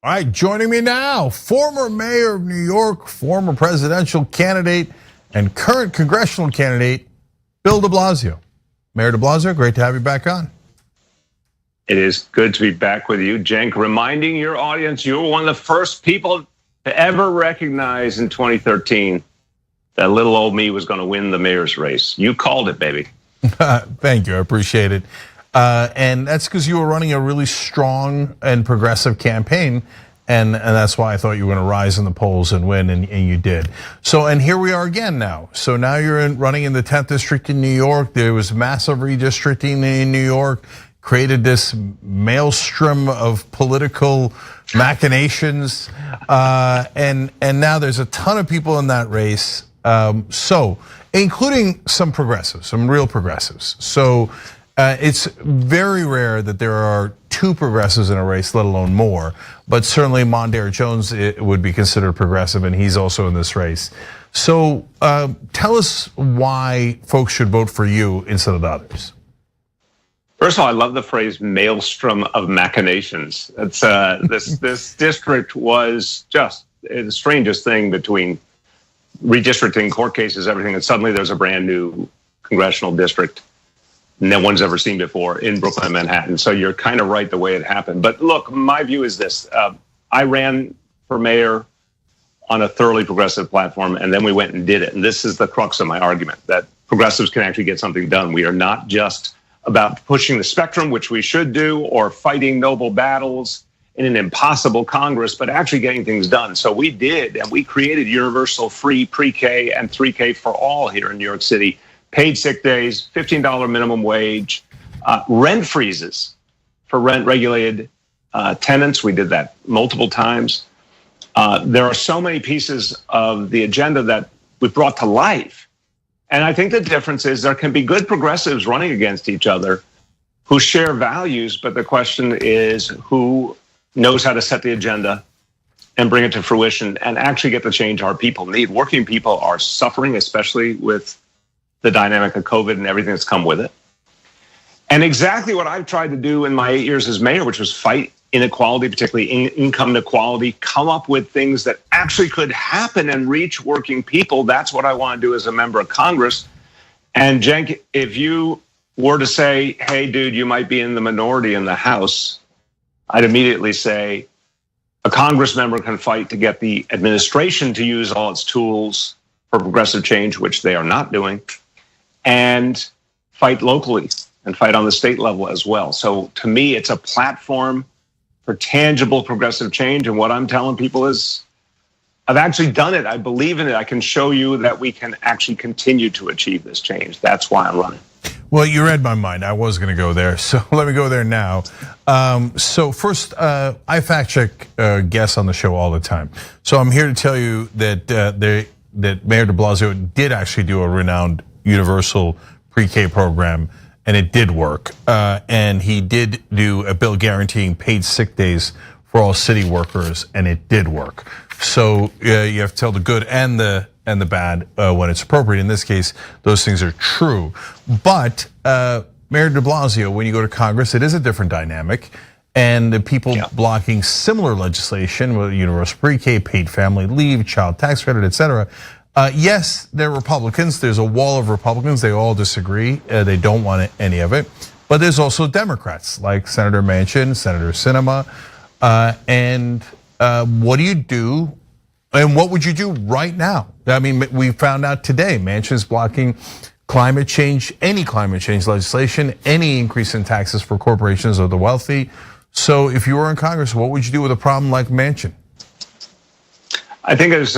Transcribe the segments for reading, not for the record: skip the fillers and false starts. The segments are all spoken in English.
All right, joining me now, former mayor of New York, former presidential candidate, and current congressional candidate, Bill de Blasio. Mayor de Blasio, great to have you back on. It is good to be back with you, Cenk. Reminding your audience, you were one of the first people to ever recognize in 2013 that little old me was going to win the mayor's race. You called it, baby. Thank you, I appreciate it. And that's because you were running a really strong and progressive campaign, and that's why I thought you were going to rise in the polls and win, and you did. So, and here we are again now. So now you're running in the 10th district in New York. There was massive redistricting in New York, created this maelstrom of political machinations, and now there's a ton of people in that race. So, including some progressives, some real progressives. So. It's very rare that there are two progressives in a race, let alone more. But certainly Mondaire Jones would be considered progressive, and he's also in this race. So tell us why folks should vote for you instead of the others. First of all, I love the phrase "maelstrom of machinations." It's this district was just the strangest thing between redistricting, court cases, everything, and suddenly there's a brand new congressional district no one's ever seen before in Brooklyn and Manhattan. So you're kind of right the way it happened. But look, my view is this. I ran for mayor on a thoroughly progressive platform, and then we went and did it. And this is the crux of my argument, that progressives can actually get something done. We are not just about pushing the spectrum, which we should do, or fighting noble battles in an impossible Congress, but actually getting things done. So we did, and we created universal free pre-K and 3K for all here in New York City. Paid sick days, $15 minimum wage, rent freezes for rent-regulated tenants. We did that multiple times. There are so many pieces of the agenda that we brought to life. And I think the difference is there can be good progressives running against each other who share values, but the question is who knows how to set the agenda and bring it to fruition and actually get the change our people need. Working people are suffering, especially with the dynamic of COVID and everything that's come with it. And exactly what I've tried to do in my 8 years as mayor, which was fight inequality, particularly income inequality, come up with things that actually could happen and reach working people. That's what I want to do as a member of Congress. And Cenk, if you were to say, hey, dude, you might be in the minority in the House, I'd immediately say a Congress member can fight to get the administration to use all its tools for progressive change, which they are not doing, and fight locally and fight on the state level as well. So to me, it's a platform for tangible progressive change. And what I'm telling people is, I've actually done it. I believe in it. I can show you that we can actually continue to achieve this change. That's why I'm running. Well, you read my mind. I was going to go there, so let me go there now. So first, I fact check guests on the show all the time. So I'm here to tell you that that Mayor De Blasio did actually do a renowned universal pre-K program, and it did work. And he did do a bill guaranteeing paid sick days for all city workers, and it did work. So you have to tell the good and the bad when it's appropriate. In this case, those things are true. But Mayor de Blasio, when you go to Congress, it is a different dynamic. And the people blocking similar legislation, with universal pre-K, paid family leave, child tax credit, et cetera. Yes, they're Republicans. There's a wall of Republicans. They all disagree. They don't want any of it. But there's also Democrats like Senator Manchin, Senator Sinema. And what do you do? And what would you do right now? I mean, we found out today Manchin's blocking climate change, any climate change legislation, any increase in taxes for corporations or the wealthy. So if you were in Congress, what would you do with a problem like Manchin? I think there's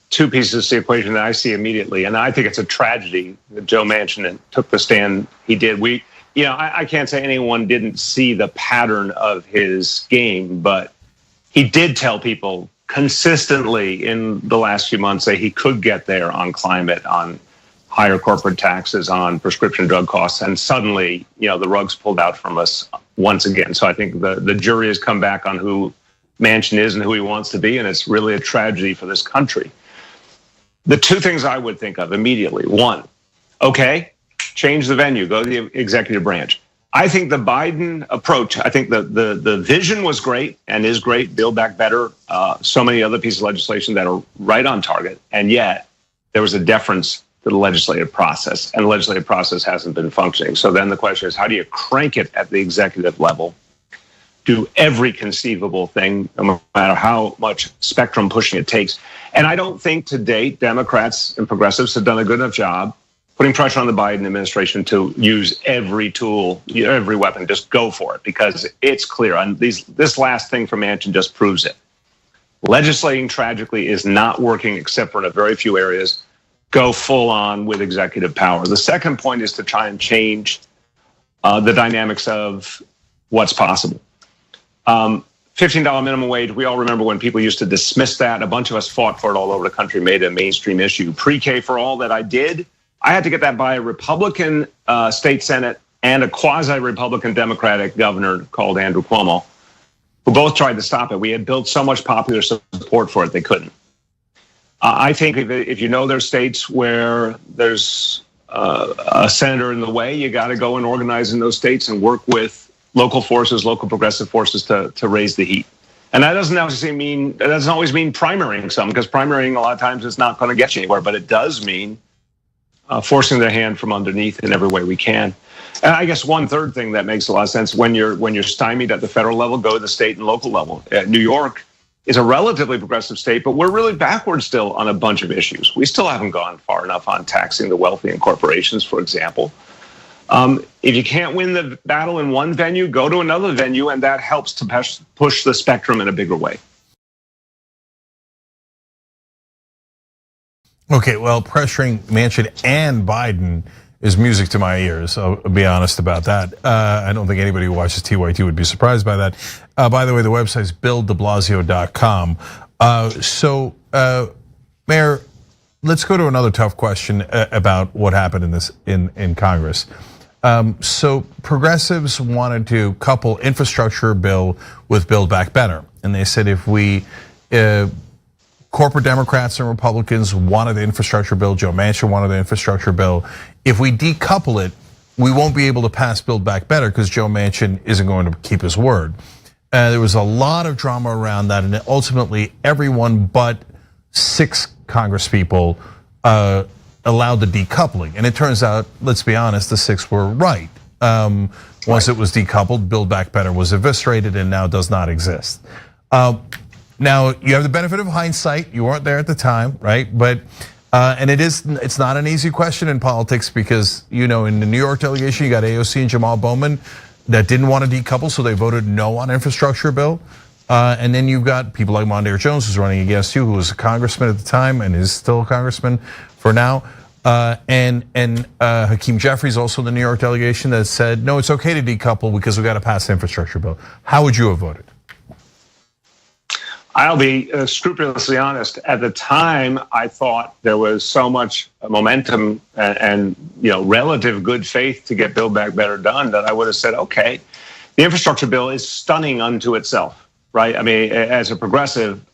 two pieces to the equation that I see immediately, and I think it's a tragedy that Joe Manchin took the stand he did. I can't say anyone didn't see the pattern of his game, but he did tell people consistently in the last few months that he could get there on climate, on higher corporate taxes, on prescription drug costs, and suddenly, the rug's pulled out from us once again. So I think the jury has come back on who Manchin is and who he wants to be, and it's really a tragedy for this country. The two things I would think of immediately: one, okay, change the venue, go to the executive branch. I think the Biden approach, I think the vision was great and is great, Build Back Better, so many other pieces of legislation that are right on target, and yet there was a deference to the legislative process, and the legislative process hasn't been functioning. So then the question is, how do you crank it at the executive level, do every conceivable thing, no matter how much spectrum pushing it takes? And I don't think to date Democrats and progressives have done a good enough job putting pressure on the Biden administration to use every tool, every weapon, just go for it, because it's clear. And this last thing from Manchin just proves it. Legislating, tragically, is not working except for in a very few areas. Go full on with executive power. The second point is to try and change the dynamics of what's possible. $15 minimum wage, we all remember when people used to dismiss that. A bunch of us fought for it all over the country, made it a mainstream issue. Pre-K for all that I did, I had to get that by a Republican state Senate and a quasi-Republican Democratic governor called Andrew Cuomo, who both tried to stop it. We had built so much popular support for it, they couldn't. I think if you know there's states where there's a senator in the way, you got to go and organize in those states and work with local forces, local progressive forces to raise the heat. And that doesn't always mean primarying some, because primarying a lot of times is not going to get you anywhere, but it does mean forcing their hand from underneath in every way we can. And I guess one third thing that makes a lot of sense, when you're stymied at the federal level, go to the state and local level. New York is a relatively progressive state, but we're really backwards still on a bunch of issues. We still haven't gone far enough on taxing the wealthy and corporations, for example. If you can't win the battle in one venue, go to another venue, and that helps to push the spectrum in a bigger way. Okay, well, pressuring Manchin and Biden is music to my ears. I'll be honest about that. I don't think anybody who watches TYT would be surprised by that. By the way, the website is BillDeBlasio.com. Mayor, let's go to another tough question about what happened in Congress. So progressives wanted to couple infrastructure bill with Build Back Better, and they said if we corporate Democrats and Republicans wanted the infrastructure bill, Joe Manchin wanted the infrastructure bill. If we decouple it, we won't be able to pass Build Back Better because Joe Manchin isn't going to keep his word. There was a lot of drama around that, and ultimately everyone but 6 congresspeople allowed the decoupling. And it turns out, let's be honest, the 6 were right. Once it was decoupled, Build Back Better was eviscerated and now does not exist. Now you have the benefit of hindsight. You weren't there at the time, right? But and it's not an easy question in politics because in the New York delegation you got AOC and Jamal Bowman that didn't want to decouple, so they voted no on infrastructure bill. And then you've got people like Mondaire Jones who's running against you, who was a congressman at the time and is still a congressman for now. And Hakeem Jeffries, also the New York delegation, that said, no, it's okay to decouple because we got to pass the infrastructure bill. How would you have voted? I'll be scrupulously honest. At the time, I thought there was so much momentum and relative good faith to get Build Back Better done that I would have said, okay, the infrastructure bill is stunning unto itself, right? I mean, as a progressive,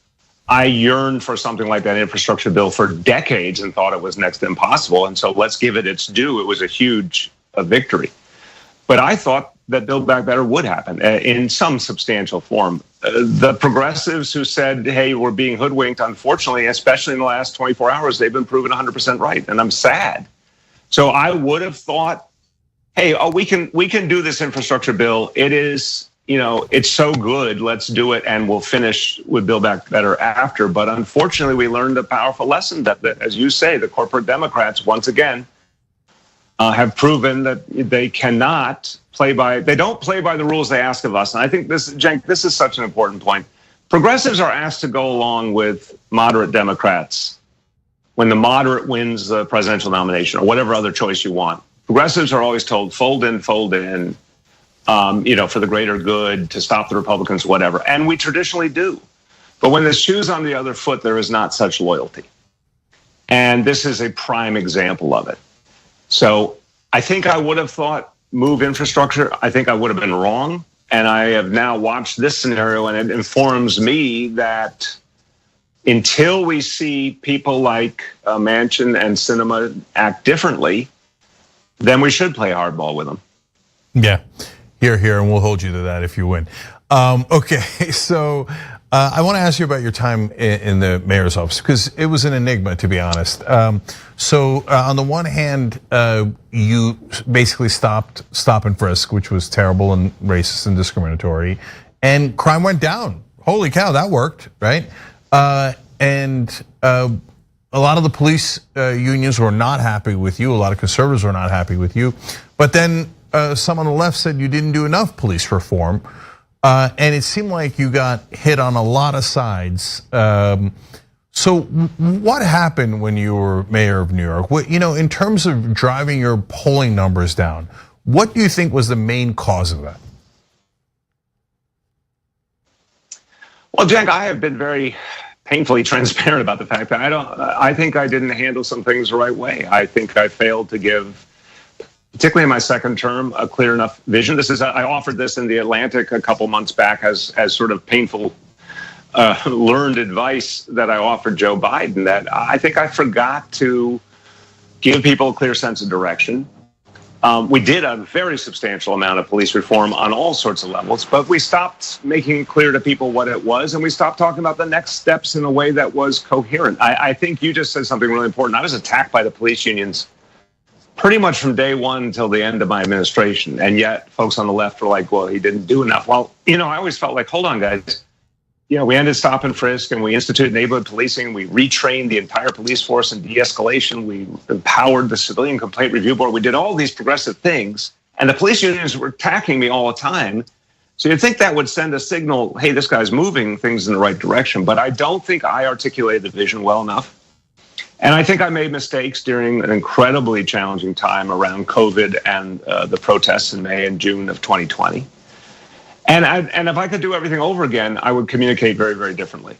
I yearned for something like that infrastructure bill for decades and thought it was next to impossible. And so let's give it its due. It was a huge victory. But I thought that Build Back Better would happen in some substantial form. The progressives who said, hey, we're being hoodwinked, unfortunately, especially in the last 24 hours, they've been proven 100% right. And I'm sad. So I would have thought, hey, we can do this infrastructure bill. It is, it's so good. Let's do it. And we'll finish with Build Back Better after. But unfortunately, we learned a powerful lesson that, as you say, the corporate Democrats, once again, have proven that they cannot they don't play by the rules they ask of us. And I think this is such an important point. Progressives are asked to go along with moderate Democrats when the moderate wins the presidential nomination or whatever other choice you want. Progressives are always told, fold in, for the greater good, to stop the Republicans, whatever. And we traditionally do. But when the shoe's on the other foot, there is not such loyalty. And this is a prime example of it. So I think I would have thought move infrastructure. I think I would have been wrong. And I have now watched this scenario, and it informs me that until we see people like Manchin and Sinema act differently, then we should play hardball with them. Yeah, here, and we'll hold you to that if you win. Okay, so I want to ask you about your time in the mayor's office, because it was an enigma, to be honest. So on the one hand, you basically stopped stop and frisk, which was terrible and racist and discriminatory, and crime went down. Holy cow, that worked, right? And a lot of the police unions were not happy with you. A lot of conservatives were not happy with you. But then some on the left said you didn't do enough police reform. And it seemed like you got hit on a lot of sides. So what happened when you were mayor of New York? In terms of driving your polling numbers down, what do you think was the main cause of that? Well, Jack, I have been very painfully transparent about the fact that I think I didn't handle some things the right way. I think I failed to give, particularly in my second term, a clear enough vision. I offered this in the Atlantic a couple months back as sort of painful learned advice that I offered Joe Biden, that I think I forgot to give people a clear sense of direction. We did a very substantial amount of police reform on all sorts of levels, but we stopped making clear to people what it was, and we stopped talking about the next steps in a way that was coherent. I think you just said something really important. I was attacked by the police unions pretty much from day one until the end of my administration. And yet folks on the left were like, well, he didn't do enough. Well, I always felt like, hold on, guys. We ended stop and frisk, and we instituted neighborhood policing. We retrained the entire police force in de-escalation. We empowered the Civilian Complaint Review Board. We did all these progressive things, and the police unions were attacking me all the time. So you'd think that would send a signal, hey, this guy's moving things in the right direction. But I don't think I articulated the vision well enough. And I think I made mistakes during an incredibly challenging time around COVID and the protests in May and June of 2020. And if I could do everything over again, I would communicate very, very differently.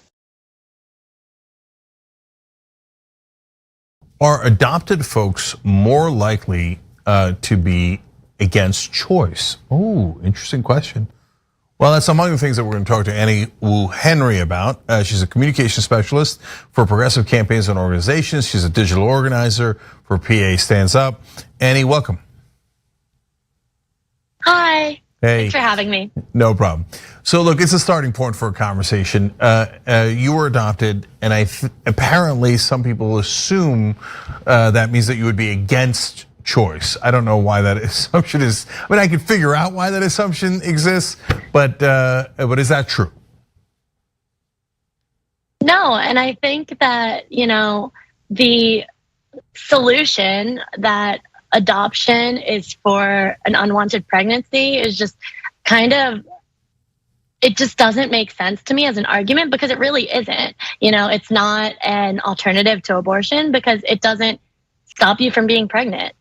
Are adopted folks more likely to be against choice? Oh, interesting question. Well, that's among the things that we're going to talk to Annie Wu Henry about. She's a communication specialist for progressive campaigns and organizations. She's a digital organizer for PA Stands Up. Annie, welcome. Hi. Hey. Thanks for having me. No problem. So look, it's a starting point for a conversation. You were adopted, and apparently some people assume that means that you would be against choice. I don't know why that assumption is. I mean, I could figure out why that assumption exists, but is that true? No, and I think that, the solution that adoption is for an unwanted pregnancy is just it just doesn't make sense to me as an argument, because it really isn't. It's not an alternative to abortion, because it doesn't stop you from being pregnant.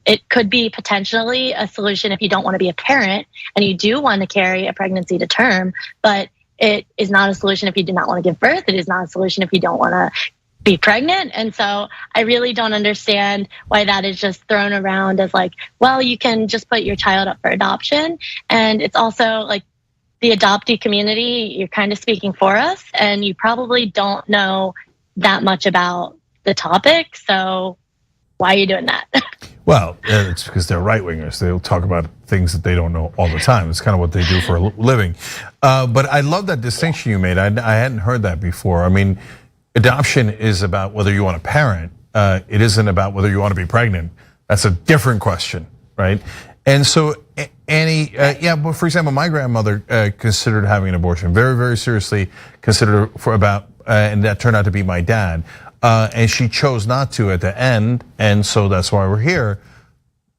It could be potentially a solution if you don't want to be a parent and you do want to carry a pregnancy to term, but it is not a solution if you do not want to give birth. It is not a solution if you don't want to be pregnant. And so I really don't understand why that is just thrown around as like, well, you can just put your child up for adoption. And it's also like the adoptee community, you're kind of speaking for us, and you probably don't know that much about the topic. So why are you doing that? Well, it's because they're right-wingers. They'll talk about things that they don't know all the time. It's kind of what they do for a living. But I love that distinction you made. I hadn't heard that before. I mean, adoption is about whether you want a parent. It isn't about whether you want to be pregnant. That's a different question, right? And so, Annie, yeah, but for example, my grandmother considered having an abortion, very, very seriously considered for about, and that turned out to be my dad. And she chose not to at the end, and so that's why we're here.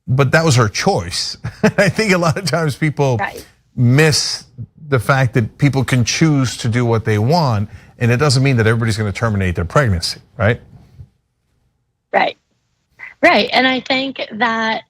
But that was her choice. I think a lot of times people miss the fact that people can choose to do what they want, and it doesn't mean that everybody's going to terminate their pregnancy, right? Right. And I think that,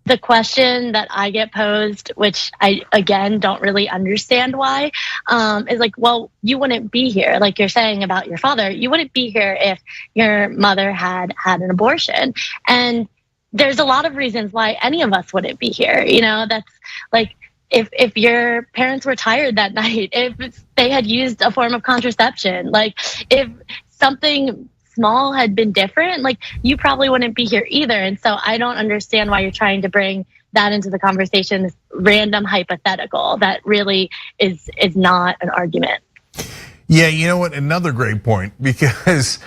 the question that I get posed, which I, again, don't really understand why, is like, well, you wouldn't be here. Like you're saying about your father, you wouldn't be here if your mother had an abortion. And there's a lot of reasons why any of us wouldn't be here. That's like, if your parents were tired that night, if they had used a form of contraception, like if something small had been different, like you probably wouldn't be here either. And so I don't understand why you're trying to bring that into the conversation, this random hypothetical that really is not an argument. Yeah, you know what? Another great point, because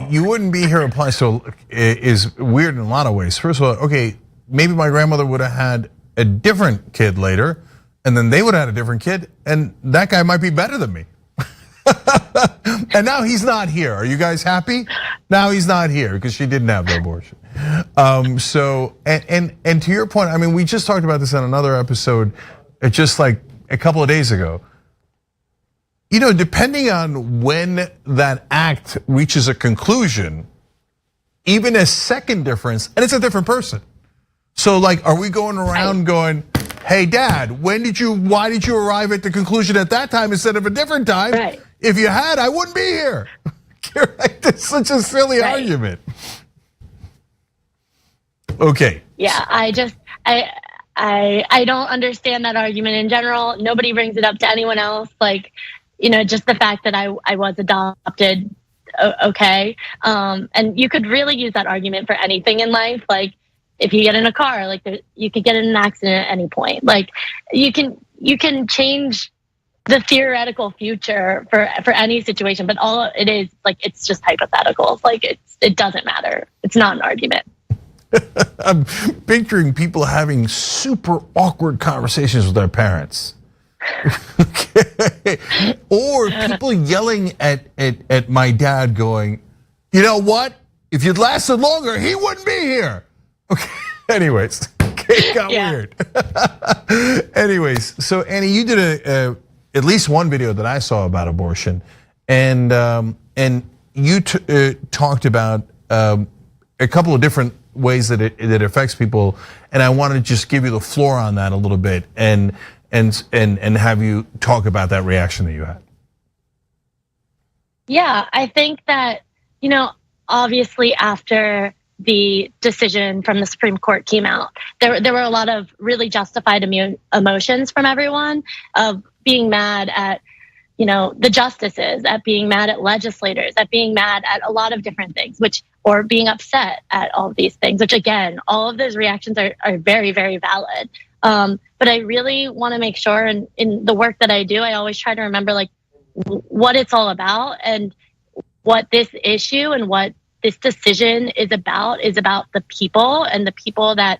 you wouldn't be here applies to is weird in a lot of ways. First of all, okay, maybe my grandmother would have had a different kid later, and then they would have had a different kid, and that guy might be better than me. And now he's not here. Are you guys happy? Now he's not here because she didn't have the abortion. So and to your point, I mean, we just talked about this in another episode, just like a couple of days ago. Depending on when that act reaches a conclusion, even a second difference, and it's a different person. So like, are we going around going, hey dad, why did you arrive at the conclusion at that time instead of a different time? Right. If you had, I wouldn't be here. It's such a silly argument. Okay. Yeah, I don't understand that argument in general. Nobody brings it up to anyone else. Like, just the fact that I was adopted, okay. And you could really use that argument for anything in life. Like if you get in a car, like you could get in an accident at any point. Like you can change the theoretical future for any situation, but all it is, like, it's just hypotheticals. Like it doesn't matter. It's not an argument. I'm picturing people having super awkward conversations with their parents. Okay. Or people yelling at my dad going, you know what? If you'd lasted longer, he wouldn't be here. Okay, anyways, it got weird. Anyways, so Annie, you did at least one video that I saw about abortion, and you talked about a couple of different ways that it affects people, and I wanted to just give you the floor on that a little bit, and have you talk about that reaction that you had. Yeah, I think that, obviously after the decision from the Supreme Court came out, there were a lot of really justified emotions from everyone of being mad at, the justices, at being mad at legislators, at being mad at a lot of different things, or being upset at all of these things, which again, all of those reactions are very, very valid. But I really want to make sure, and in the work that I do, I always try to remember like what it's all about, and what this issue and what this decision is about the people, and the people that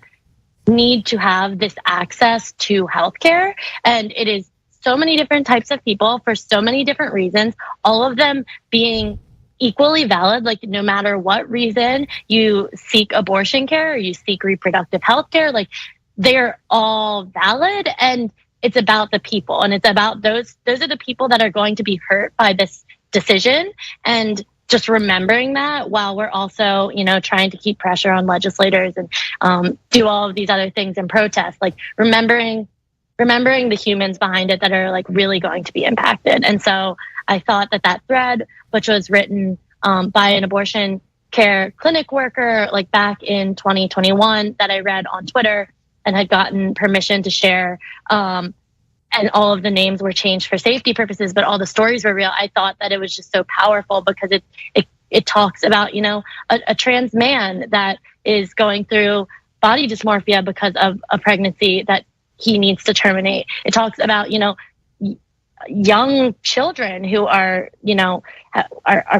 need to have this access to healthcare. And it is so many different types of people for so many different reasons, all of them being equally valid. Like no matter what reason you seek abortion care or you seek reproductive health care, like they're all valid, and it's about the people, and it's about those are the people that are going to be hurt by this decision. And just remembering that while we're also, trying to keep pressure on legislators and do all of these other things in protest, like remembering the humans behind it that are like really going to be impacted. And so I thought that thread, which was written by an abortion care clinic worker, like back in 2021, that I read on Twitter and had gotten permission to share, and all of the names were changed for safety purposes, but all the stories were real. I thought that it was just so powerful because it talks about, a trans man that is going through body dysmorphia because of a pregnancy that he needs to terminate. It talks about, young children who are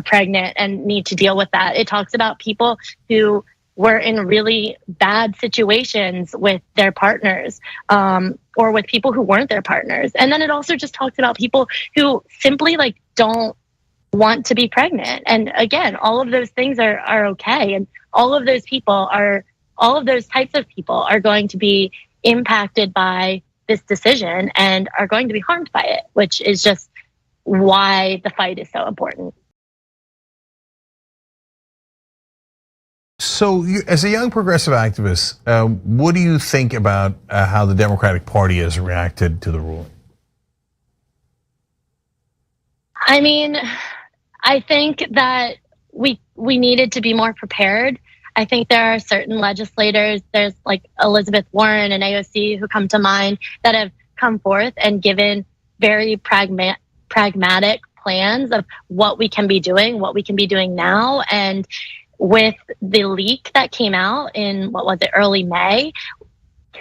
pregnant and need to deal with that. It talks about people who were in really bad situations with their partners, or with people who weren't their partners. And then it also just talks about people who simply like don't want to be pregnant. And again, all of those things are okay. And all of those types of people are going to be impacted by this decision and are going to be harmed by it, which is just why the fight is so important. So, as a young progressive activist, what do you think about how the Democratic Party has reacted to the ruling? I mean, I think that we needed to be more prepared. I think there are certain legislators, there's like Elizabeth Warren and AOC who come to mind, that have come forth and given very pragmatic plans of what we can be doing now. And with the leak that came out in, early May,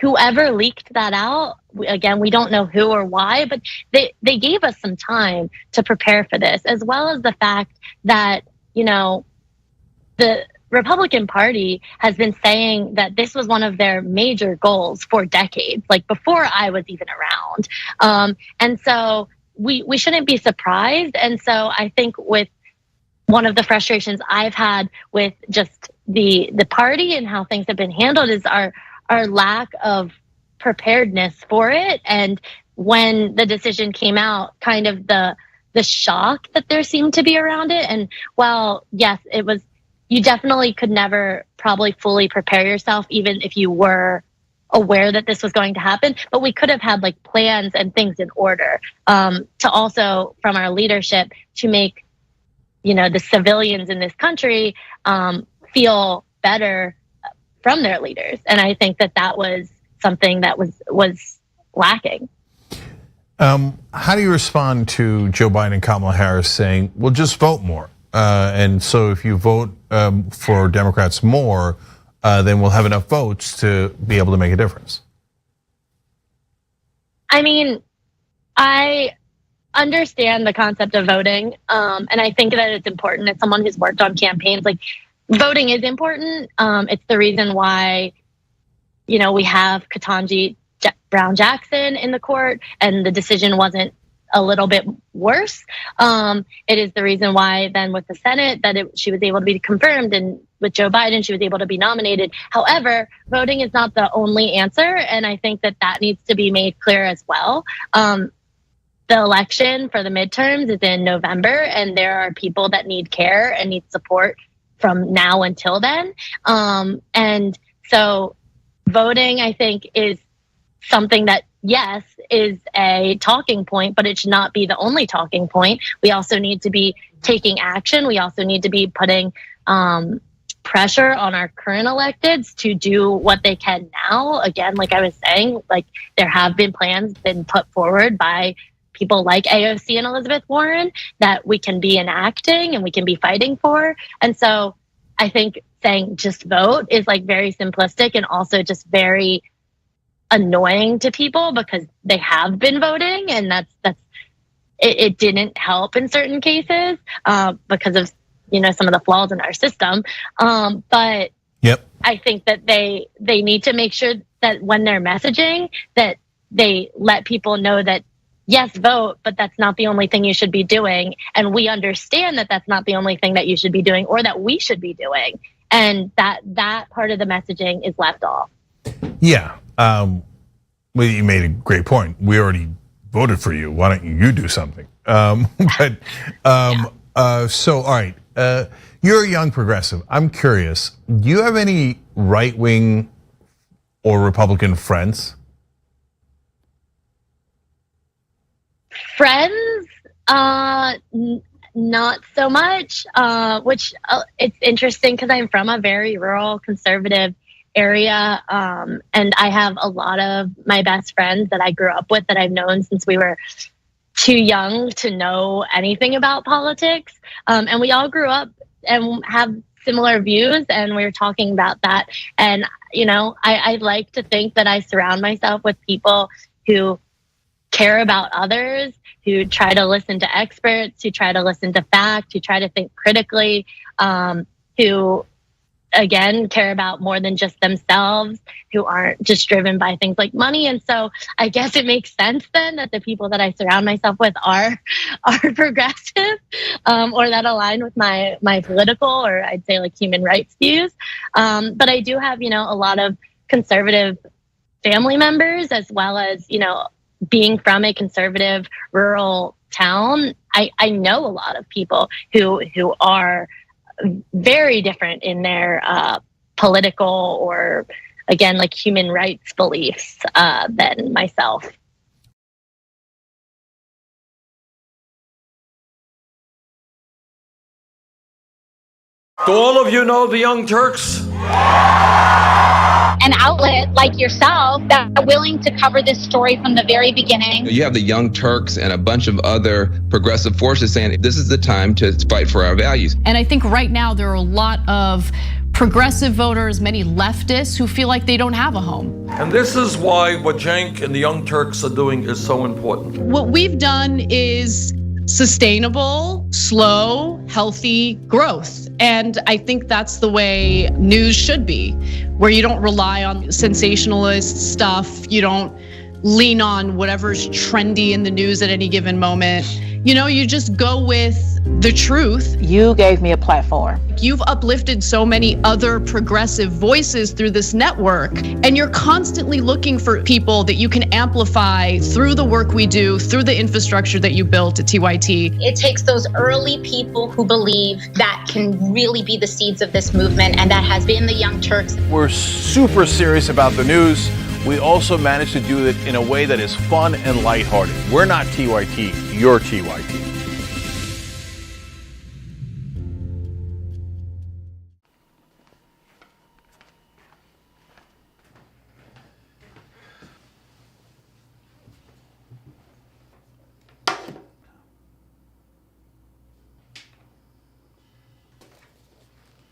whoever leaked that out, again, we don't know who or why, but they gave us some time to prepare for this, as well as the fact that, the Republican Party has been saying that this was one of their major goals for decades, like before I was even around. And so we shouldn't be surprised. And so I think with one of the frustrations I've had with just the party and how things have been handled is our lack of preparedness for it. And when the decision came out, kind of the shock that there seemed to be around it. And while, yes, you definitely could never probably fully prepare yourself, even if you were aware that this was going to happen, but we could have had like plans and things in order, to also from our leadership to make, the civilians in this country feel better from their leaders. And I think that was something that was lacking. How do you respond to Joe Biden and Kamala Harris saying, well, just vote more? And so if you vote for Democrats more, then we'll have enough votes to be able to make a difference. I mean, I understand the concept of voting, and I think that it's important. As someone who's worked on campaigns, like voting is important. It's the reason why, we have Ketanji Brown Jackson in the court, and the decision wasn't a little bit worse. It is the reason why then with the Senate that she was able to be confirmed, and with Joe Biden, she was able to be nominated. However, voting is not the only answer. And I think that needs to be made clear as well. The election for the midterms is in November, and there are people that need care and need support from now until then. And so voting, I think, is something that, yes, is a talking point, but it should not be the only talking point. We also need to be taking action. We also need to be putting pressure on our current electeds to do what they can now. Again, like I was saying, like there have been plans been put forward by people like AOC and Elizabeth Warren that we can be enacting and we can be fighting for. And so I think saying just vote is like very simplistic and also just very annoying to people because they have been voting, and it didn't help in certain cases because of some of the flaws in our system. But yep. I think that they need to make sure that when they're messaging that they let people know that yes, vote, but that's not the only thing you should be doing. And we understand that that's not the only thing that you should be doing or that we should be doing. And that part of the messaging is left off. Yeah. Well, you made a great point. We already voted for you. Why don't you do something? So, all right. You're a young progressive. I'm curious. Do you have any right-wing or Republican friends? Friends, not so much. Which it's interesting because I'm from a very rural conservative area, and I have a lot of my best friends that I grew up with that I've known since we were too young to know anything about politics, and we all grew up and have similar views, and we were talking about that. And I like to think that I surround myself with people who care about others, who try to listen to experts, who try to listen to facts, who try to think critically, who again care about more than just themselves, who aren't just driven by things like money. And so I guess it makes sense then that the people that I surround myself with are progressive, or that align with my political, or I'd say like human rights views. But I do have, a lot of conservative family members, as well as, being from a conservative rural town. I know a lot of people who are very different in their political or, again, like human rights beliefs than myself. Do all of you know the Young Turks? An outlet like yourself that are willing to cover this story from the very beginning. You have the Young Turks and a bunch of other progressive forces saying this is the time to fight for our values. And I think right now there are a lot of progressive voters, many leftists who feel like they don't have a home. And this is why what Cenk and the Young Turks are doing is so important. What we've done is sustainable, slow, healthy growth. And I think that's the way news should be, where you don't rely on sensationalist stuff. You don't lean on whatever's trendy in the news at any given moment. You just go with the truth. You gave me a platform. You've uplifted so many other progressive voices through this network, and you're constantly looking for people that you can amplify through the work we do, through the infrastructure that you built at TYT. It takes those early people who believe that can really be the seeds of this movement, and that has been the Young Turks. We're super serious about the news. We also managed to do it in a way that is fun and lighthearted. We're not TYT, you're TYT.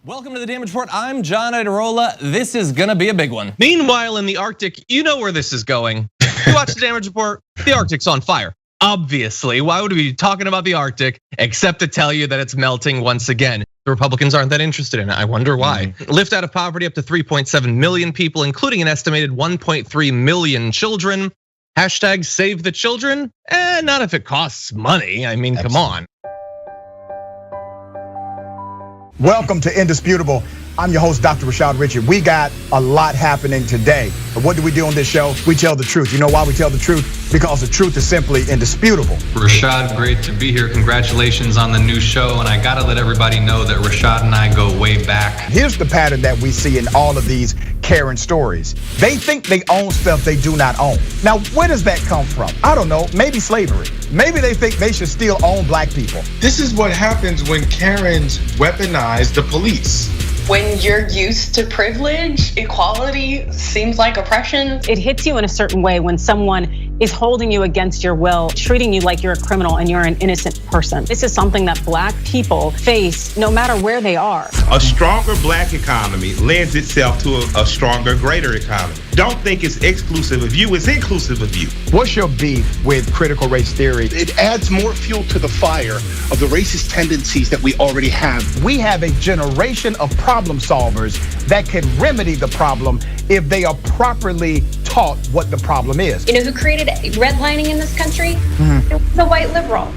Welcome to the Damage Report. I'm John Idarola. This is gonna be a big one. Meanwhile, in the Arctic, you know where this is going. You watch the Damage Report, the Arctic's on fire. Obviously, why would we be talking about the Arctic except to tell you that it's melting once again? The Republicans aren't that interested in it. I wonder why. Lift out of poverty up to 3.7 million people, including an estimated 1.3 million children. Hashtag save the children? Not if it costs money. I mean, come on. Welcome to Indisputable. I'm your host, Dr. Rashad Richard. We got a lot happening today. But what do we do on this show? We tell the truth. You know why we tell the truth? Because the truth is simply indisputable. Rashad, great to be here. Congratulations on the new show. And I gotta let everybody know that Rashad and I go way back. Here's the pattern that we see in all of these Karen stories. They think they own stuff they do not own. Now, where does that come from? I don't know, maybe slavery. Maybe they think they should still own black people. This is what happens when Karens weaponize the police. When you're used to privilege, equality seems like oppression. It hits you in a certain way when someone is holding you against your will, treating you like you're a criminal and you're an innocent person. This is something that black people face no matter where they are. A stronger black economy lends itself to a stronger, greater economy. Don't think it's exclusive of you, it's inclusive of you. What's your beef with critical race theory? It adds more fuel to the fire of the racist tendencies that we already have. We have a generation of problem solvers that can remedy the problem if they are properly taught what the problem is. You know who created redlining in this country? It was a white liberal.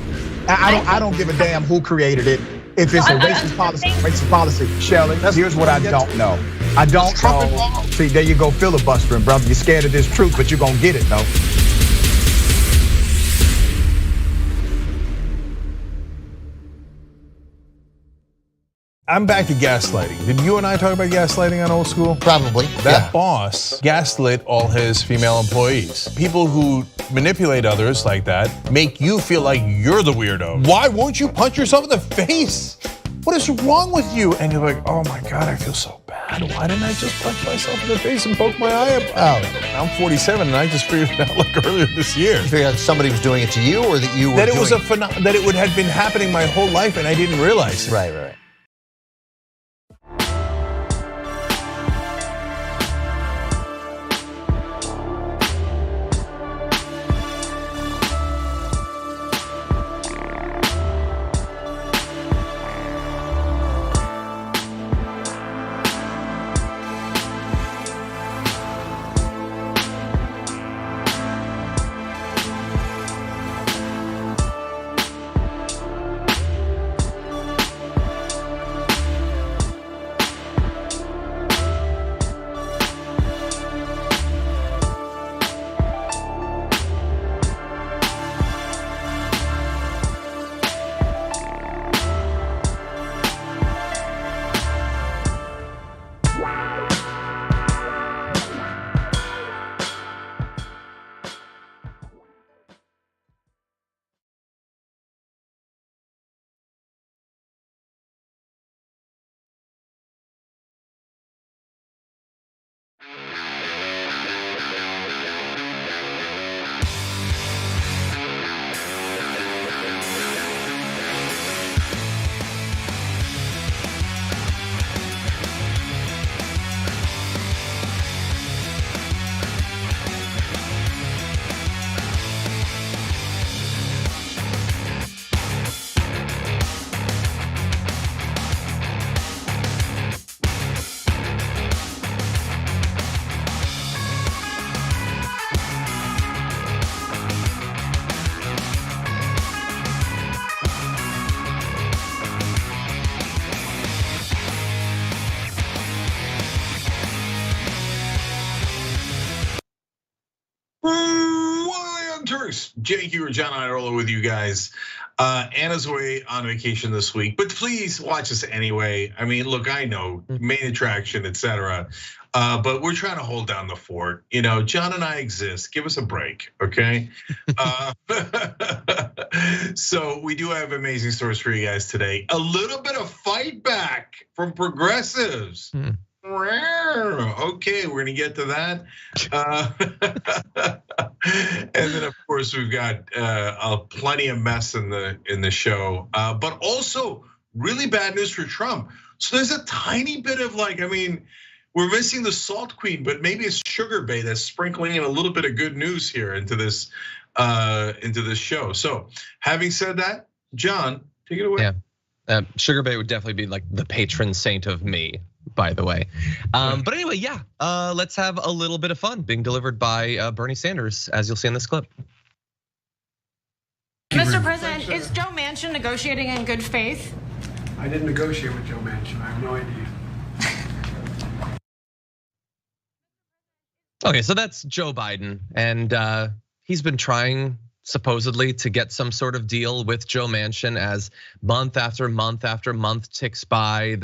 I don't give a damn who created it. If it's a racist policy, Shelley, here's what I don't know. I don't know. See, there you go filibustering, brother. You're scared of this truth, but you're gonna get it though. I'm back to gaslighting. Did you and I talk about gaslighting on Old School? Probably. That boss gaslit all his female employees. People who manipulate others like that make you feel like you're the weirdo. Why won't you punch yourself in the face? What is wrong with you? And you're like, oh my God, I feel so bad. Why didn't I just punch myself in the face and poke my eye out? I'm 47 and I just figured it out like earlier this year. You figured out somebody was doing it to you, or that you were that it was that it would have been happening my whole life and I didn't realize it. Right. Turks, Jake, you or John Irola with you guys. Anna's away on vacation this week, but please watch us anyway. I mean, look, I know main attraction, etc. But we're trying to hold down the fort. You know, John and I exist. Give us a break, okay? So we do have amazing stories for you guys today. A little bit of fight back from progressives. Okay, we're gonna get to that. And then of course we've got plenty of mess in the show, but also really bad news for Trump. So there's a tiny bit of like, I mean, we're missing the Salt Queen, but maybe it's Sugar Bay that's sprinkling in a little bit of good news here into this show. So having said that, John, take it away. Yeah, Sugar Bay would definitely be like the patron saint of me, by the way. But anyway, yeah, let's have a little bit of fun being delivered by Bernie Sanders, as you'll see in this clip. Mr. President, is Joe Manchin negotiating in good faith? I didn't negotiate with Joe Manchin. I have no idea. Okay, so that's Joe Biden, and he's been trying supposedly to get some sort of deal with Joe Manchin as month after month after month ticks by,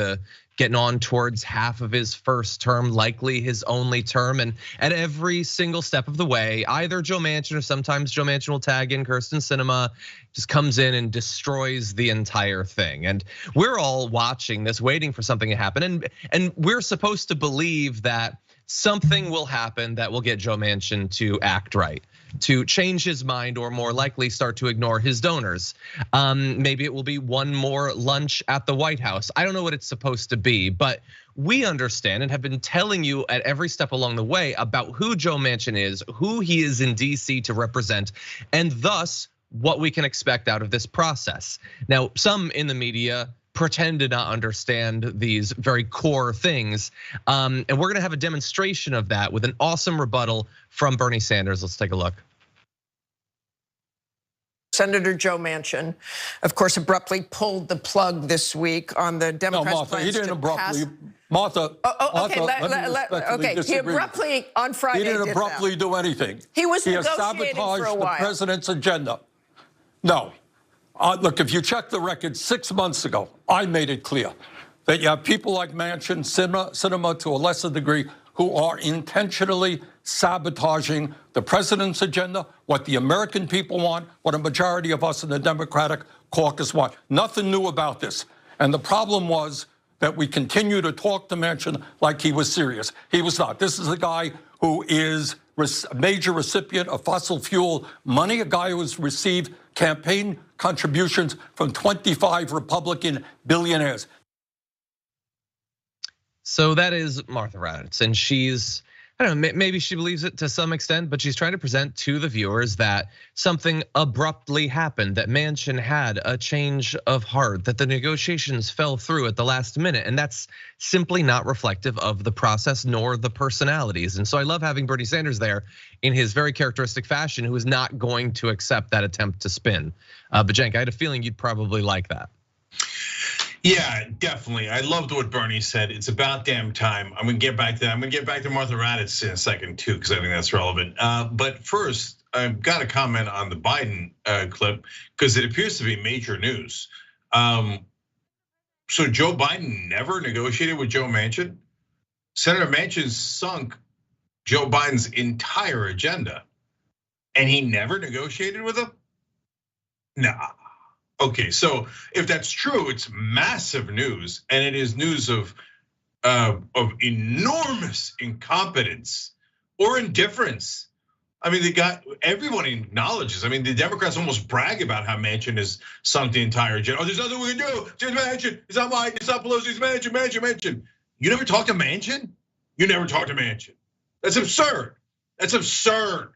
getting on towards half of his first term, likely his only term. And at every single step of the way, either Joe Manchin or sometimes Joe Manchin will tag in Kirsten Sinema, just comes in and destroys the entire thing. And we're all watching this, waiting for something to happen. And we're supposed to believe that something will happen that will get Joe Manchin to act right, to change his mind, or more likely start to ignore his donors. Maybe it will be one more lunch at the White House. I don't know what it's supposed to be, but we understand and have been telling you at every step along the way about who Joe Manchin is, who he is in DC to represent, and thus what we can expect out of this process. Now, some in the media pretend to not understand these very core things. And we're gonna have a demonstration of that with an awesome rebuttal from Bernie Sanders. Let's take a look. Senator Joe Manchin, of course, abruptly pulled the plug this week on the Democrats' No, Martha, he didn't abruptly. Martha, okay. He abruptly on Friday. He didn't abruptly do anything. He was negotiating sabotaged for a while. the president's agenda. No, look, if you check the record 6 months ago, I made it clear that you have people like Manchin, Sinema to a lesser degree, who are intentionally sabotaging the president's agenda, what the American people want, what a majority of us in the Democratic caucus want. Nothing new about this. And the problem was that we continue to talk to Manchin like he was serious. He was not. This is a guy who is a major recipient of fossil fuel money, a guy who has received campaign contributions from 25 Republican billionaires. So that is Martha Raddatz, and she's, I don't know, maybe she believes it to some extent, but she's trying to present to the viewers that something abruptly happened, that Manchin had a change of heart, that the negotiations fell through at the last minute, and that's simply not reflective of the process nor the personalities. And so I love having Bernie Sanders there in his very characteristic fashion, who is not going to accept that attempt to spin. But Cenk, I had a feeling you'd probably like that. Yeah, definitely. I loved what Bernie said. It's about damn time. I'm gonna get back to that. I'm gonna get back to Martha Raddatz in a second too, because I think that's relevant. But first, I've got to comment on the Biden clip because it appears to be major news. So Joe Biden never negotiated with Joe Manchin. Senator Manchin sunk Joe Biden's entire agenda, and he never negotiated with him. Nah. Okay, so if that's true, it's massive news, and it is news of enormous incompetence or indifference. I mean, everyone acknowledges. I mean, the Democrats almost brag about how Manchin has sunk the entire agenda. Oh, there's nothing we can do. It's Manchin. It's not Biden. It's not Pelosi. It's Manchin. You never talked to Manchin? You never talked to Manchin. That's absurd. That's absurd.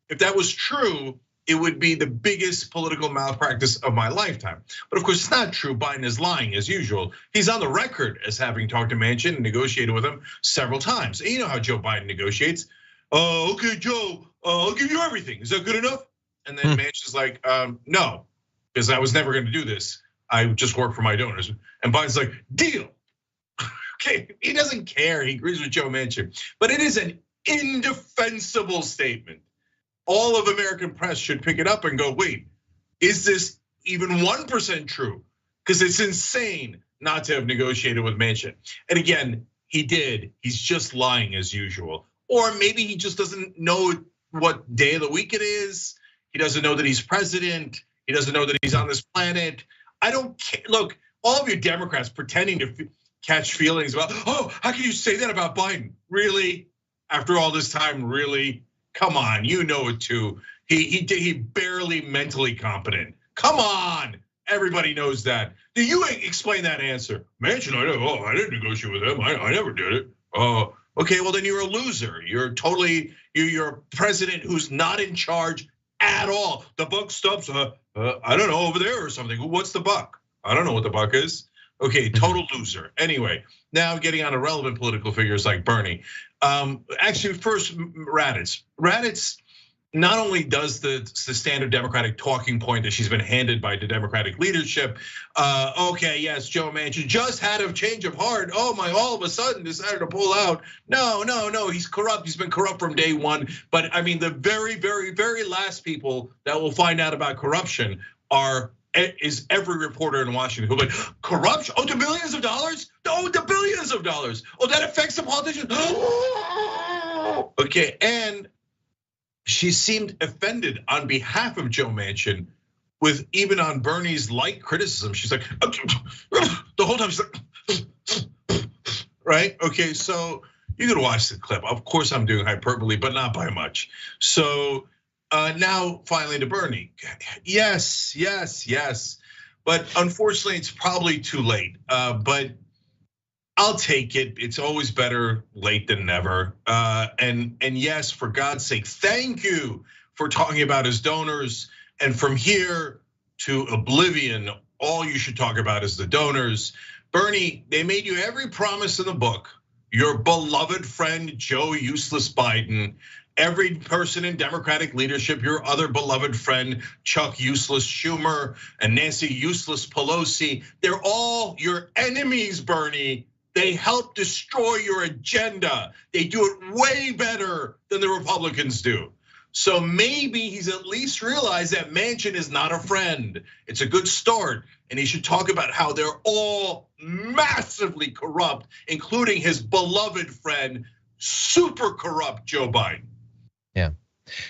If that was true, it would be the biggest political malpractice of my lifetime. But of course, it's not true. Biden is lying as usual. He's on the record as having talked to Manchin and negotiated with him several times. And you know how Joe Biden negotiates. Oh, okay, Joe, I'll give you everything. Is that good enough? And then Manchin's like, no, because I was never gonna do this. I just work for my donors. And Biden's like, deal. Okay, he doesn't care. He agrees with Joe Manchin. But it is an indefensible statement. All of American press should pick it up and go, wait, is this even 1% true? Because it's insane not to have negotiated with Manchin. And again, he did. He's just lying as usual. Or maybe he just doesn't know what day of the week it is. He doesn't know that he's president. He doesn't know that he's on this planet. I don't care. Look, all of you Democrats pretending to catch feelings about, oh, how can you say that about Biden? Really? After all this time, really? Come on, you know it too. He barely mentally competent. Come on, everybody knows that. Do you explain that answer? Manchin, I didn't negotiate with him. I never did it. Oh, okay, well then you're a loser. You're a president who's not in charge at all. The buck stops, I don't know, over there or something. What's the buck? I don't know what the buck is. Okay, total loser. Anyway, now getting on to relevant political figures like Bernie. Actually, first, Raddatz. Raddatz not only does the standard Democratic talking point that she's been handed by the Democratic leadership. Okay, yes, Joe Manchin just had a change of heart. Oh my, all of a sudden decided to pull out. No, he's corrupt. He's been corrupt from day one. But I mean, the very, very, very last people that will find out about corruption is every reporter in Washington who'll be like, corruption? Oh, the billions of dollars? Oh, the billions of dollars. Oh, that affects the politicians. Okay, and she seemed offended on behalf of Joe Manchin with even on Bernie's light criticism. She's like, the whole time she's like, right? Okay, so you can watch the clip. Of course I'm doing hyperbole, but not by much. So now finally to Bernie. Yes. But unfortunately, it's probably too late. But I'll take it. It's always better late than never. And yes, for God's sake, thank you for talking about his donors. And from here to oblivion, all you should talk about is the donors. Bernie, they made you every promise in the book. Your beloved friend, Joe Useless Biden. Every person in Democratic leadership, your other beloved friend, Chuck Useless Schumer and Nancy Useless Pelosi, they're all your enemies, Bernie. They help destroy your agenda. They do it way better than the Republicans do. So maybe he's at least realized that Manchin is not a friend. It's a good start. And he should talk about how they're all massively corrupt, including his beloved friend, super corrupt Joe Biden. Yeah.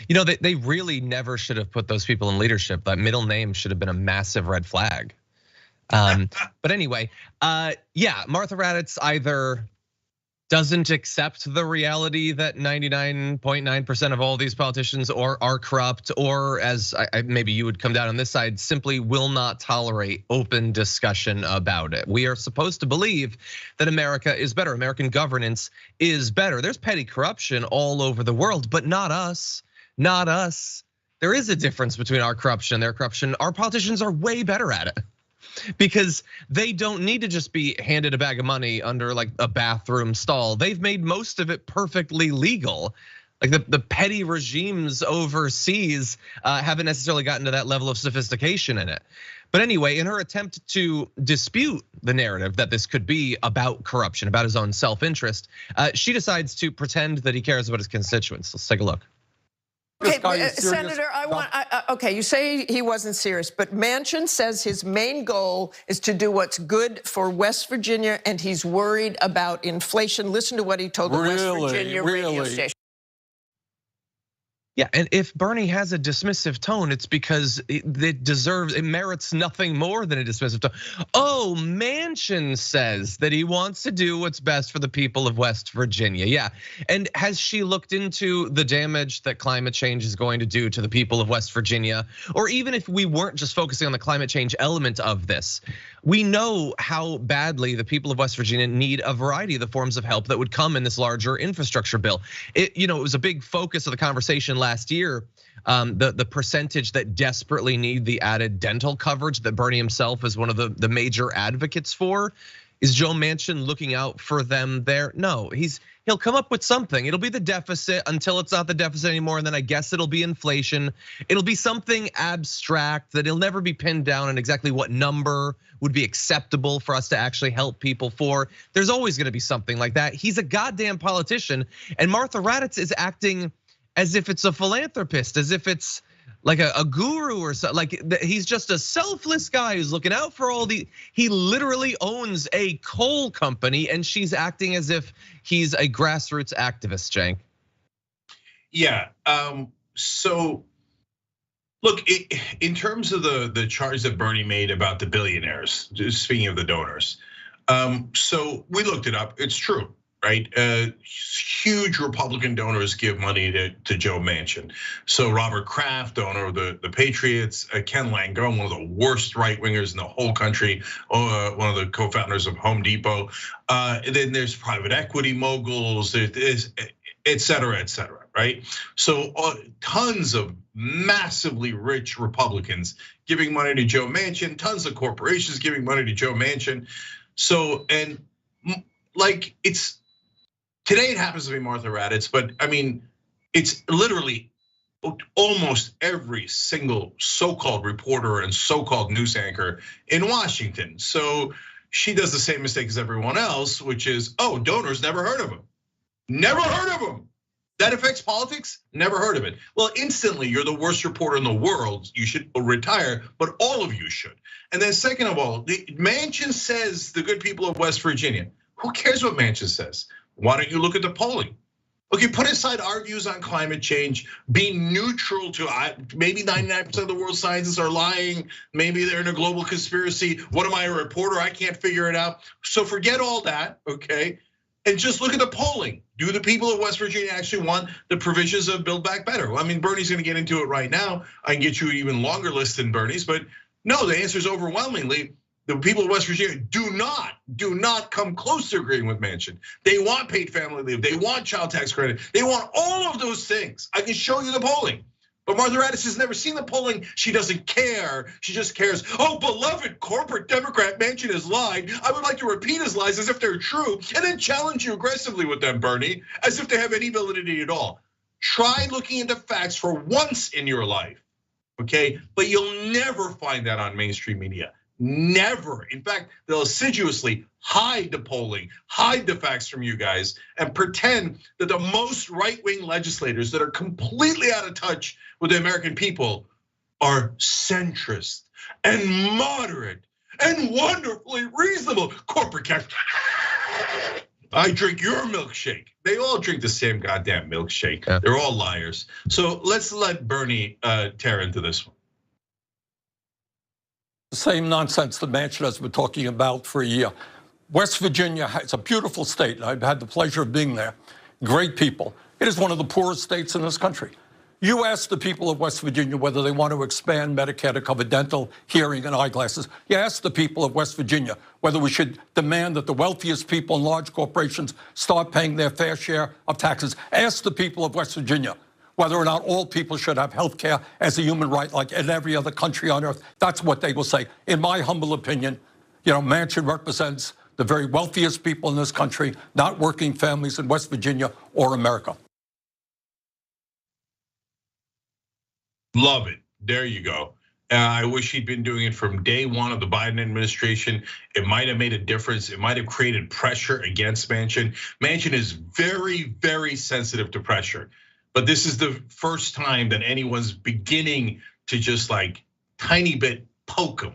You know, they really never should have put those people in leadership. That middle name should have been a massive red flag. But anyway, yeah, Martha Raddatz either doesn't accept the reality that 99.9% of all these politicians are corrupt, or as maybe you would come down on this side, simply will not tolerate open discussion about it. We are supposed to believe that America is better. American governance is better. There's petty corruption all over the world, but not us, not us. There is a difference between our corruption and their corruption. Our politicians are way better at it, because they don't need to just be handed a bag of money under like a bathroom stall. They've made most of it perfectly legal. Like the petty regimes overseas haven't necessarily gotten to that level of sophistication in it. But anyway, in her attempt to dispute the narrative that this could be about corruption, about his own self-interest, she decides to pretend that he cares about his constituents. Let's take a look. Okay, Senator, okay, you say he wasn't serious, but Manchin says his main goal is to do what's good for West Virginia, and he's worried about inflation. Listen to what he told the West Virginia radio station. Yeah, and if Bernie has a dismissive tone, it's because it merits nothing more than a dismissive tone. Oh, Manchin says that he wants to do what's best for the people of West Virginia. Yeah, and has she looked into the damage that climate change is going to do to the people of West Virginia? Or even if we weren't just focusing on the climate change element of this, we know how badly the people of West Virginia need a variety of the forms of help that would come in this larger infrastructure bill. It was a big focus of the conversation last year, the percentage that desperately need the added dental coverage that Bernie himself is one of the major advocates for. Is Joe Manchin looking out for them there? No, he'll come up with something. It'll be the deficit until it's not the deficit anymore, and then I guess it'll be inflation. It'll be something abstract that he'll never be pinned down on exactly what number would be acceptable for us to actually help people for. There's always gonna be something like that. He's a goddamn politician, and Martha Raddatz is acting as if it's a philanthropist, as if it's like a guru or something. Like he's just a selfless guy who's looking out for all he literally owns a coal company, and she's acting as if he's a grassroots activist, Cenk. Yeah, so look, in terms of the charge that Bernie made about the billionaires, just speaking of the donors. So we looked it up, it's true. Right, huge Republican donors give money to Joe Manchin. So Robert Kraft, owner of the Patriots, Ken Langone, one of the worst right wingers in the whole country, one of the co-founders of Home Depot. Then there's private equity moguls, et cetera, right? So tons of massively rich Republicans giving money to Joe Manchin, tons of corporations giving money to Joe Manchin. So, and like today it happens to be Martha Raddatz, but I mean, it's literally almost every single so-called reporter and so-called news anchor in Washington. So she does the same mistake as everyone else, which is, oh, donors, never heard of them. Never heard of them. That affects politics? Never heard of it. Well, instantly, you're the worst reporter in the world. You should retire, but all of you should. And then second of all, Manchin says the good people of West Virginia. Who cares what Manchin says? Why don't you look at the polling? Okay, put aside our views on climate change, be neutral to maybe 99% of the world's scientists are lying, maybe they're in a global conspiracy. What am I, a reporter? I can't figure it out. So forget all that, okay? And just look at the polling. Do the people of West Virginia actually want the provisions of Build Back Better? Well, I mean, Bernie's gonna get into it right now. I can get you an even longer list than Bernie's, but no, the answer is overwhelmingly, the people of West Virginia do not come close to agreeing with Manchin. They want paid family leave. They want child tax credit. They want all of those things. I can show you the polling. But Martha Raddatz has never seen the polling. She doesn't care. She just cares. Oh, beloved corporate Democrat Manchin has lied. I would like to repeat his lies as if they're true, and then challenge you aggressively with them, Bernie, as if they have any validity at all. Try looking into facts for once in your life, okay? But you'll never find that on mainstream media. never. In fact, they'll assiduously hide the polling, hide the facts from you guys, and pretend that the most right-wing legislators that are completely out of touch with the American people are centrist and moderate and wonderfully reasonable. Corporate cash. I drink your milkshake. They all drink the same goddamn milkshake. Yeah. They're all liars. So let's let Bernie tear into this one. The same nonsense that Manchin has been talking about for a year. West Virginia, it's a beautiful state. I've had the pleasure of being there. Great people. It is one of the poorest states in this country. You ask the people of West Virginia whether they want to expand Medicare to cover dental, hearing, and eyeglasses. You ask the people of West Virginia whether we should demand that the wealthiest people and large corporations start paying their fair share of taxes. Ask the people of West Virginia whether or not all people should have health care as a human right like in every other country on earth. That's what they will say. In my humble opinion, Manchin represents the very wealthiest people in this country, not working families in West Virginia or America. Love it. There you go. I wish he'd been doing it from day one of the Biden administration. It might have made a difference. It might have created pressure against Manchin. Manchin is very, very sensitive to pressure. But this is the first time that anyone's beginning to just like tiny bit poke him.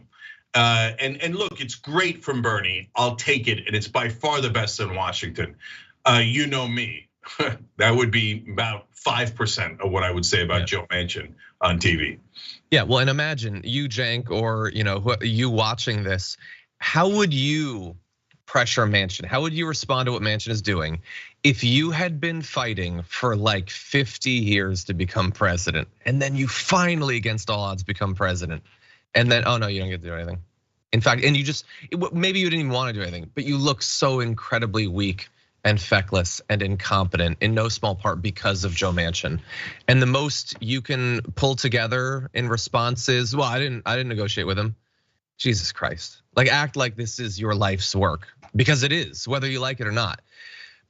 And look, it's great from Bernie. I'll take it. And it's by far the best in Washington. You know me. That would be about 5% of what I would say about Joe Manchin on TV. Yeah, well, and imagine you, Cenk, or you watching this. How would you pressure Manchin? How would you respond to what Manchin is doing if you had been fighting for like 50 years to become president, and then you finally, against all odds, become president, and then oh no, you don't get to do anything. In fact, and maybe you didn't even want to do anything, but you look so incredibly weak and feckless and incompetent, in no small part because of Joe Manchin. And the most you can pull together in response is, well, I didn't negotiate with him. Jesus Christ. Like, act like this is your life's work, because it is, whether you like it or not.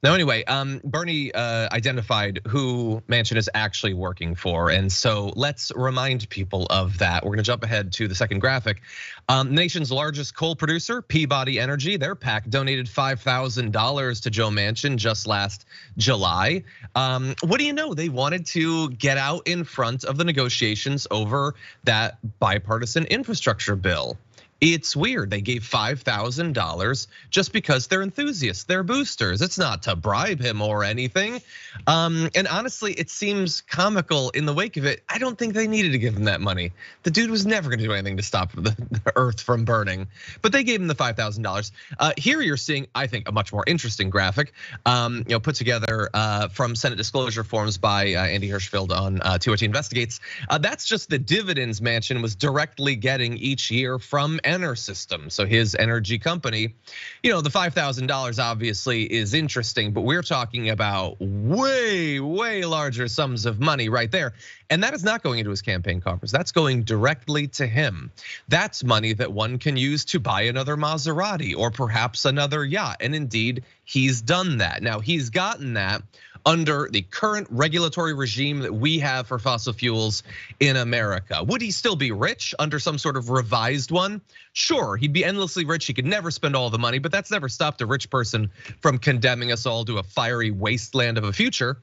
Now, anyway, Bernie identified who Manchin is actually working for. And so let's remind people of that. We're gonna jump ahead to the second graphic. The nation's largest coal producer, Peabody Energy, their PAC donated $5,000 to Joe Manchin just last July. What do you know? They wanted to get out in front of the negotiations over that bipartisan infrastructure bill. It's weird. They gave $5,000 just because they're enthusiasts, they're boosters. It's not to bribe him or anything. And honestly, it seems comical in the wake of it. I don't think they needed to give him that money. The dude was never gonna do anything to stop the earth from burning, but they gave him the $5,000. Here you're seeing, I think, a much more interesting graphic, put together from Senate disclosure forms by Andy Hirschfeld on 218 Investigates. That's just the dividends Manchin was directly getting each year from Enersystem, so his energy company. The $5,000 obviously is interesting, but we're talking about way, way larger sums of money right there. And that is not going into his campaign coffers. That's going directly to him. That's money that one can use to buy another Maserati or perhaps another yacht. And indeed, he's done that. Now, he's gotten that under the current regulatory regime that we have for fossil fuels in America. Would he still be rich under some sort of revised one? Sure, he'd be endlessly rich. He could never spend all the money, but that's never stopped a rich person from condemning us all to a fiery wasteland of a future.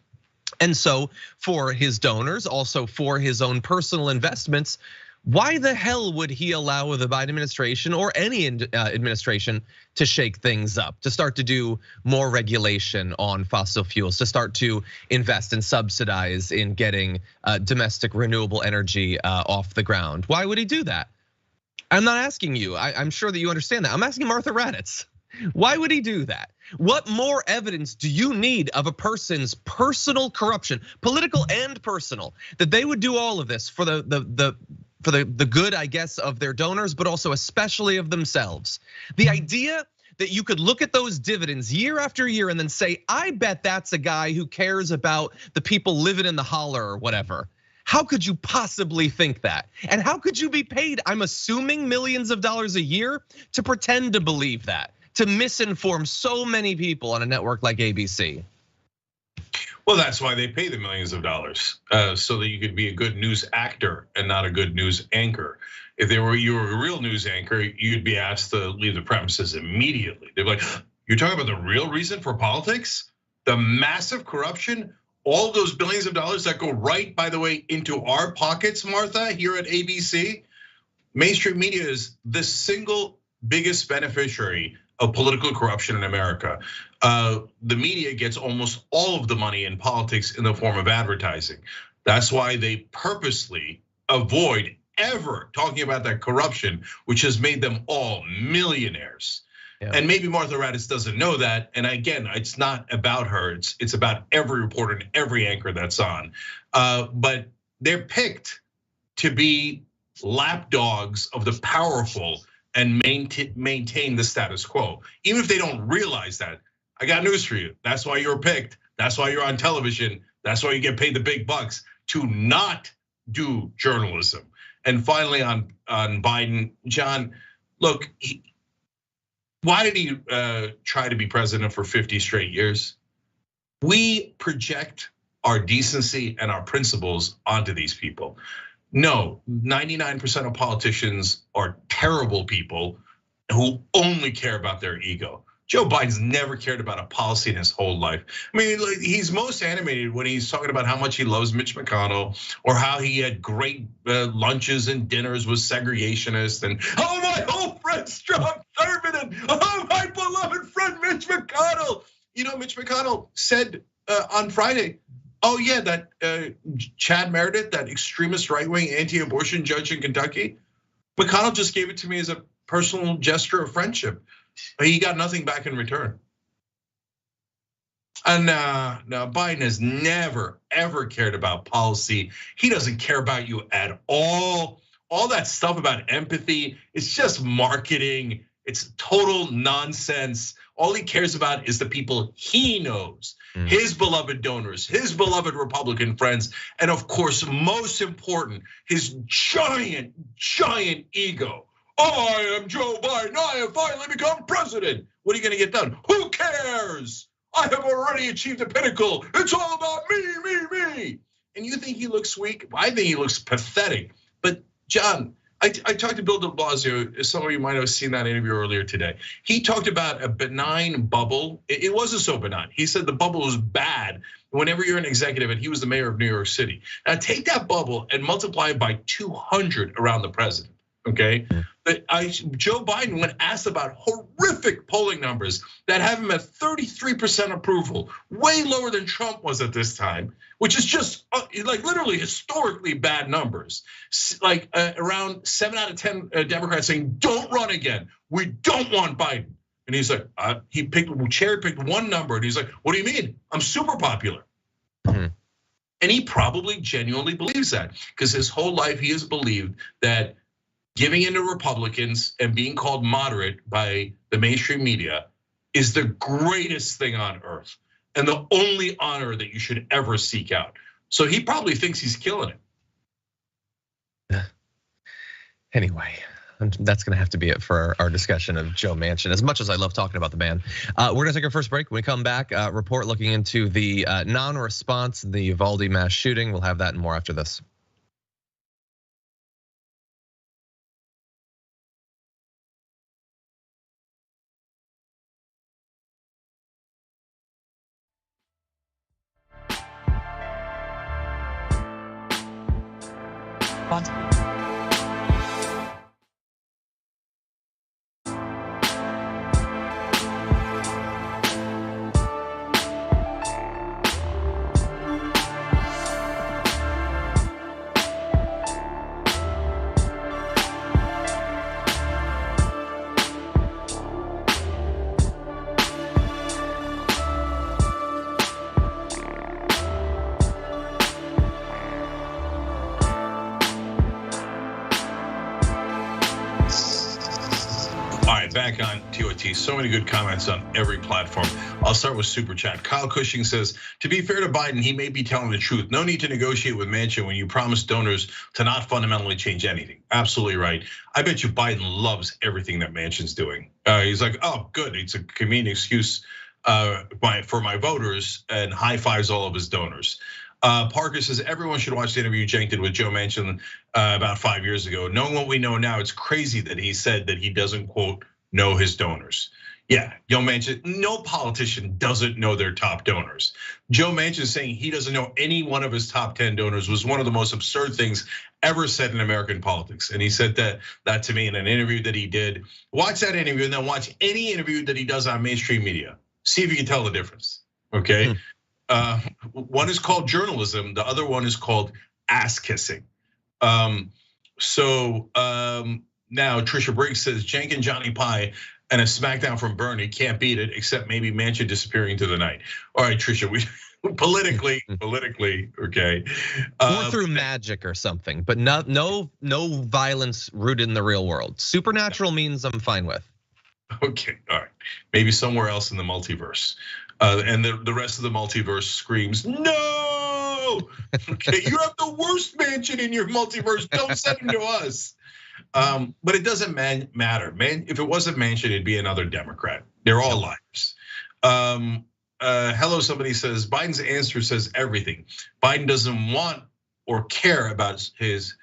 And so for his donors, also for his own personal investments, why the hell would he allow the Biden administration or any administration to shake things up, to start to do more regulation on fossil fuels, to start to invest and subsidize in getting domestic renewable energy off the ground? Why would he do that? I'm not asking you, I'm sure that you understand that. I'm asking Martha Raddatz. Why would he do that? What more evidence do you need of a person's personal corruption, political and personal, that they would do all of this for the good, I guess, of their donors, but also especially of themselves? The idea that you could look at those dividends year after year and then say, I bet that's a guy who cares about the people living in the holler or whatever. How could you possibly think that? And how could you be paid, I'm assuming, millions of dollars a year to pretend to believe that, to misinform so many people on a network like ABC? Well, that's why they pay the millions of dollars, so that you could be a good news actor and not a good news anchor. If you were a real news anchor, you'd be asked to leave the premises immediately. They're like, you're talking about the real reason for politics? The massive corruption? All those billions of dollars that go right, by the way, into our pockets, Martha, here at ABC? Mainstream media is the single biggest beneficiary of political corruption in America. The media gets almost all of the money in politics in the form of advertising. That's why they purposely avoid ever talking about that corruption, which has made them all millionaires. Yeah. And maybe Martha Raddatz doesn't know that. And again, it's not about her. It's about every reporter and every anchor that's on. But they're picked to be lapdogs of the powerful and maintain the status quo. Even if they don't realize that, I got news for you. That's why you're picked. That's why you're on television. That's why you get paid the big bucks to not do journalism. And finally on Biden, John, look, why did he try to be president for 50 straight years? We project our decency and our principles onto these people. No, 99% of politicians are terrible people who only care about their ego. Joe Biden's never cared about a policy in his whole life. I mean, he's most animated when he's talking about how much he loves Mitch McConnell or how he had great lunches and dinners with segregationists and oh, my old friend Strom Thurmond and oh, my beloved friend Mitch McConnell. You know, Mitch McConnell said on Friday, oh yeah, that Chad Meredith, that extremist right-wing anti-abortion judge in Kentucky, McConnell just gave it to me as a personal gesture of friendship. He got nothing back in return. And now Biden has never, ever cared about policy. He doesn't care about you at all. All that stuff about empathy, it's just marketing. It's total nonsense. All he cares about is the people he knows, his beloved donors, his beloved Republican friends, and of course, most important, his giant, giant ego. I am Joe Biden, I have finally become president. What are you gonna get done? Who cares? I have already achieved the pinnacle. It's all about me. And you think he looks weak? I think he looks pathetic. But John, I talked to Bill de Blasio, some of you might have seen that interview earlier today. He talked about a benign bubble. It wasn't so benign. He said the bubble was bad whenever you're an executive, and he was the mayor of New York City. Now take that bubble and multiply it by 200 around the president, okay? But Joe Biden, when asked about horrific polling numbers that have him at 33% approval, way lower than Trump was at this time, which is just like literally historically bad numbers. Like around 7 out of 10 Democrats saying, don't run again. We don't want Biden. And he's like, he cherry-picked one number and he's like, what do you mean? I'm super popular. And he probably genuinely believes that because his whole life he has believed that giving in to Republicans and being called moderate by the mainstream media is the greatest thing on earth and the only honor that you should ever seek out. So he probably thinks he's killing it. Anyway, that's gonna have to be it for our discussion of Joe Manchin. As much as I love talking about the man, we're gonna take our first break. When we come back, report looking into the non-response, the Uvalde mass shooting. We'll have that and more after this. Back on TOT, so many good comments on every platform. I'll start with Super Chat. Kyle Cushing says, to be fair to Biden, he may be telling the truth. No need to negotiate with Manchin when you promise donors to not fundamentally change anything. Absolutely right. I bet you Biden loves everything that Manchin's doing. He's like, oh, good, it's a convenient excuse for my voters and high fives all of his donors. Parker says everyone should watch the interview Cenk did with Joe Manchin about 5 years ago. Knowing what we know now, it's crazy that he said that he doesn't, quote, know his donors. Yeah, Joe Manchin, no politician doesn't know their top donors. Joe Manchin saying he doesn't know any one of his top 10 donors was one of the most absurd things ever said in American politics. And he said that to me in an interview that he did. Watch that interview and then watch any interview that he does on mainstream media. See if you can tell the difference, okay? One is called journalism, the other one is called ass kissing. Now Trisha Briggs says Cenk and Johnny Pie and a smackdown from Bernie can't beat it, except maybe Manchin disappearing into the night. All right, Trisha, we politically, okay. Or through magic or something, but no violence rooted in the real world. Supernatural means I'm fine with. Okay, all right. Maybe somewhere else in the multiverse. And the rest of the multiverse screams, no! Okay, you have the worst Manchin in your multiverse, don't send him to us. But it doesn't matter, man. If it wasn't Manchin, it'd be another Democrat. They're all liars. Hello, somebody says, Biden's answer says everything. Biden doesn't want or care about his,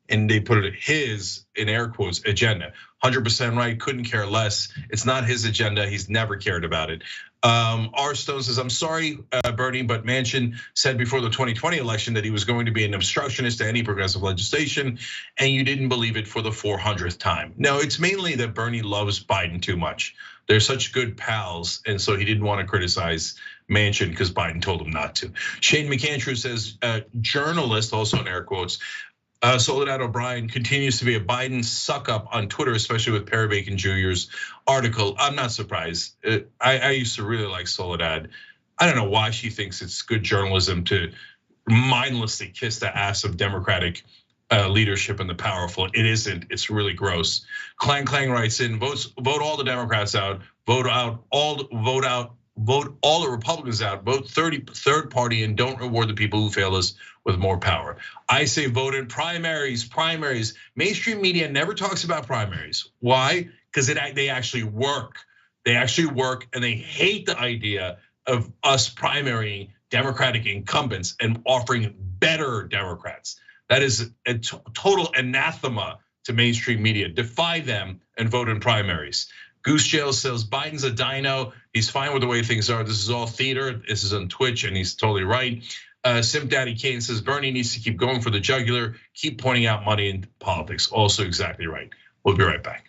and they put it his, in air quotes, agenda. 100% right, couldn't care less. It's not his agenda, he's never cared about it. R. Stone says, I'm sorry, Bernie, but Manchin said before the 2020 election that he was going to be an obstructionist to any progressive legislation, and you didn't believe it for the 400th time. No, it's mainly that Bernie loves Biden too much. They're such good pals, and so he didn't want to criticize Manchin because Biden told him not to. Shane McAndrew says, journalist, also in air quotes, Soledad O'Brien continues to be a Biden suck up on Twitter, especially with Perry Bacon Jr.'s article. I'm not surprised. I used to really like Soledad. I don't know why she thinks it's good journalism to mindlessly kiss the ass of Democratic leadership and the powerful. It isn't. It's really gross. Clang writes in, vote all the Democrats out, vote all the Republicans out, vote third party, and don't reward the people who fail us with more power. I say vote in primaries. Mainstream media never talks about primaries. Why? Because they actually work. They actually work, and they hate the idea of us primarying Democratic incumbents and offering better Democrats. That is a total anathema to mainstream media. Defy them and vote in primaries. Goose Jail says Biden's a dino. He's fine with the way things are. This is all theater. This is on Twitch, and he's totally right. Simp Daddy Kane says Bernie needs to keep going for the jugular, keep pointing out money in politics. Also exactly right. We'll be right back.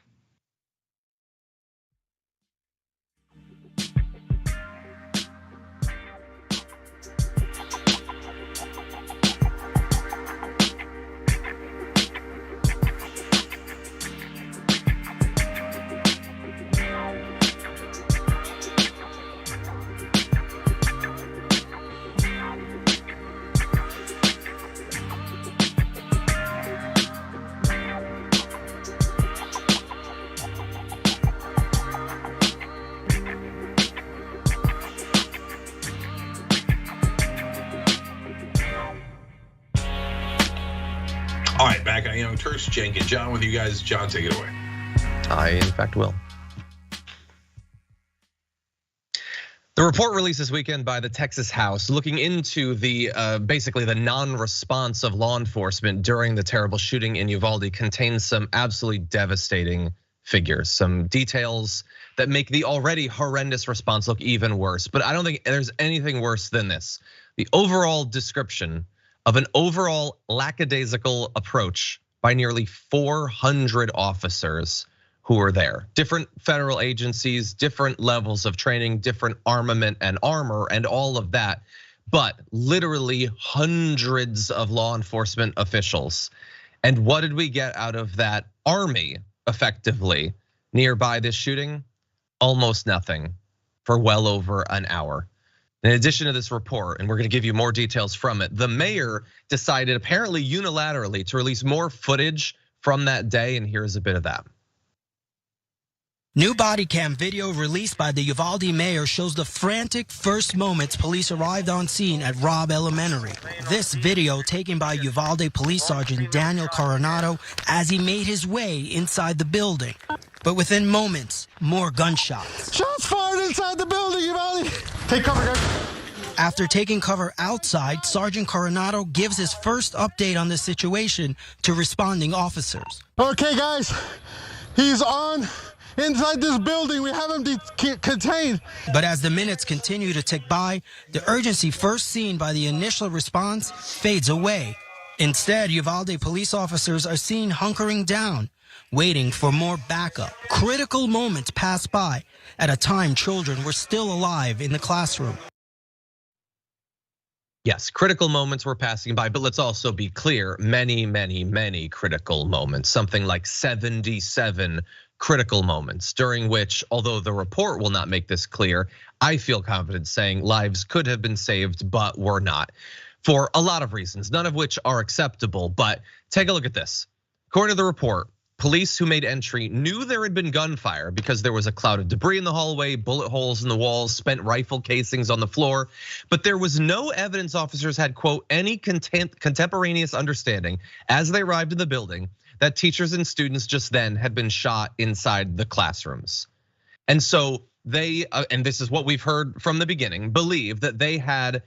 All right, back on Young Turks, Cenk and John with you guys. John, take it away. I, in fact, will. The report released this weekend by the Texas House looking into the basically the non-response of law enforcement during the terrible shooting in Uvalde contains some absolutely devastating figures, some details that make the already horrendous response look even worse. But I don't think there's anything worse than this. The overall description of an overall lackadaisical approach by nearly 400 officers who were there. Different federal agencies, different levels of training, different armament and armor and all of that. But literally hundreds of law enforcement officials. And what did we get out of that army effectively nearby this shooting? Almost nothing for well over an hour. In addition to this report, and we're gonna give you more details from it, the mayor decided apparently unilaterally to release more footage from that day, and here's a bit of that. New body cam video released by the Uvalde mayor shows the frantic first moments police arrived on scene at Robb Elementary. This video taken by Uvalde Police Sergeant Daniel Coronado as he made his way inside the building. But within moments, more gunshots. Shots fired inside the building, Uvalde. Take cover, guys. After taking cover outside, Sergeant Coronado gives his first update on the situation to responding officers. Okay, guys, he's inside this building. We have him contained. But as the minutes continue to tick by, the urgency first seen by the initial response fades away. Instead, Uvalde police officers are seen hunkering down, waiting for more backup. Critical moments pass by at a time children were still alive in the classroom. Yes, critical moments were passing by, but let's also be clear, many critical moments, something like 77 critical moments, during which, although the report will not make this clear, I feel confident saying lives could have been saved, but were not, for a lot of reasons, none of which are acceptable. But take a look at this. According to the report, police who made entry knew there had been gunfire because there was a cloud of debris in the hallway, bullet holes in the walls, spent rifle casings on the floor, but there was no evidence officers had, quote, any contemporaneous understanding as they arrived in the building that teachers and students just then had been shot inside the classrooms. And so they, and this is what we've heard from the beginning, believe that they had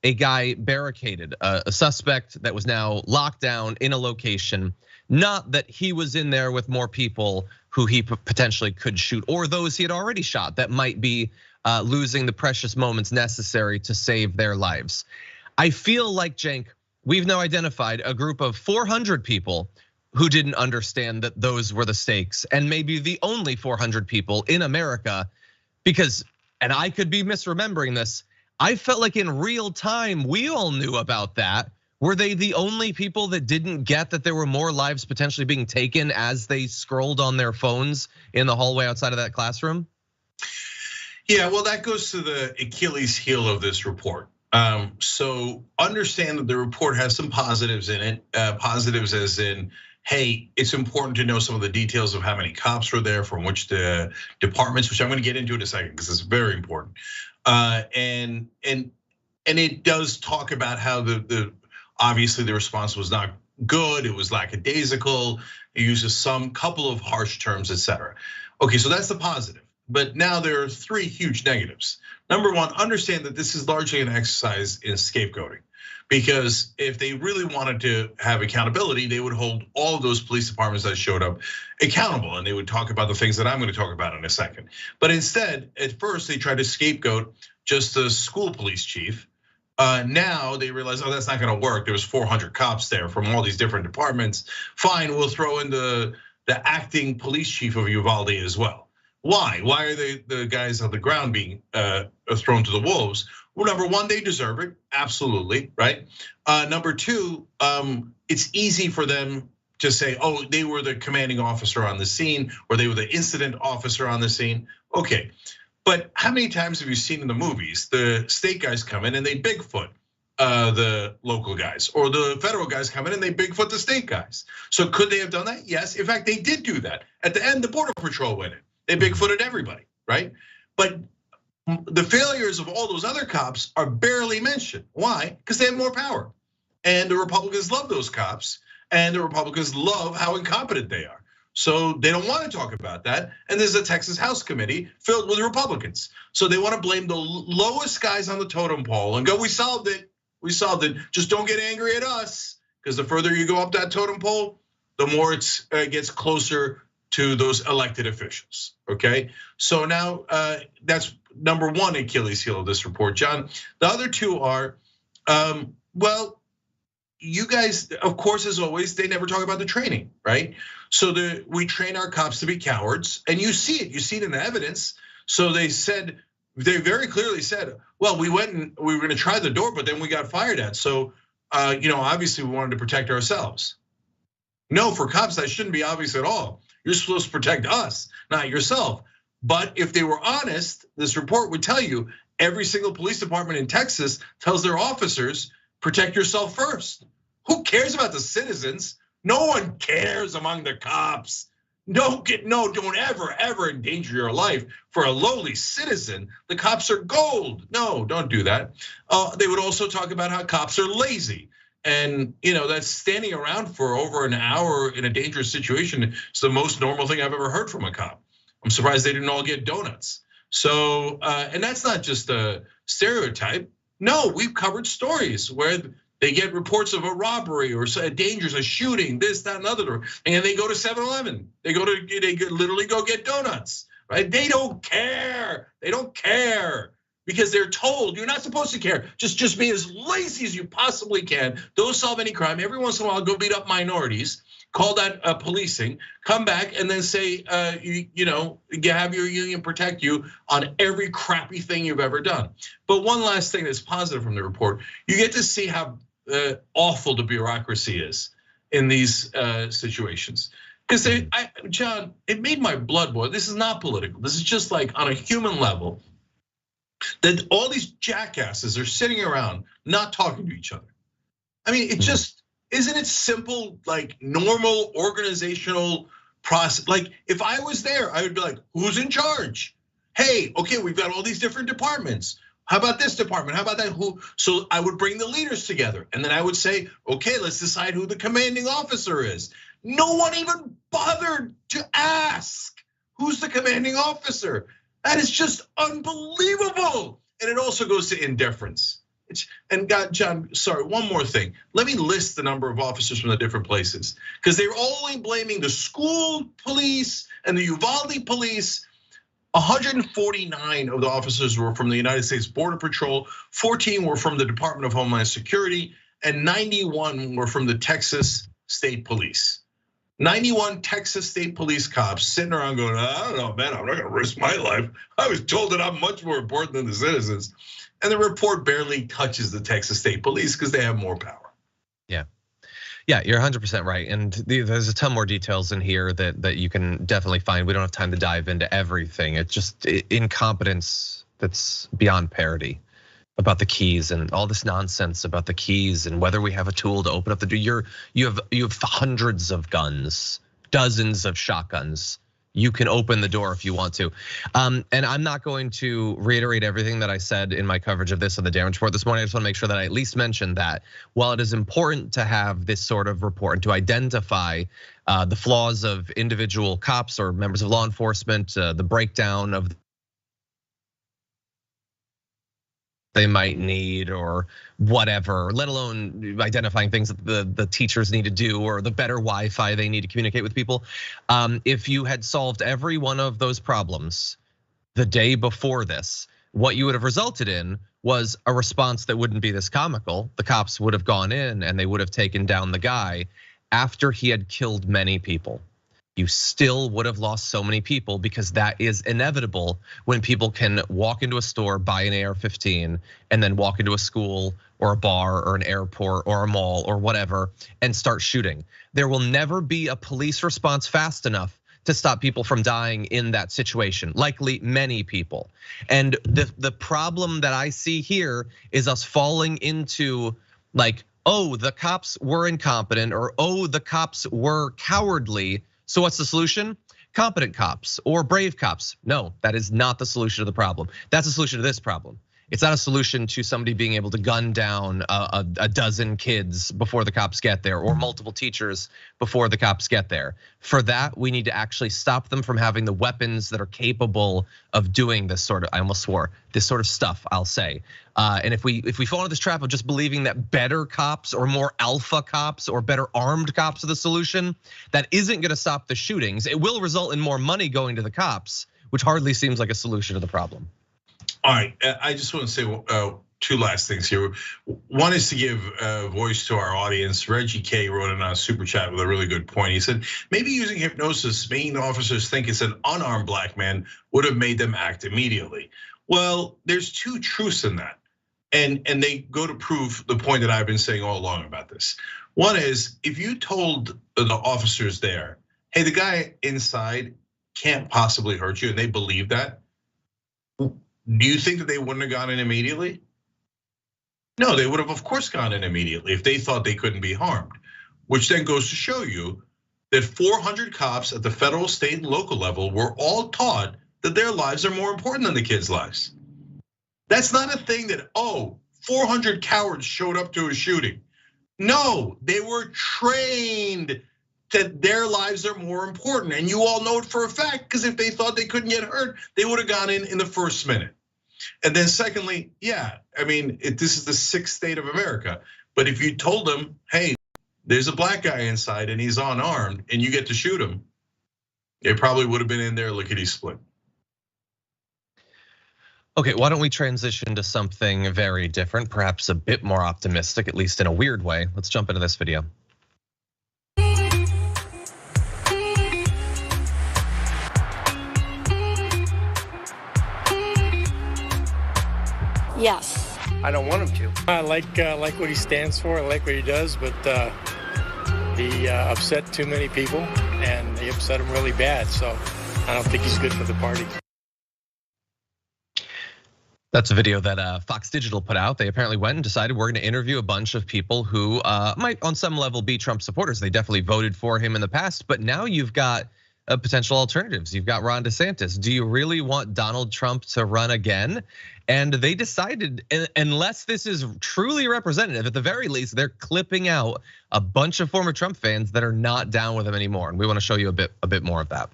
a guy barricaded, a suspect that was now locked down in a location. Not that he was in there with more people who he potentially could shoot, or those he had already shot that might be losing the precious moments necessary to save their lives. I feel like, Cenk, we've now identified a group of 400 people who didn't understand that those were the stakes, and maybe the only 400 people in America, because, and I could be misremembering this, I felt like in real time we all knew about that. Were they the only people that didn't get that there were more lives potentially being taken as they scrolled on their phones in the hallway outside of that classroom? Yeah, well, that goes to the Achilles heel of this report. So understand that the report has some positives in it. Positives as in, hey, it's important to know some of the details of how many cops were there from which the departments, which I'm going to get into in a second because it's very important. And it does talk about how obviously the response was not good. It was lackadaisical. It uses some couple of harsh terms, etc. Okay, so that's the positive. But now there are three huge negatives. Number one, understand that this is largely an exercise in scapegoating. Because if they really wanted to have accountability, they would hold all of those police departments that showed up accountable, and they would talk about the things that I'm going to talk about in a second. But instead, at first, they tried to scapegoat just the school police chief. Now they realize, oh, that's not going to work. There was 400 cops there from all these different departments. Fine, we'll throw in the acting police chief of Uvalde as well. Why? Why are the guys on the ground being thrown to the wolves? Well, number one, they deserve it, absolutely, right? Number two, it's easy for them to say, oh, they were the commanding officer on the scene, or they were the incident officer on the scene. Okay, but how many times have you seen in the movies the state guys come in and they Bigfoot the local guys, or the federal guys come in and they Bigfoot the state guys? So could they have done that? Yes, in fact, they did do that. At the end, the Border Patrol went in. They Bigfooted everybody, right? But the failures of all those other cops are barely mentioned. Why? Because they have more power. And the Republicans love those cops, and the Republicans love how incompetent they are. So they don't want to talk about that. And there's a Texas House committee filled with Republicans. So they want to blame the lowest guys on the totem pole and go, we solved it, we solved it. Just don't get angry at us, because the further you go up that totem pole, the more it gets closer to those elected officials, okay? So now that's number one Achilles heel of this report, John. The other two are, well, you guys, of course, as always, they never talk about the training, right? So we train our cops to be cowards, and you see it in the evidence. So they very clearly said, well, we went and we were gonna try the door, but then we got fired at. So, obviously we wanted to protect ourselves. No, for cops, that shouldn't be obvious at all. You're supposed to protect us, not yourself. But if they were honest, this report would tell you every single police department in Texas tells their officers, protect yourself first. Who cares about the citizens? No one cares among the cops. Don't ever endanger your life for a lowly citizen. The cops are gold. No, don't do that. They would also talk about how cops are lazy. And that's standing around for over an hour in a dangerous situation. It's the most normal thing I've ever heard from a cop. I'm surprised they didn't all get donuts. So, and that's not just a stereotype. No, we've covered stories where they get reports of a robbery or a danger, a shooting, this, that, and other, and they go to 7-Eleven. They literally go get donuts, right? They don't care. They don't care because they're told you're not supposed to care. Just be as lazy as you possibly can. Don't solve any crime. Every once in a while, go beat up minorities. Call that policing. Come back and then say, you have your union protect you on every crappy thing you've ever done. But one last thing that's positive from the report: you get to see how awful the bureaucracy is in these situations. Because John, it made my blood boil. This is not political. This is just like on a human level. That all these jackasses are sitting around not talking to each other. I mean, it just. Isn't it simple, like normal organizational process? Like if I was there, I would be like, who's in charge? Hey, okay, we've got all these different departments. How about this department? How about that? So I would bring the leaders together and then I would say, okay, let's decide who the commanding officer is. No one even bothered to ask who's the commanding officer. That is just unbelievable. And it also goes to indifference. And God, John, sorry, one more thing. Let me list the number of officers from the different places because they're only blaming the school police and the Uvalde police. 149 of the officers were from the United States Border Patrol, 14 were from the Department of Homeland Security, and 91 were from the Texas State Police. 91 Texas State Police cops sitting around going, I don't know, man, I'm not gonna risk my life. I was told that I'm much more important than the citizens. And the report barely touches the Texas State Police because they have more power. Yeah, you're 100% right. And there's a ton more details in here that you can definitely find. We don't have time to dive into everything. It's just incompetence that's beyond parody about the keys and all this nonsense about the keys and whether we have a tool to open up the door. You have hundreds of guns, dozens of shotguns. You can open the door if you want to. And I'm not going to reiterate everything that I said in my coverage of this on the damage report this morning. I just want to make sure that I at least mention that while it is important to have this sort of report and to identify the flaws of individual cops or members of law enforcement, the breakdown of they might need or whatever, let alone identifying things that the teachers need to do or the better Wi-Fi they need to communicate with people. If you had solved every one of those problems the day before this, what you would have resulted in was a response that wouldn't be this comical. The cops would have gone in and they would have taken down the guy after he had killed many people. You still would have lost so many people because that is inevitable when people can walk into a store, buy an AR-15, and then walk into a school or a bar or an airport or a mall or whatever and start shooting. There will never be a police response fast enough to stop people from dying in that situation, likely many people. And the problem that I see here is us falling into like, oh, the cops were incompetent or oh, the cops were cowardly. So what's the solution? Competent cops or brave cops. No, that is not the solution to the problem. That's the solution to this problem. It's not a solution to somebody being able to gun down a dozen kids before the cops get there or multiple teachers before the cops get there. For that, we need to actually stop them from having the weapons that are capable of doing this sort of, I almost swore, this sort of stuff, I'll say. And if we fall into this trap of just believing that better cops or more alpha cops or better armed cops are the solution, that isn't gonna stop the shootings. It will result in more money going to the cops, which hardly seems like a solution to the problem. All right, I just want to say two last things here. One is to give voice to our audience. Reggie K wrote in a super chat with a really good point. He said, maybe using hypnosis, making officers think it's an unarmed black man would have made them act immediately. Well, there's two truths in that. And they go to prove the point that I've been saying all along about this. One is, if you told the officers there, hey, the guy inside can't possibly hurt you, and they believe that, do you think that they wouldn't have gone in immediately? No, they would have, of course, gone in immediately if they thought they couldn't be harmed, which then goes to show you that 400 cops at the federal, state, and local level were all taught that their lives are more important than the kids' lives. That's not a thing that, 400 cowards showed up to a shooting. No, they were trained that their lives are more important. And you all know it for a fact, because if they thought they couldn't get hurt, they would have gone in the first minute. And then secondly, yeah, I mean, this is the 6th state of America. But if you told them, hey, there's a black guy inside and he's unarmed and you get to shoot him, they probably would have been in there lickety-split. Okay, why don't we transition to something very different, perhaps a bit more optimistic, at least in a weird way. Let's jump into this video. Yes. I don't want him to. I like what he stands for. I like what he does, but he upset too many people, and he upset him really bad. So I don't think he's good for the party. That's a video that Fox Digital put out. They apparently went and decided we're going to interview a bunch of people who might on some level be Trump supporters. They definitely voted for him in the past, but now you've got potential alternatives. You've got Ron DeSantis. Do you really want Donald Trump to run again? And they decided, unless this is truly representative, at the very least, they're clipping out a bunch of former Trump fans that are not down with him anymore. And we want to show you a bit more of that.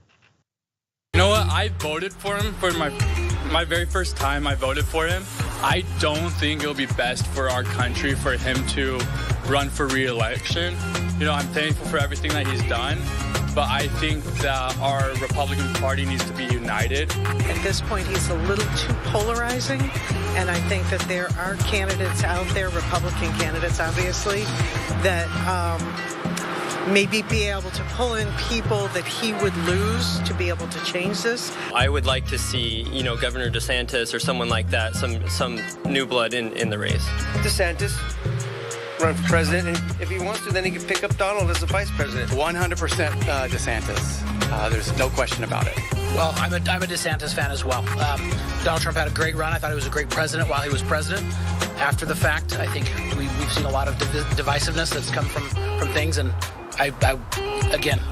You know what? I voted for him for my very first time. I voted for him. I don't think it'll be best for our country for him to run for re-election. You know, I'm thankful for everything that he's done, but I think that our Republican Party needs to be united. At this point, he's a little too polarizing, and I think that there are candidates out there, Republican candidates, obviously, that maybe be able to pull in people that he would lose to be able to change this. I would like to see, Governor DeSantis or someone like that, some new blood in the race. DeSantis run for president, and if he wants to, then he can pick up Donald as the vice president. 100% DeSantis. There's no question about it. Well, I'm a DeSantis fan as well. Donald Trump had a great run. I thought he was a great president while he was president. After the fact, I think we've seen a lot of divisiveness that's come from things, and I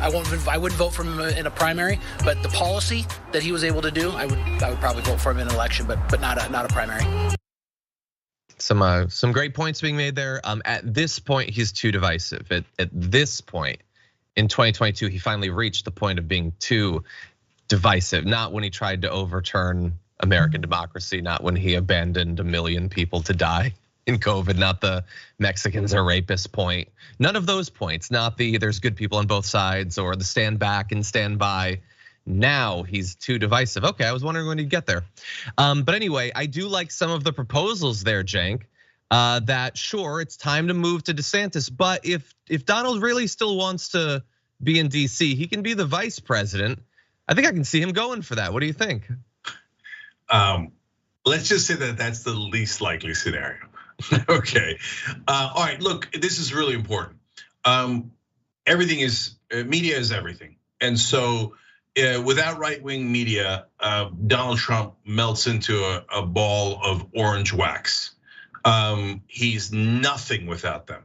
wouldn't vote for him in a primary, but the policy that he was able to do, I would probably vote for him in an election, but not a primary. Some great points being made there. At this point, he's too divisive. At this point, in 2022, he finally reached the point of being too divisive. Not when he tried to overturn American democracy, not when he abandoned 1 million people to die in COVID, not the Mexicans are rapists point. None of those points, not the there's good people on both sides or the stand back and stand by. Now he's too divisive. Okay, I was wondering when he'd get there. But anyway, I do like some of the proposals there, Cenk, that sure, it's time to move to DeSantis, but if Donald really still wants to be in DC, he can be the vice president. I think I can see him going for that. What do you think? Let's just say that that's the least likely scenario. Okay, all right, look, this is really important. Media is everything. And so without right-wing media, Donald Trump melts into a ball of orange wax. He's nothing without them.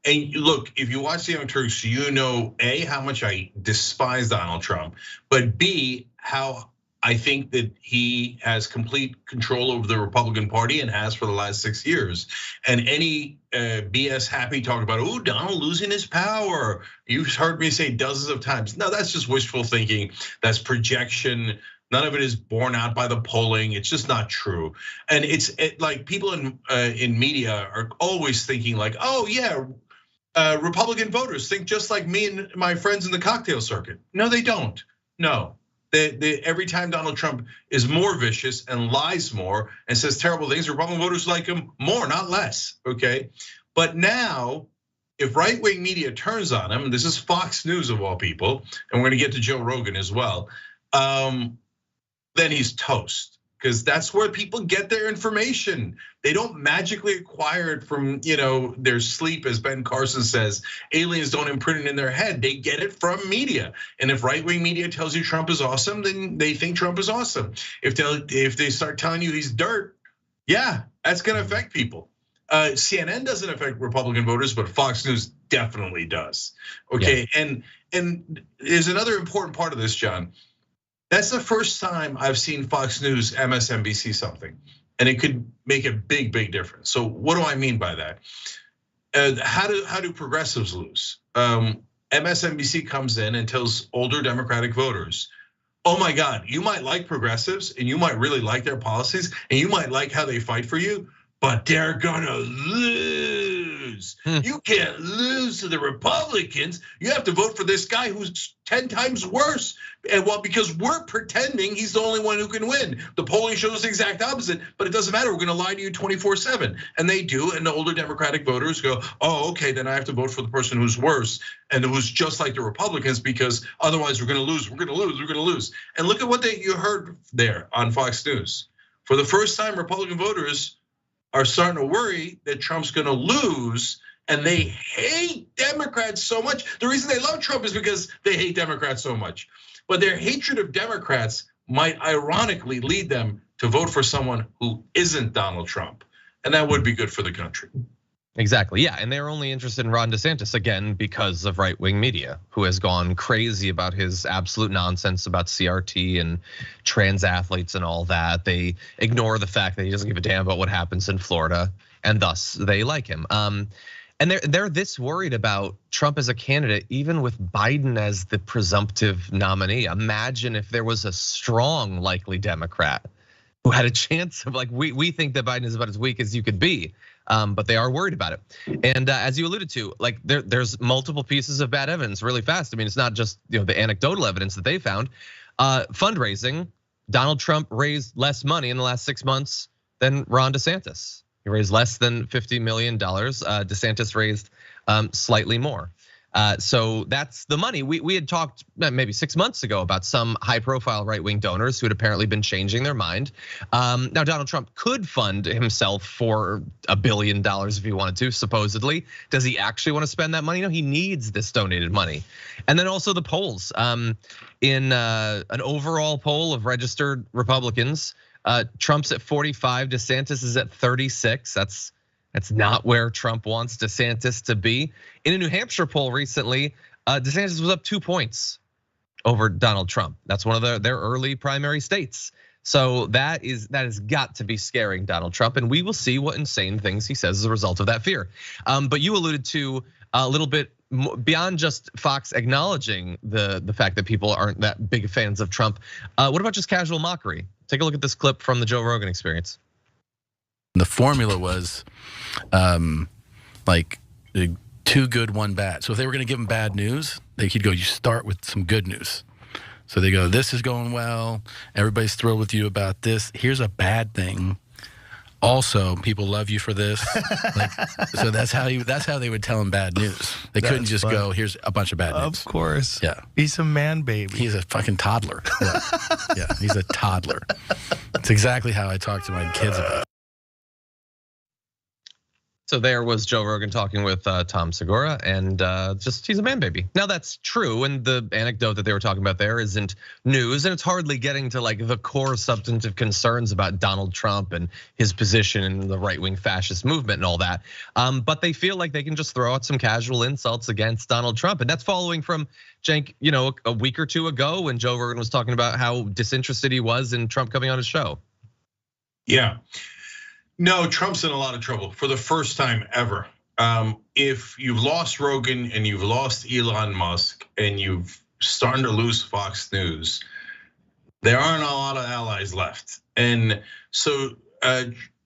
And look, if you watch the Young Turks, you know, A, how much I despise Donald Trump, but B, how I think that he has complete control over the Republican Party and has for the last 6 years. And any BS happy talk about, oh, Donald losing his power. You've heard me say dozens of times. No, that's just wishful thinking. That's projection. None of it is borne out by the polling. It's just not true. And it's like people in media are always thinking like, oh yeah, Republican voters think just like me and my friends in the cocktail circuit. No, they don't. No. Every time Donald Trump is more vicious and lies more and says terrible things, Republican voters like him more, not less, okay? But now, if right-wing media turns on him, and this is Fox News of all people, and we're gonna get to Joe Rogan as well, then he's toast. Because that's where people get their information. They don't magically acquire it from their sleep, as Ben Carson says. Aliens don't imprint it in their head. They get it from media. And if right-wing media tells you Trump is awesome, then they think Trump is awesome. If they start telling you he's dirt, yeah, that's gonna affect people. CNN doesn't affect Republican voters, but Fox News definitely does. Okay, yeah. And there's another important part of this, John. That's the first time I've seen Fox News MSNBC something, and it could make a big, big difference. So what do I mean by that? How do progressives lose? MSNBC comes in and tells older Democratic voters, oh my God, you might like progressives and you might really like their policies and you might like how they fight for you, but they're gonna lose. You can't lose to the Republicans. You have to vote for this guy who's 10 times worse. And well, because we're pretending he's the only one who can win. The polling shows the exact opposite, but it doesn't matter. We're gonna lie to you 24/7. And they do, and the older Democratic voters go, oh, okay, then I have to vote for the person who's worse and who's just like the Republicans, because otherwise we're gonna lose, we're gonna lose, we're gonna lose. And look at what you heard there on Fox News. For the first time, Republican voters are starting to worry that Trump's gonna lose, and they hate Democrats so much. The reason they love Trump is because they hate Democrats so much. But their hatred of Democrats might ironically lead them to vote for someone who isn't Donald Trump. And that would be good for the country. Exactly, yeah, and they're only interested in Ron DeSantis, again, because of right-wing media, who has gone crazy about his absolute nonsense about CRT and trans athletes and all that. They ignore the fact that he doesn't give a damn about what happens in Florida, and thus they like him. And they're this worried about Trump as a candidate, even with Biden as the presumptive nominee. Imagine if there was a strong, likely Democrat who had a chance of, like, we think that Biden is about as weak as you could be. But they are worried about it. And as you alluded to, like there's multiple pieces of bad evidence really fast. I mean, it's not just the anecdotal evidence that they found. Fundraising, Donald Trump raised less money in the last 6 months than Ron DeSantis. He raised less than $50 million. DeSantis raised slightly more. So that's the money. We had talked maybe 6 months ago about some high-profile right-wing donors who had apparently been changing their mind. Now Donald Trump could fund himself for $1 billion if he wanted to, supposedly. Does he actually want to spend that money? No, he needs this donated money. And then also the polls. In an overall poll of registered Republicans, Trump's at 45, DeSantis is at 36. That's not where Trump wants DeSantis to be. In a New Hampshire poll recently, DeSantis was up 2 points over Donald Trump. That's one of their early primary states. So that has got to be scaring Donald Trump, and we will see what insane things he says as a result of that fear. But you alluded to a little bit beyond just Fox acknowledging the fact that people aren't that big fans of Trump. What about just casual mockery? Take a look at this clip from the Joe Rogan Experience. The formula was like 2 good, 1 bad. So if they were going to give him bad news, they could go, you start with some good news. So they go, this is going well. Everybody's thrilled with you about this. Here's a bad thing. Also, people love you for this. So that's how they would tell him bad news. They couldn't just go, here's a bunch of bad news. Of course. Yeah. He's a man baby. He's a fucking toddler. Yeah, he's a toddler. It's exactly how I talk to my kids about it. So there was Joe Rogan talking with Tom Segura, and just he's a man baby. Now that's true, and the anecdote that they were talking about there isn't news, and it's hardly getting to like the core substantive concerns about Donald Trump and his position in the right-wing fascist movement and all that. But they feel like they can just throw out some casual insults against Donald Trump, and that's following from Cenk, a week or two ago when Joe Rogan was talking about how disinterested he was in Trump coming on his show. Yeah. No, Trump's in a lot of trouble for the first time ever. If you've lost Rogan and you've lost Elon Musk and you've starting to lose Fox News, there aren't a lot of allies left. And so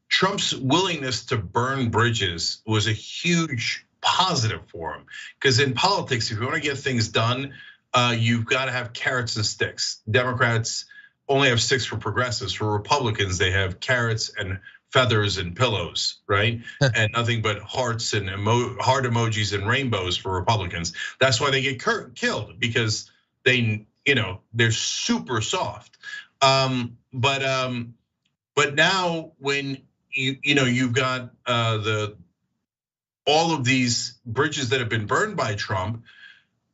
Trump's willingness to burn bridges was a huge positive for him. Because in politics, if you want to get things done, you've got to have carrots and sticks. Democrats only have sticks for progressives. For Republicans, they have carrots and feathers and pillows, right? And nothing but hearts and heart emojis and rainbows for Republicans. That's why they get killed, because they're super soft. But now when you've got all of these bridges that have been burned by Trump,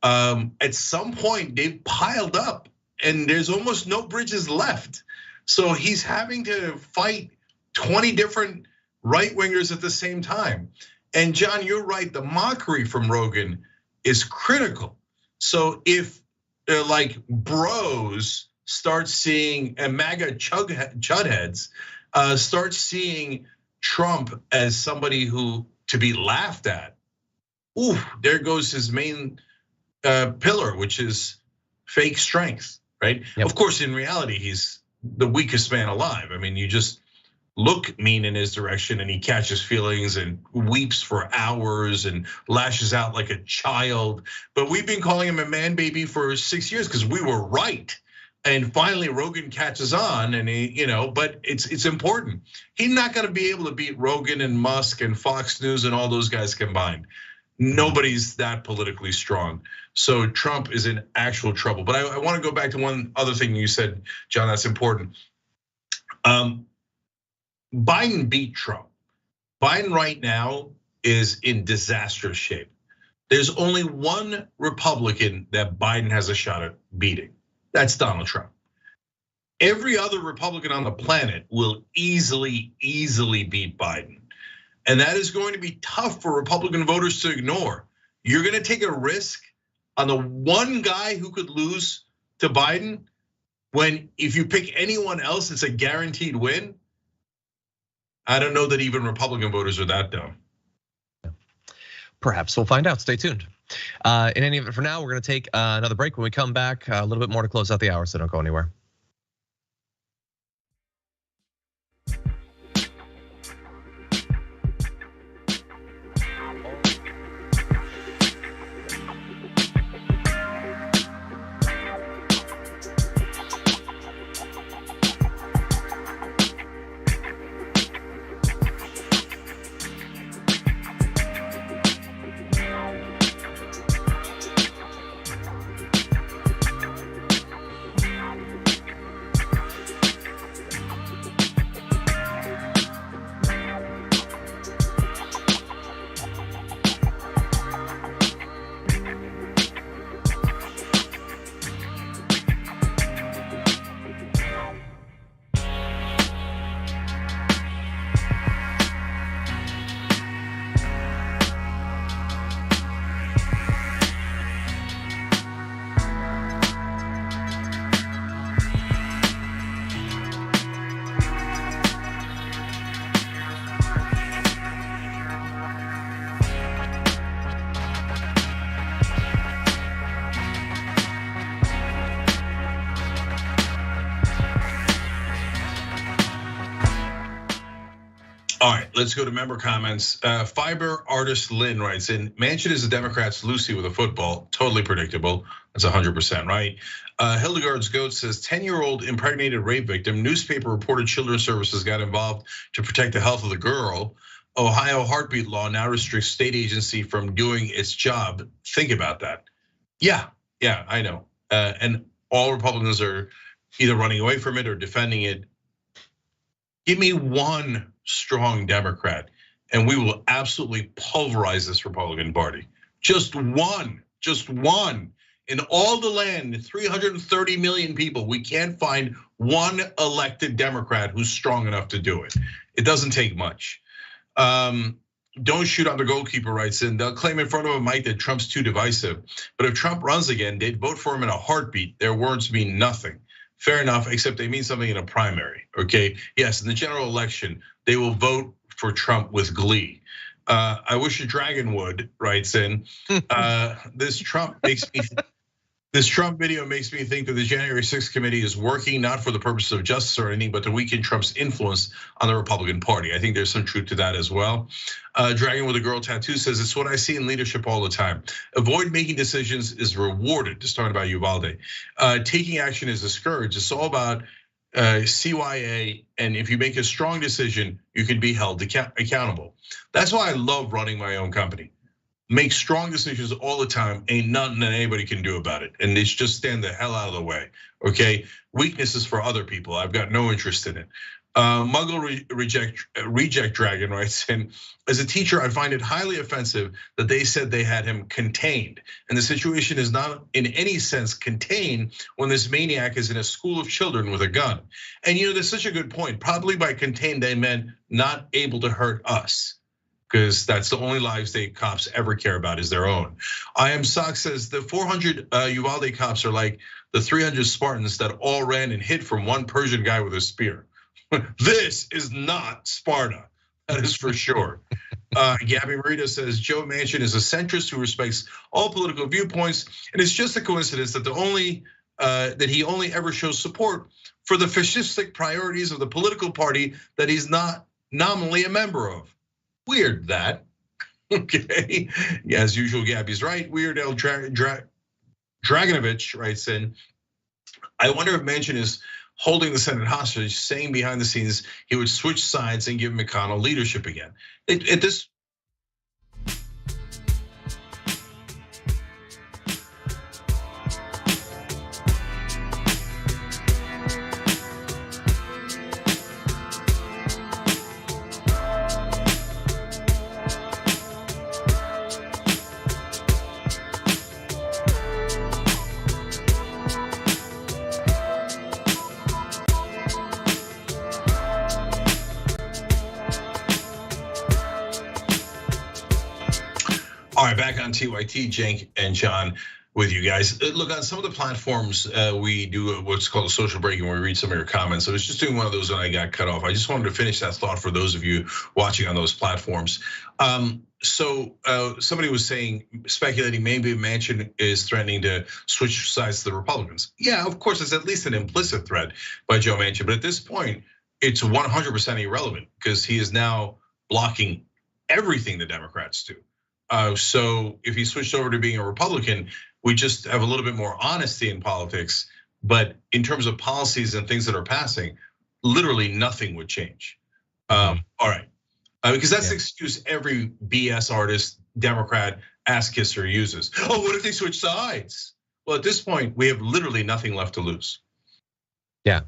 at some point they've piled up and there's almost no bridges left. So he's having to fight 20 different right-wingers at the same time. And John, you're right, the mockery from Rogan is critical. So if like bros start seeing, and MAGA chudheads start seeing Trump as somebody who to be laughed at, there goes his main pillar, which is fake strength, right? Yep. Of course, in reality, he's the weakest man alive. I mean, you just look mean in his direction and he catches feelings and weeps for hours and lashes out like a child. But we've been calling him a man baby for 6 years because we were right. And finally Rogan catches on and he, but it's important. He's not gonna be able to beat Rogan and Musk and Fox News and all those guys combined. Nobody's that politically strong. So Trump is in actual trouble. But I wanna go back to one other thing you said, John, that's important. Biden beat Trump. Biden right now is in disastrous shape. There's only one Republican that Biden has a shot at beating. That's Donald Trump. Every other Republican on the planet will easily beat Biden. And that is going to be tough for Republican voters to ignore. You're gonna take a risk on the one guy who could lose to Biden when if you pick anyone else, it's a guaranteed win. I don't know that even Republican voters are that dumb. Perhaps we'll find out. Stay tuned. In any event, for now, we're going to take another break. When we come back, a little bit more to close out the hour, so don't go anywhere. All right, let's go to member comments. Fiber artist Lynn writes in, Manchin is the Democrats' Lucy with a football, totally predictable. That's 100% right. Hildegard's Goat says 10-year-old impregnated rape victim, newspaper reported Children's Services got involved to protect the health of the girl. Ohio heartbeat law now restricts state agency from doing its job. Think about that. Yeah, I know. And all Republicans are either running away from it or defending it. Give me one strong Democrat, and we will absolutely pulverize this Republican Party. Just one. In all the land, 330 million people, we can't find one elected Democrat who's strong enough to do it. It doesn't take much. Don't shoot on the goalkeeper writes in, they'll claim in front of a mic that Trump's too divisive. But if Trump runs again, they'd vote for him in a heartbeat. Their words mean nothing. Fair enough, except they mean something in a primary, okay? Yes, in the general election, they will vote for Trump with glee. I wish a dragon would, writes in. This Trump video makes me think that the January 6th committee is working not for the purpose of justice or anything, but to weaken Trump's influence on the Republican Party. I think there's some truth to that as well. Dragon with a girl tattoo says, it's what I see in leadership all the time. Avoid making decisions is rewarded, just talking about Uvalde. Taking action is discouraged. It's all about CYA, and if you make a strong decision, you can be held accountable. That's why I love running my own company. Make strong decisions all the time, ain't nothing that anybody can do about it. And it's just stand the hell out of the way, okay? Weaknesses for other people, I've got no interest in it. Muggle reject dragon writes in, as a teacher, I find it highly offensive that they said they had him contained. And the situation is not in any sense contained when this maniac is in a school of children with a gun. And that's such a good point. Probably by contained, they meant not able to hurt us, because that's the only lives the cops ever care about is their own. I Am Sock says the 400 Uvalde cops are like the 300 Spartans that all ran and hid from one Persian guy with a spear. This is not Sparta, that is for sure. Gabby Marita says Joe Manchin is a centrist who respects all political viewpoints, and it's just a coincidence that the only that he only ever shows support for the fascistic priorities of the political party that he's not nominally a member of. Weird that. Okay, as usual, Gabby's right. Weird L. Dragonovich writes in, I wonder if Manchin is holding the Senate hostage, saying behind the scenes he would switch sides and give McConnell leadership again. At this. All right, back on TYT, Cenk and John with you guys. Look, on some of the platforms, we do what's called a social break and we read some of your comments. I was just doing one of those when I got cut off. I just wanted to finish that thought for those of you watching on those platforms. So somebody was saying, speculating maybe Manchin is threatening to switch sides to the Republicans. Yeah, of course, it's at least an implicit threat by Joe Manchin. But at this point, it's 100% irrelevant because he is now blocking everything the Democrats do. So if he switched over to being a Republican, we just have a little bit more honesty in politics. But in terms of policies and things that are passing, literally nothing would change. All right, because that's the excuse every BS artist, Democrat, ass kisser uses. Oh, what if they switch sides? Well, at this point, we have literally nothing left to lose. Yeah.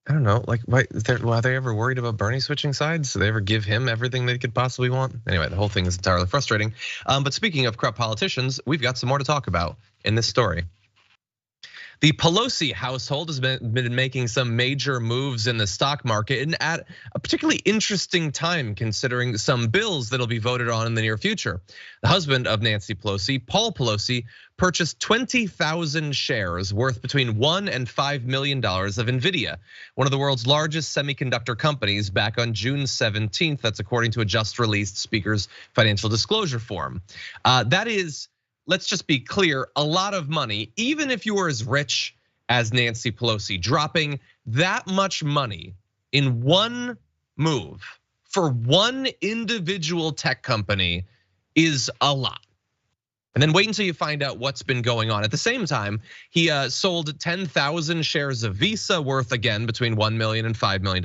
I don't know, like, why are they ever worried about Bernie switching sides? Do they ever give him everything they could possibly want? Anyway, the whole thing is entirely frustrating. But speaking of corrupt politicians, we've got some more to talk about in this story. The Pelosi household has been making some major moves in the stock market and at a particularly interesting time considering some bills that'll be voted on in the near future. The husband of Nancy Pelosi, Paul Pelosi, purchased 20,000 shares worth between $1 and $5 million of Nvidia, one of the world's largest semiconductor companies, back on June 17th. That's according to a just released Speaker's financial disclosure form. That is, let's just be clear, a lot of money, even if you were as rich as Nancy Pelosi. Dropping that much money in one move for one individual tech company is a lot. And then wait until you find out what's been going on. At the same time, he sold 10,000 shares of Visa worth, again, between $1 million and $5 million.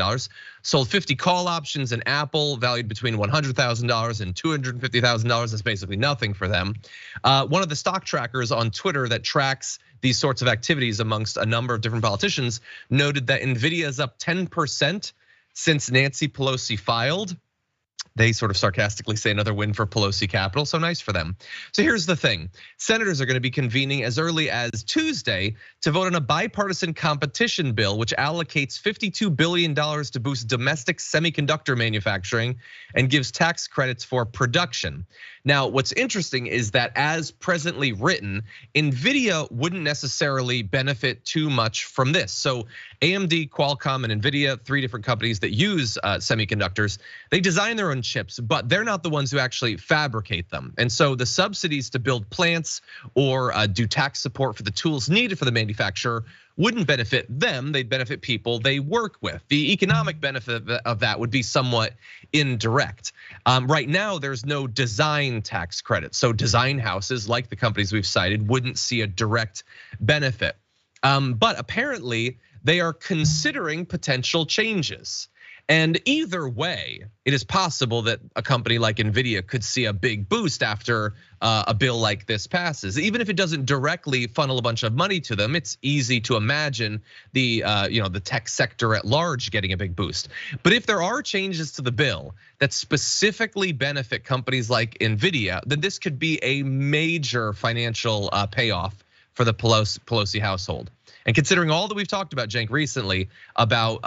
Sold 50 call options in Apple valued between $100,000 and $250,000. That's basically nothing for them. One of the stock trackers on Twitter that tracks these sorts of activities amongst a number of different politicians noted that Nvidia is up 10% since Nancy Pelosi filed. They sort of sarcastically say another win for Pelosi Capital, so nice for them. So here's the thing. Senators are gonna be convening as early as Tuesday to vote on a bipartisan competition bill, which allocates $52 billion to boost domestic semiconductor manufacturing and gives tax credits for production. Now, what's interesting is that as presently written, Nvidia wouldn't necessarily benefit too much from this. So AMD, Qualcomm, and Nvidia, three different companies that use semiconductors, they design their own chips, but they're not the ones who actually fabricate them. And so the subsidies to build plants or do tax support for the tools needed for the manufacturer wouldn't benefit them, they'd benefit people they work with. The economic benefit of that would be somewhat indirect. Right now, there's no design tax credit. So design houses, like the companies we've cited, wouldn't see a direct benefit. But apparently, they are considering potential changes. And either way, it is possible that a company like Nvidia could see a big boost after a bill like this passes. Even if it doesn't directly funnel a bunch of money to them, it's easy to imagine the tech sector at large getting a big boost. But if there are changes to the bill that specifically benefit companies like Nvidia, then this could be a major financial payoff for the Pelosi household. And considering all that we've talked about, Cenk, recently about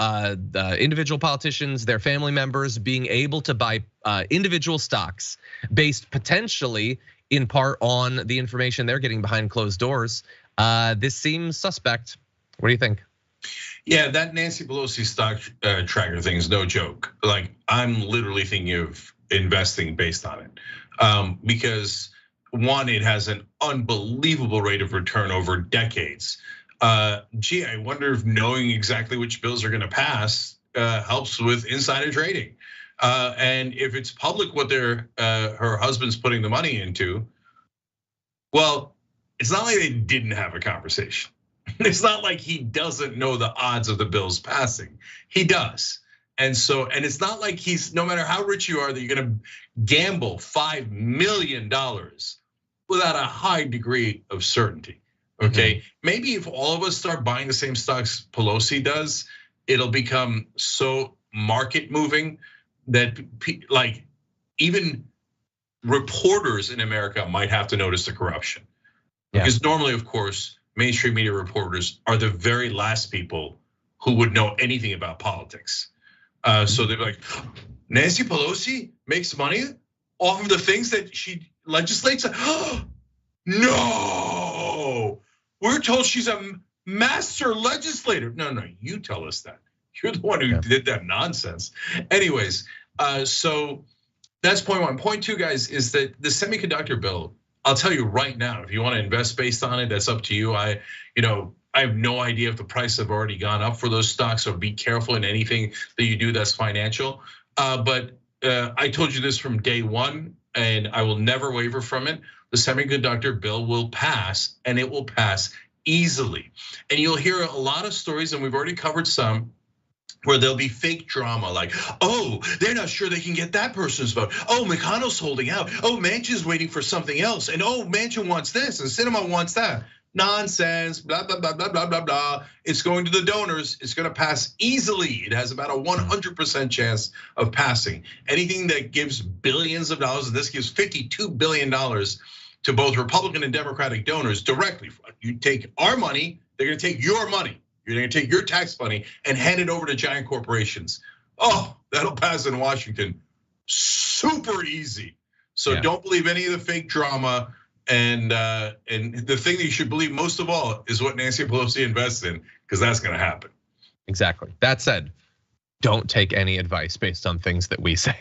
individual politicians, their family members being able to buy individual stocks based potentially in part on the information they're getting behind closed doors, this seems suspect. What do you think? Yeah, that Nancy Pelosi stock tracker thing is no joke. Like, I'm literally thinking of investing based on it. Because one, it has an unbelievable rate of return over decades. Gee, I wonder if knowing exactly which bills are going to pass helps with insider trading. And if it's public what her husband's putting the money into, well, it's not like they didn't have a conversation. It's not like he doesn't know the odds of the bills passing. He does. And it's not like no matter how rich you are, that you're gonna gamble $5 million without a high degree of certainty. Okay, maybe if all of us start buying the same stocks Pelosi does, it'll become so market moving that like even reporters in America might have to notice the corruption. Because normally, of course, mainstream media reporters are the very last people who would know anything about politics. So they're like, Nancy Pelosi makes money off of the things that she legislates? No, we're told she's a master legislator. No, you tell us that. You're the one who did that nonsense. Anyways, so that's point one. Point two, guys, is that the semiconductor bill, I'll tell you right now, if you want to invest based on it, that's up to you. I have no idea if the price have already gone up for those stocks, so be careful in anything that you do that's financial. But I told you this from day one, and I will never waver from it. The semiconductor bill will pass, and it will pass easily. And you'll hear a lot of stories, and we've already covered some, where there'll be fake drama like, oh, they're not sure they can get that person's vote. Oh, McConnell's holding out. Oh, Manchin's waiting for something else. And oh, Manchin wants this and Sinema wants that. Nonsense, blah, blah, blah, blah, blah, blah, blah. It's going to the donors. It's gonna pass easily. It has about a 100% chance of passing. Anything that gives billions of dollars, and this gives $52 billion to both Republican and Democratic donors directly. You take our money, they're gonna take your money. You're gonna take your tax money and hand it over to giant corporations. Oh, that'll pass in Washington super easy. So don't believe any of the fake drama. And the thing that you should believe most of all is what Nancy Pelosi invests in, because that's gonna happen. Exactly. That said, don't take any advice based on things that we say.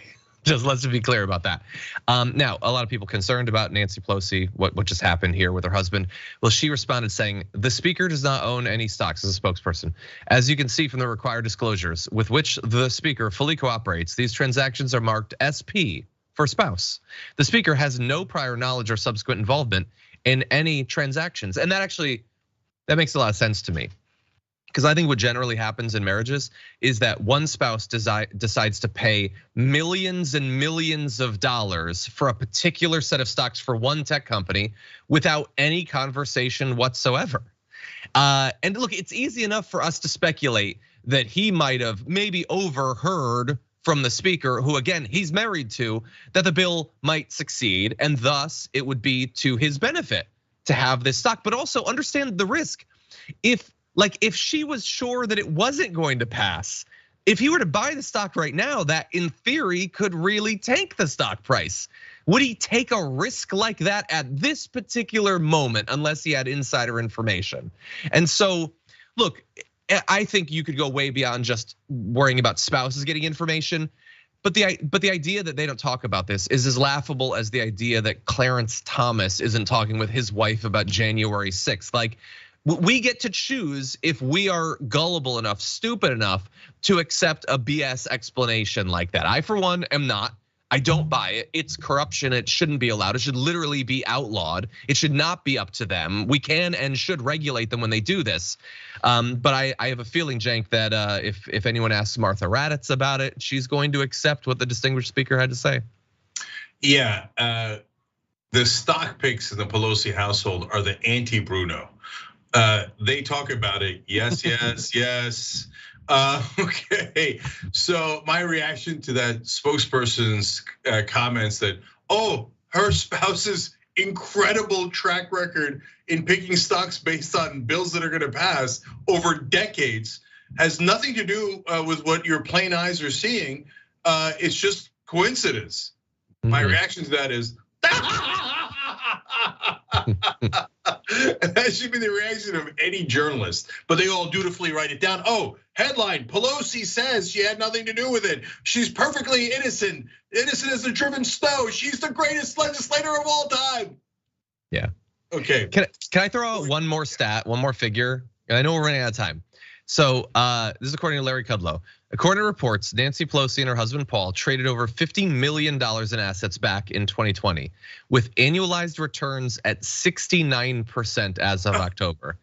Just let's be clear about that. Now, a lot of people concerned about Nancy Pelosi, what just happened here with her husband. Well, she responded saying, the speaker does not own any stocks as a spokesperson. As you can see from the required disclosures with which the speaker fully cooperates, these transactions are marked SP for spouse. The speaker has no prior knowledge or subsequent involvement in any transactions. And that makes a lot of sense to me. Because I think what generally happens in marriages is that one spouse decides to pay millions and millions of dollars for a particular set of stocks for one tech company without any conversation whatsoever. And look, it's easy enough for us to speculate that he might have maybe overheard from the speaker, who again, he's married to, that the bill might succeed and thus it would be to his benefit to have this stock, but also understand the risk. If she was sure that it wasn't going to pass, if he were to buy the stock right now, that in theory could really tank the stock price. Would he take a risk like that at this particular moment unless he had insider information? And so, look, I think you could go way beyond just worrying about spouses getting information. But the idea that they don't talk about this is as laughable as the idea that Clarence Thomas isn't talking with his wife about January 6th. Like, we get to choose if we are gullible enough, stupid enough to accept a BS explanation like that. I, for one, am not. I don't buy it. It's corruption. It shouldn't be allowed. It should literally be outlawed. It should not be up to them. We can and should regulate them when they do this. But I have a feeling, Cenk, that if anyone asks Martha Raddatz about it, she's going to accept what the distinguished speaker had to say. Yeah, the stock picks in the Pelosi household are the anti-Bruno. They talk about it, yes, yes, yes. Okay, so my reaction to that spokesperson's comments that, oh, her spouse's incredible track record in picking stocks based on bills that are gonna pass over decades has nothing to do with what your plain eyes are seeing. It's just coincidence. My reaction to that is, and that should be the reaction of any journalist, but they all dutifully write it down. Oh, headline, Pelosi says she had nothing to do with it. She's perfectly innocent, innocent as the driven snow. She's the greatest legislator of all time. Yeah. Okay. Can I throw out one more stat, one more figure and I know we're running out of time. So this is according to Larry Kudlow. According to reports, Nancy Pelosi and her husband Paul traded over $50 million in assets back in 2020, with annualized returns at 69% as of October.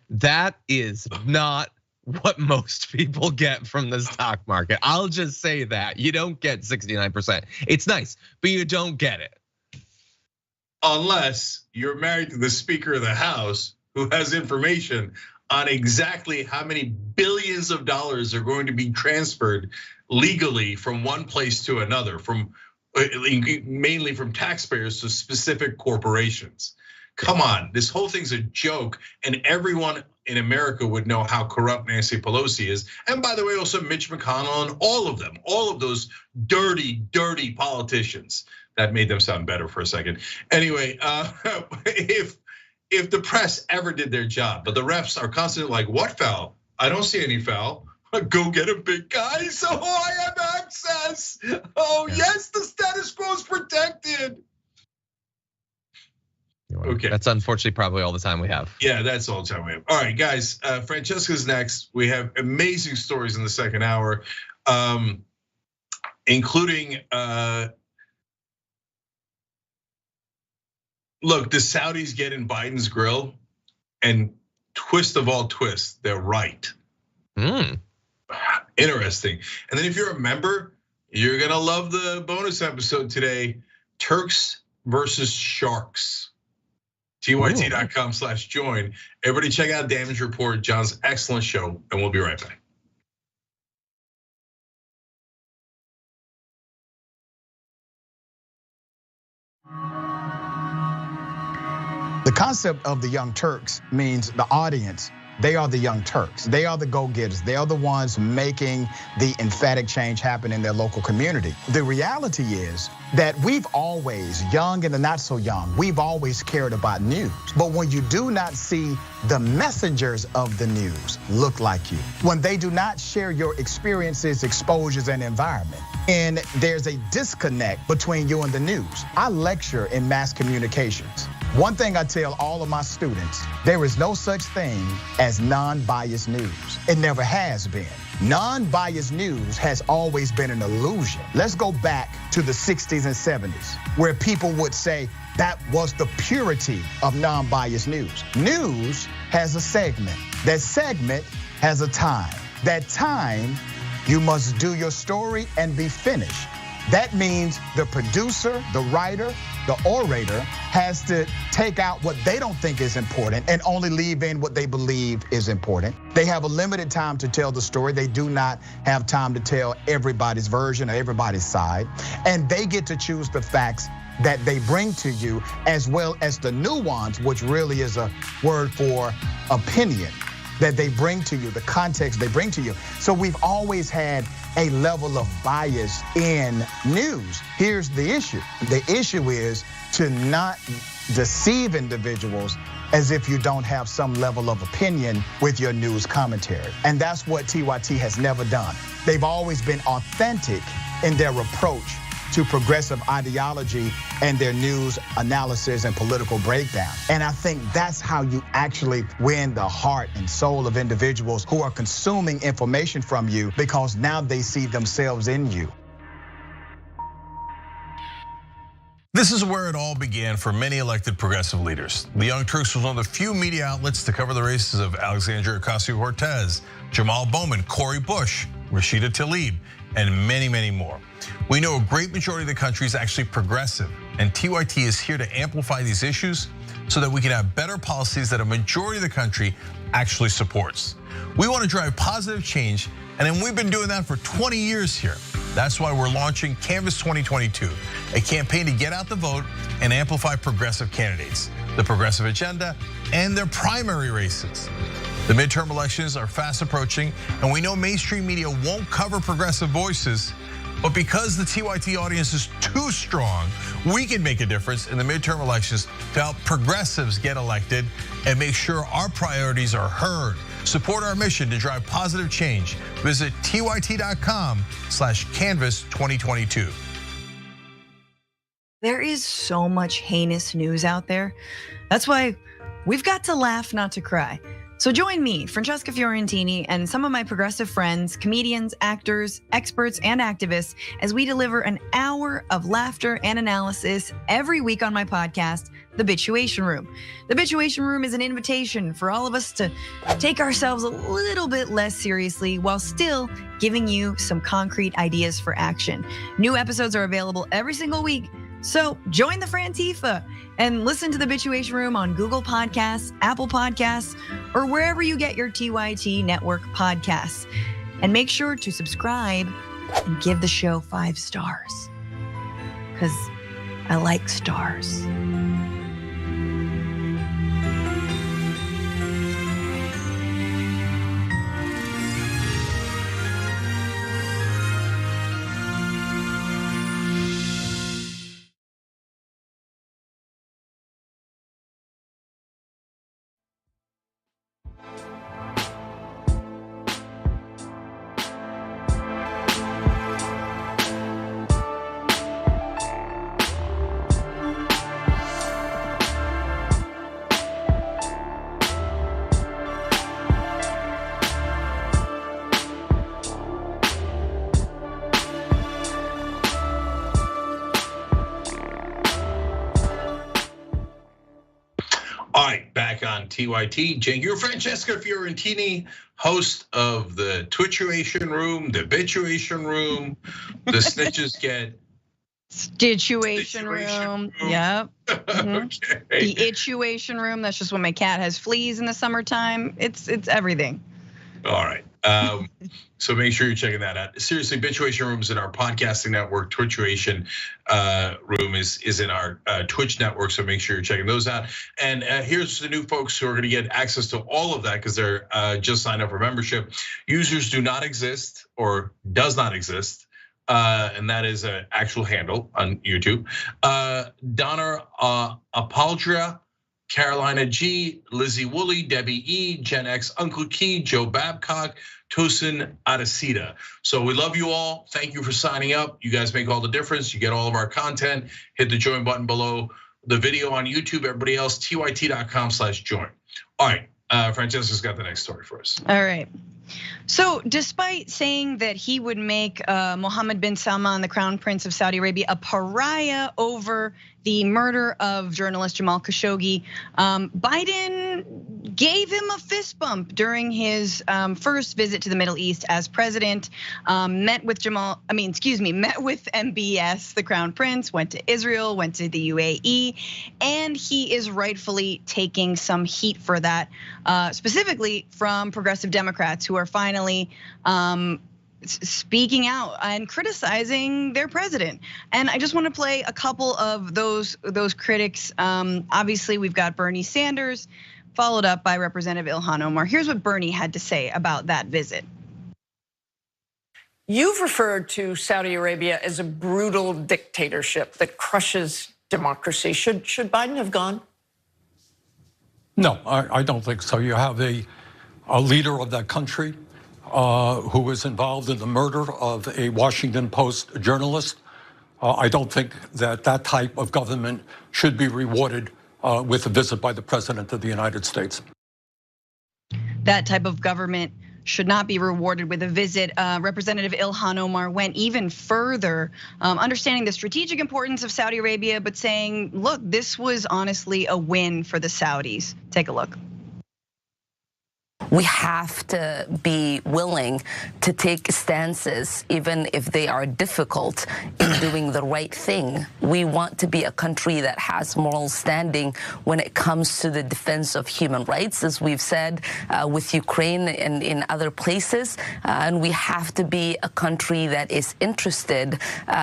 That is not what most people get from the stock market. I'll just say that. You don't get 69%. It's nice, but you don't get it. Unless you're married to the Speaker of the House, who has information on exactly how many billions of dollars are going to be transferred legally from one place to another, mainly from taxpayers to specific corporations. Come on, this whole thing's a joke, and everyone in America would know how corrupt Nancy Pelosi is. And by the way, also Mitch McConnell and all of them, all of those dirty, dirty politicians. That made them sound better for a second. Anyway, if the press ever did their job, but the refs are constantly like, what foul? I don't see any foul. Go get a big guy so I have access. Oh, yes, the status quo is protected. Okay. That's unfortunately probably all the time we have. Yeah, that's all the time we have. All right, guys, Francesca's next. We have amazing stories in the second hour, including, look, the Saudis get in Biden's grill, and twist of all twists, they're right. Interesting. And then if you're a member, you're gonna love the bonus episode today, Turks versus Sharks. TYT.com/join. Everybody check out Damage Report, John's excellent show, and we'll be right back. The concept of the Young Turks means the audience, they are the Young Turks. They are the go-getters. They are the ones making the emphatic change happen in their local community. The reality is that we've always, young and the not so young, we've always cared about news. But when you do not see the messengers of the news look like you, when they do not share your experiences, exposures, and environment, and there's a disconnect between you and the news. I lecture in mass communications. One thing I tell all of my students, there is no such thing as non-biased news. It never has been. Non-biased news has always been an illusion. Let's go back to the 60s and 70s, where people would say that was the purity of non-biased news. News has a segment. That segment has a time. That time, you must do your story and be finished. That means the producer, the writer, the orator has to take out what they don't think is important and only leave in what they believe is important. They have a limited time to tell the story. They do not have time to tell everybody's version or everybody's side. And they get to choose the facts that they bring to you, as well as the nuance, which really is a word for opinion, that they bring to you, the context they bring to you. So we've always had a level of bias in news. Here's the issue. The issue is to not deceive individuals as if you don't have some level of opinion with your news commentary. And that's what TYT has never done. They've always been authentic in their approach to progressive ideology and their news analysis and political breakdown. And I think that's how you actually win the heart and soul of individuals who are consuming information from you, because now they see themselves in you. This is where it all began for many elected progressive leaders. The Young Turks was one of the few media outlets to cover the races of Alexandria Ocasio-Cortez, Jamal Bowman, Cori Bush, Rashida Tlaib, and many, many more. We know a great majority of the country is actually progressive, and TYT is here to amplify these issues so that we can have better policies that a majority of the country actually supports. We want to drive positive change, and then we've been doing that for 20 years here. That's why we're launching Canvas 2022, a campaign to get out the vote and amplify progressive candidates, the progressive agenda, and their primary races. The midterm elections are fast approaching, and we know mainstream media won't cover progressive voices, but because the TYT audience is too strong, we can make a difference in the midterm elections to help progressives get elected and make sure our priorities are heard. Support our mission to drive positive change. Visit tyt.com/canvas2022. There is so much heinous news out there. That's why we've got to laugh, not to cry. So join me, Francesca Fiorentini, and some of my progressive friends, comedians, actors, experts, and activists as we deliver an hour of laughter and analysis every week on my podcast, The Bitchuation Room. The Bitchuation Room is an invitation for all of us to take ourselves a little bit less seriously while still giving you some concrete ideas for action. New episodes are available every single week. So join the Frantifa and listen to The Bitchuation Room on Google Podcasts, Apple Podcasts, or wherever you get your TYT network podcasts. And make sure to subscribe and give the show 5 stars, because I like stars. All right, back on TYT. Jake, you're Francesca Fiorentini, host of the Twitchuation Room, the Bitchuation Room, the Snitches Get Stitchuation room. Yep. Okay. The itchuation room. That's just when my cat has fleas in the summertime. It's everything. All right. So make sure you're checking that out. Seriously, Bitchuation Room is in our podcasting network. Twitchuation Room is in our Twitch network. So make sure you're checking those out. And here's the new folks who are going to get access to all of that because they're just signed up for membership. Users do not exist or does not exist. And that is an actual handle on YouTube. Donna Apaldria, Carolina G, Lizzie Woolley, Debbie E, Gen X, Uncle Key, Joe Babcock, Tosin Adesita. So we love you all. Thank you for signing up. You guys make all the difference. You get all of our content. Hit the join button below the video on YouTube. Everybody else, tyt.com/join. All right, Francesca's got the next story for us. All right. So despite saying that he would make Mohammed bin Salman, the Crown Prince of Saudi Arabia, a pariah over the murder of journalist Jamal Khashoggi, Biden gave him a fist bump during his first visit to the Middle East as president. Met with MBS, the Crown Prince, went to Israel, went to the UAE, and he is rightfully taking some heat for that, specifically from progressive Democrats who are finally speaking out and criticizing their president. And I just want to play a couple of those critics. Obviously, we've got Bernie Sanders, followed up by Representative Ilhan Omar. Here's what Bernie had to say about that visit. You've referred to Saudi Arabia as a brutal dictatorship that crushes democracy. Should Biden have gone? No, I don't think so. You have a leader of that country who was involved in the murder of a Washington Post journalist. I don't think that type of government should be rewarded with a visit by the President of the United States. That type of government should not be rewarded with a visit. Representative Ilhan Omar went even further, understanding the strategic importance of Saudi Arabia, but saying, look, this was honestly a win for the Saudis. Take a look. We have to be willing to take stances, even if they are difficult, in doing the right thing. We want to be a country that has moral standing when it comes to the defense of human rights, as we've said with Ukraine and in other places. And we have to be a country that is interested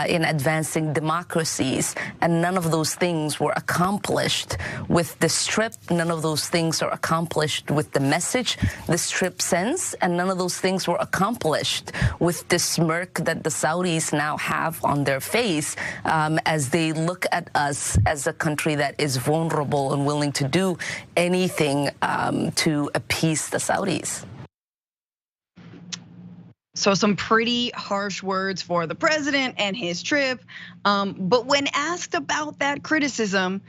in advancing democracies. And none of those things were accomplished with the Strip. None of those things are accomplished with the message the Strip sends, and none of those things were accomplished with the smirk that the Saudis now have on their face as they look at us as a country that is vulnerable and willing to do anything to appease the Saudis. So some pretty harsh words for the president and his trip. But when asked about that criticism,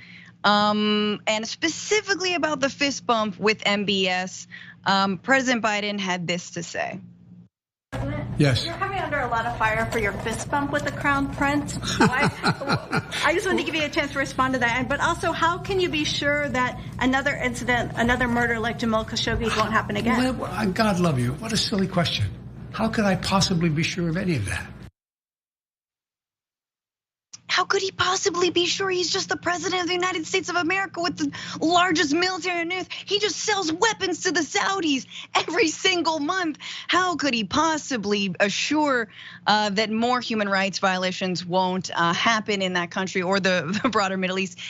And specifically about the fist bump with MBS, President Biden had this to say. Yes. You're coming under a lot of fire for your fist bump with the Crown Prince. I just wanted to give you a chance to respond to that. But also, how can you be sure that another incident, another murder like Jamal Khashoggi's won't happen again? Well, God love you. What a silly question. How could I possibly be sure of any of that? How could he possibly be sure? He's just the president of the United States of America with the largest military on earth. He just sells weapons to the Saudis every single month. How could he possibly assure that more human rights violations won't happen in that country or the broader Middle East?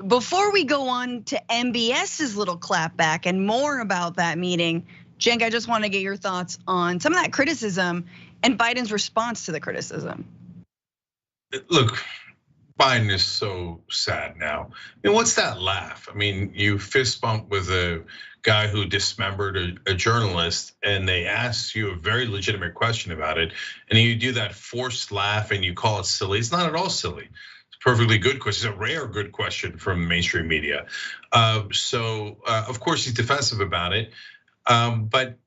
Before we go on to MBS's little clapback and more about that meeting, Cenk, I just want to get your thoughts on some of that criticism and Biden's response to the criticism. Look, Biden is so sad now. I mean, what's that laugh? I mean, you fist bump with a guy who dismembered a journalist, and they ask you a very legitimate question about it, and you do that forced laugh and you call it silly. It's not at all silly. It's a perfectly good question. It's a rare good question from mainstream media. So of course he's defensive about it, but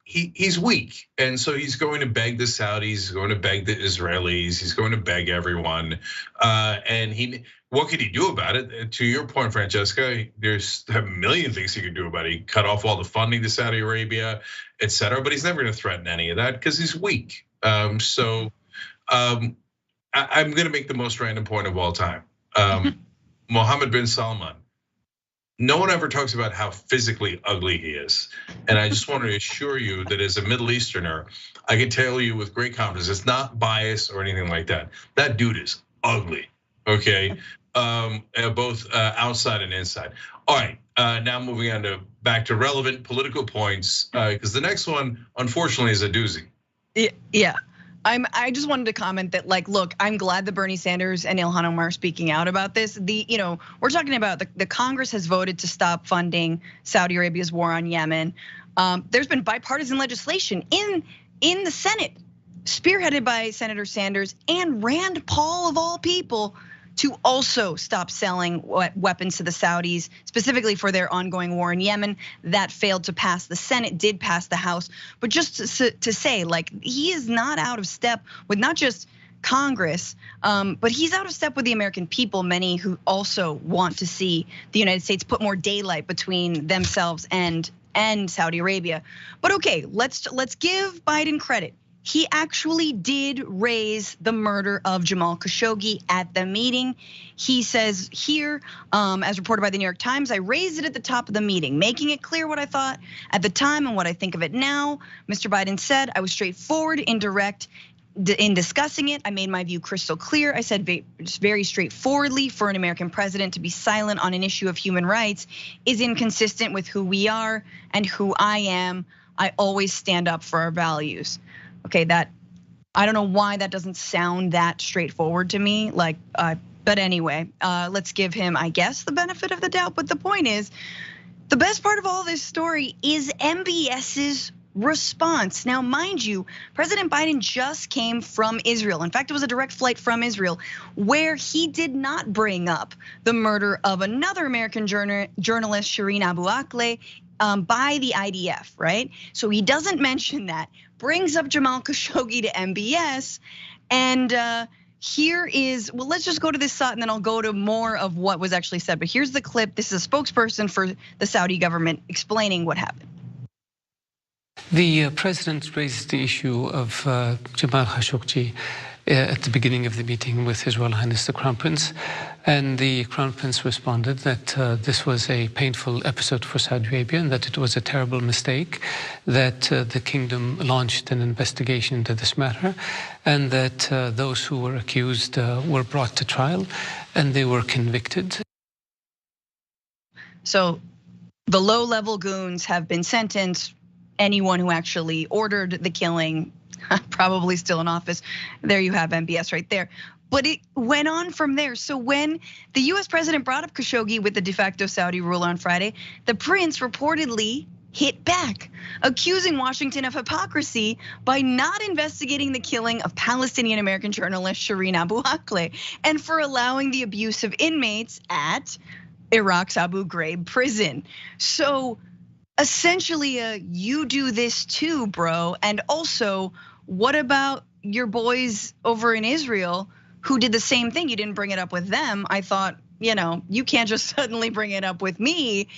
he's weak, and so he's going to beg the Saudis, he's going to beg the Israelis, he's going to beg everyone. And what could he do about it? To your point, Francesca, there's a million things he could do about it. He cut off all the funding to Saudi Arabia, etc. But he's never going to threaten any of that because he's weak. I'm going to make the most random point of all time. Mohammed bin Salman. No one ever talks about how physically ugly he is. And I just want to assure you that as a Middle Easterner, I can tell you with great confidence, it's not bias or anything like that. That dude is ugly, okay? Both outside and inside. All right, now moving on back to relevant political points, because the next one, unfortunately, is a doozy. Yeah. I just wanted to comment that, like, look, I'm glad that Bernie Sanders and Ilhan Omar are speaking out about this. We're talking about the Congress has voted to stop funding Saudi Arabia's war on Yemen. There's been bipartisan legislation in the Senate, spearheaded by Senator Sanders and Rand Paul of all people, to also stop selling weapons to the Saudis, specifically for their ongoing war in Yemen. That failed to pass. The Senate did pass the House, but just to say, like, he is not out of step with not just Congress, but he's out of step with the American people, many who also want to see the United States put more daylight between themselves and Saudi Arabia. But okay, let's give Biden credit. He actually did raise the murder of Jamal Khashoggi at the meeting. He says here, as reported by the New York Times, I raised it at the top of the meeting, making it clear what I thought at the time and what I think of it now. Mr. Biden said, I was straightforward and direct in discussing it. I made my view crystal clear. I said very straightforwardly, for an American president to be silent on an issue of human rights is inconsistent with who we are and who I am. I always stand up for our values. Okay, that I don't know why that doesn't sound that straightforward to me. Like, but anyway, let's give him, I guess, the benefit of the doubt. But the point is, the best part of all this story is MBS's response. Now, mind you, President Biden just came from Israel. In fact, it was a direct flight from Israel, where he did not bring up the murder of another American journalist, Shireen Abu Akleh, by the IDF, right? So he doesn't mention that, brings up Jamal Khashoggi to MBS, and here is, well, let's just go to this and then I'll go to more of what was actually said. But here's the clip. This is a spokesperson for the Saudi government explaining what happened. The president raised the issue of Jamal Khashoggi at the beginning of the meeting with His Royal Highness the Crown Prince, and the Crown Prince responded that this was a painful episode for Saudi Arabia and that it was a terrible mistake, that the kingdom launched an investigation into this matter, and that those who were accused were brought to trial and they were convicted. So the low-level goons have been sentenced. Anyone who actually ordered the killing, probably still in office. There you have MBS right there. But it went on from there. So when the US president brought up Khashoggi with the de facto Saudi ruler on Friday, the prince reportedly hit back, accusing Washington of hypocrisy by not investigating the killing of Palestinian American journalist Shireen Abu Akleh and for allowing the abuse of inmates at Iraq's Abu Ghraib prison. So essentially, you do this too, bro. And also, what about your boys over in Israel who did the same thing? You didn't bring it up with them. I thought, you can't just suddenly bring it up with me.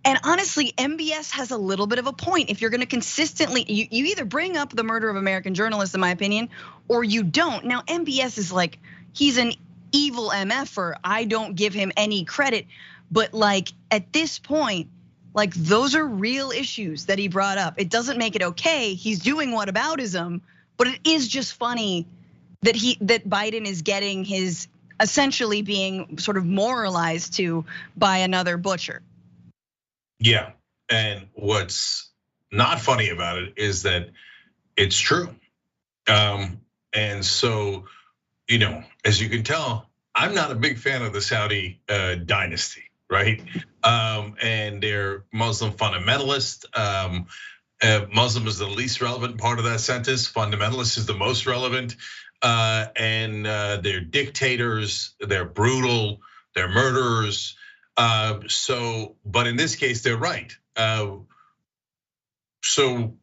And honestly, MBS has a little bit of a point. If you're gonna consistently, you either bring up the murder of American journalists, in my opinion, or you don't. Now, MBS is like, he's an evil MFer. I don't give him any credit. But like, at this point, like, those are real issues that he brought up. It doesn't make it okay. He's doing whataboutism, but it is just funny that Biden is getting his, essentially being sort of moralized to by another butcher. Yeah, and what's not funny about it is that it's true. And so, as you can tell, I'm not a big fan of the Saudi dynasty, right? And they're Muslim fundamentalist. Muslim is the least relevant part of that sentence. Fundamentalist is the most relevant. And they're dictators, they're brutal, they're murderers. But in this case, they're right. So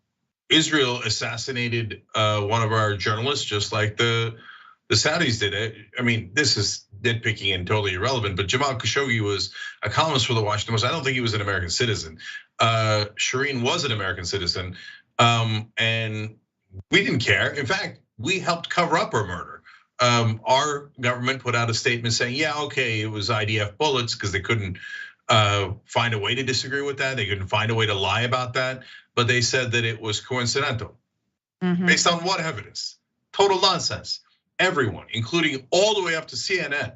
Israel assassinated one of our journalists, just like the Saudis did. I mean, this is nitpicking and totally irrelevant, but Jamal Khashoggi was a columnist for the Washington Post. I don't think he was an American citizen. Shireen was an American citizen, and we didn't care. In fact, we helped cover up her murder. Our government put out a statement saying, yeah, okay, it was IDF bullets, because they couldn't find a way to disagree with that. They couldn't find a way to lie about that, but they said that it was coincidental. Based on what evidence? Total nonsense. Everyone, including all the way up to CNN.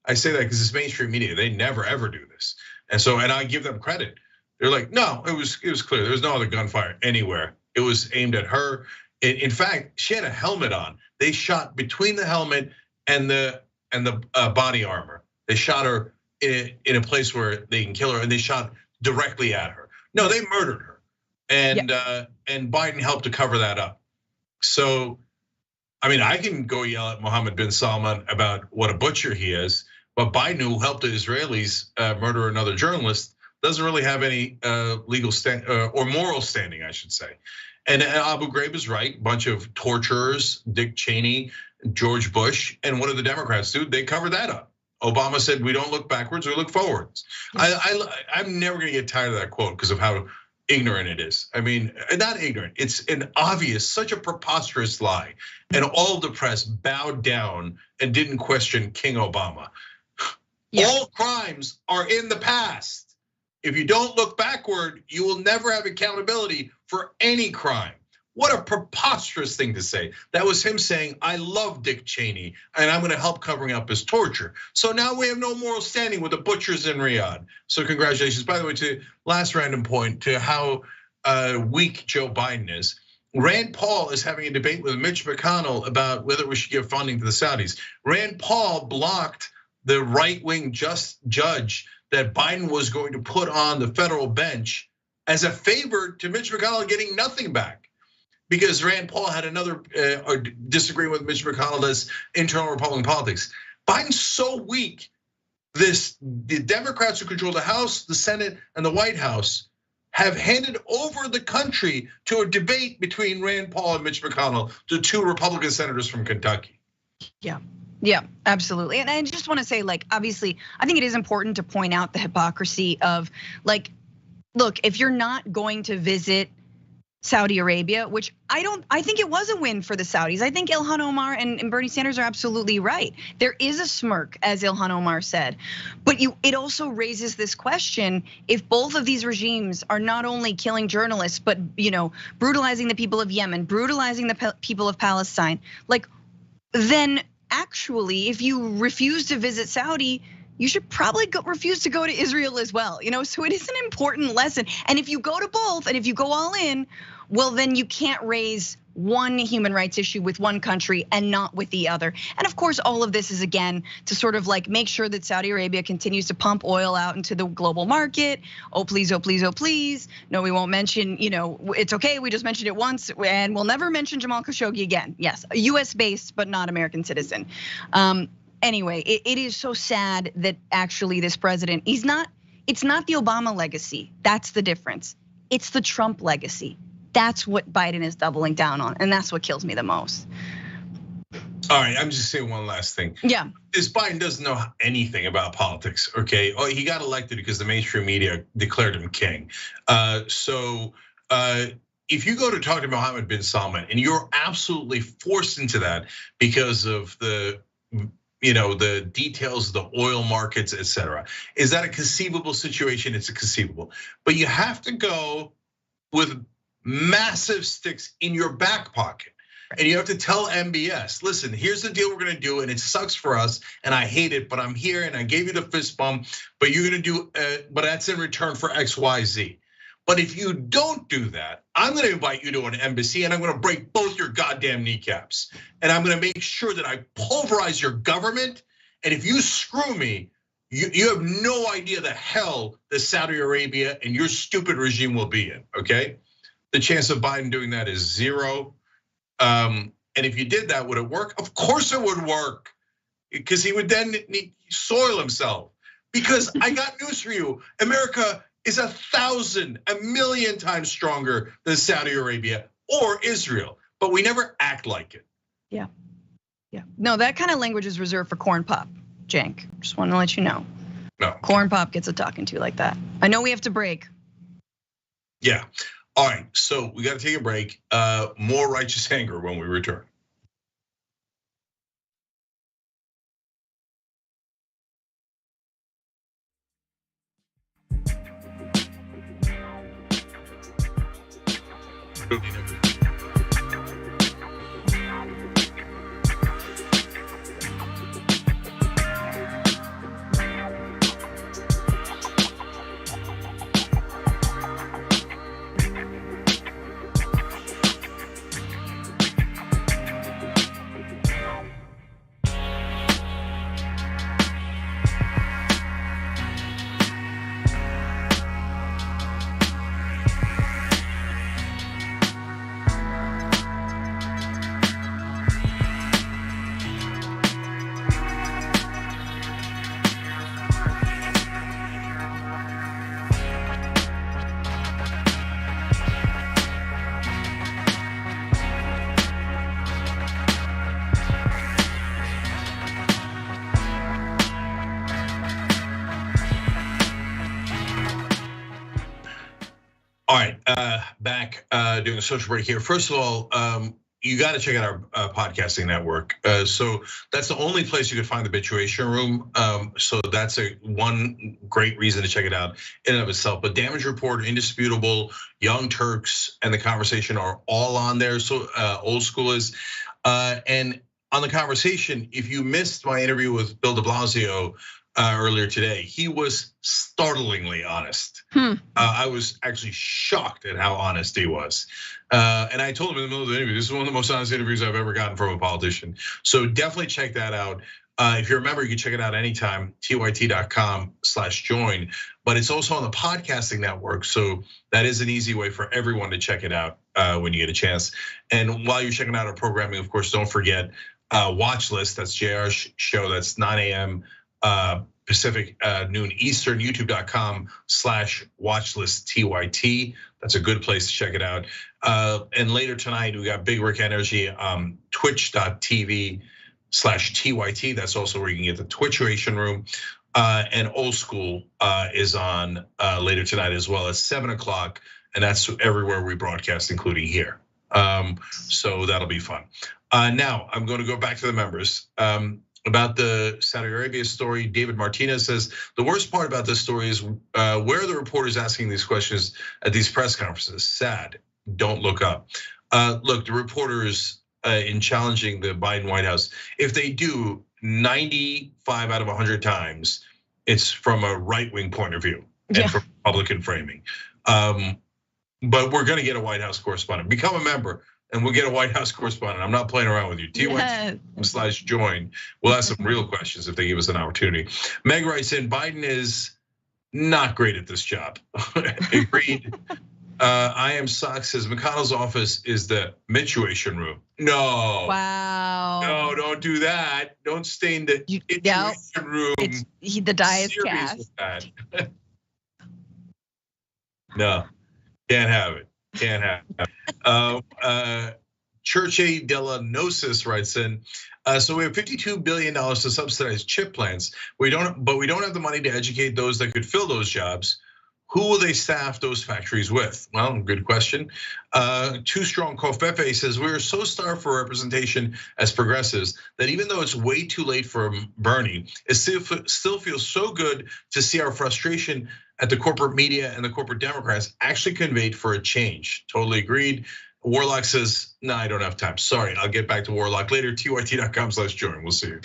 I say that because it's mainstream media. They never ever do this. And I give them credit. They're like, no, it was clear. There was no other gunfire anywhere. It was aimed at her. In fact, she had a helmet on. They shot between the helmet and the body armor. They shot her in a place where they can kill her, and they shot directly at her. No, they murdered her, and Biden helped to cover that up. So, I mean, I can go yell at Mohammed bin Salman about what a butcher he is, but Biden, who helped the Israelis murder another journalist, doesn't really have any legal or moral standing, I should say. And Abu Ghraib is right. Bunch of torturers, Dick Cheney, George Bush, and what did the Democrats do? They covered that up. Obama said, we don't look backwards, we look forwards. I'm never gonna get tired of that quote because of how ignorant it is. I mean, not ignorant, it's an obvious, such a preposterous lie. And all of the press bowed down and didn't question King Obama. All crimes are in the past. If you don't look backward, you will never have accountability for any crime. What a preposterous thing to say. That was him saying, I love Dick Cheney, and I'm gonna help covering up his torture. So now we have no moral standing with the butchers in Riyadh. So congratulations. By the way, to last random point, to how weak Joe Biden is. Rand Paul is having a debate with Mitch McConnell about whether we should give funding to the Saudis. Rand Paul blocked the right-wing judge that Biden was going to put on the federal bench as a favor to Mitch McConnell getting nothing back. Because Rand Paul had another disagreement with Mitch McConnell as internal Republican politics. Biden's so weak, the Democrats who control the House, the Senate, and the White House have handed over the country to a debate between Rand Paul and Mitch McConnell, the two Republican senators from Kentucky. Yeah, absolutely. And I just want to say, like, obviously, I think it is important to point out the hypocrisy of, like, look, if you're not going to visit Saudi Arabia, which I think it was a win for the Saudis. I think Ilhan Omar and Bernie Sanders are absolutely right. There is a smirk, as Ilhan Omar said, but it also raises this question: if both of these regimes are not only killing journalists, but brutalizing the people of Yemen, brutalizing the people of Palestine, like, then actually, if you refuse to visit Saudi, you should probably refuse to go to Israel as well. So it is an important lesson. And if you go to both, and if you go all in, well, then you can't raise one human rights issue with one country and not with the other. And of course, all of this is again to sort of like make sure that Saudi Arabia continues to pump oil out into the global market. Oh please, oh please, oh please. No, we won't mention, it's okay, we just mentioned it once and we'll never mention Jamal Khashoggi again. Yes, a US based, but not American citizen. Anyway, it is so sad that actually this president, it's not the Obama legacy, that's the difference. It's the Trump legacy. That's what Biden is doubling down on, and that's what kills me the most. All right, I'm just saying one last thing. Yeah. This Biden doesn't know anything about politics, okay? Oh, he got elected because the mainstream media declared him king. So if you go to talk to Mohammed bin Salman and you're absolutely forced into that because of the details of the oil markets, et cetera, is that a conceivable situation? It's a conceivable, but you have to go with massive sticks in your back pocket. And you have to tell MBS, listen, here's the deal we're gonna do, and it sucks for us, and I hate it, but I'm here and I gave you the fist bump, but you're gonna do, but that's in return for X, Y, Z. But if you don't do that, I'm gonna invite you to an embassy and I'm gonna break both your goddamn kneecaps. And I'm gonna make sure that I pulverize your government. And if you screw me, you have no idea the hell that Saudi Arabia and your stupid regime will be in, okay? The chance of Biden doing that is zero. And if you did that, would it work? Of course it would work, because he would then soil himself. Because I got news for you, America is 1,000, 1,000,000 times stronger than Saudi Arabia or Israel, but we never act like it. Yeah. No, that kind of language is reserved for Corn Pop, Cenk. Just want to let you know. No. Corn Pop gets a talking to like that. I know we have to break. Yeah. All right, so we got to take a break. More righteous anger when we return. All right, back doing a social break here. First of all, you got to check out our podcasting network. So that's the only place you can find the Bituation Room. So that's one great reason to check it out in and of itself. But Damage Report, Indisputable, Young Turks, and The Conversation are all on there. So Old School is. And on The Conversation, if you missed my interview with Bill de Blasio earlier today, he was startlingly honest. I was actually shocked at how honest he was. And I told him in the middle of the interview, this is one of the most honest interviews I've ever gotten from a politician. So definitely check that out. If you're a member, you can check it out anytime, tyt.com/join. But it's also on the podcasting network. So that is an easy way for everyone to check it out when you get a chance. And while you're checking out our programming, of course, don't forget Watch List. That's JR's show. That's 9 a.m. Pacific, noon Eastern, youtube.com/watchlisttyt. That's a good place to check it out. And later tonight, we got Big Rick Energy, twitch.tv/tyt. That's also where you can get the Twitcheration Room. And Old School is on later tonight as well at 7 o'clock. And that's everywhere we broadcast, including here. So that'll be fun. Now, I'm going to go back to the members. About the Saudi Arabia story, David Martinez says, the worst part about this story is where are the reporters asking these questions at these press conferences? Sad, don't look up. Look, the reporters in challenging the Biden White House, if they do 95 out of 100 times, it's from a right-wing point of view and from Republican framing. But we're gonna get a White House correspondent. Become a member. and we'll get a White House correspondent. I'm not playing around with you. TYT/join. We'll ask some real questions if they give us an opportunity. Meg writes in, Biden is not great at this job. Agreed. I am Sox says McConnell's office is the mituation room. No. Wow. No, don't do that. Don't stain the ituation room. The die is cast. No, can't have it. Can't have it. Churche Delanosis writes in, so we have $52 billion to subsidize chip plants. But we don't have the money to educate those that could fill those jobs. Who will they staff those factories with? Well, good question. Too Strong Kofefe says, we are so starved for representation as progressives that even though it's way too late for Bernie, it still feels so good to see our frustration at the corporate media and the corporate Democrats actually conveyed for a change. Totally agreed. Warlock says, no, I don't have time. Sorry, I'll get back to Warlock later. TYT.com/join. We'll see you.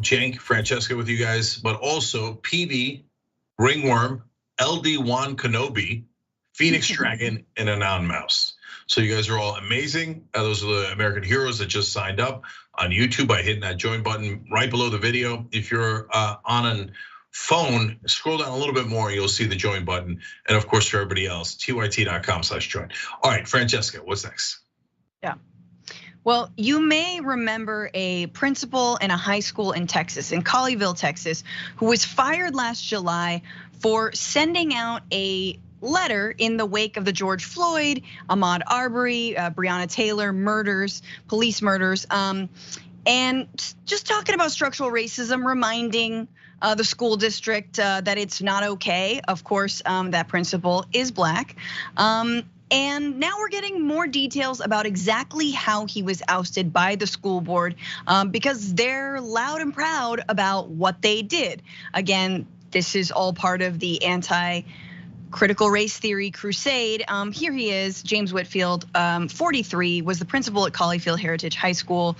Cenk, Francesca with you guys, but also PB, Ringworm, LD Juan Kenobi, Phoenix Dragon, and Anon Mouse. So you guys are all amazing. Those are the American heroes that just signed up on YouTube by hitting that join button right below the video. If you're on a phone, scroll down a little bit more, you'll see the join button. And of course, for everybody else, tyt.com/join. All right, Francesca, what's next? Yeah. Well, you may remember a principal in a high school in Texas, in Colleyville, Texas, who was fired last July for sending out a letter in the wake of the George Floyd, Ahmaud Arbery, Breonna Taylor police murders, and just talking about structural racism, reminding the school district that it's not okay. Of course, that principal is Black. And now we're getting more details about exactly how he was ousted by the school board because they're loud and proud about what they did. Again, this is all part of the anti-critical race theory crusade. Here he is, James Whitfield, 43, was the principal at Colleyville Heritage High School.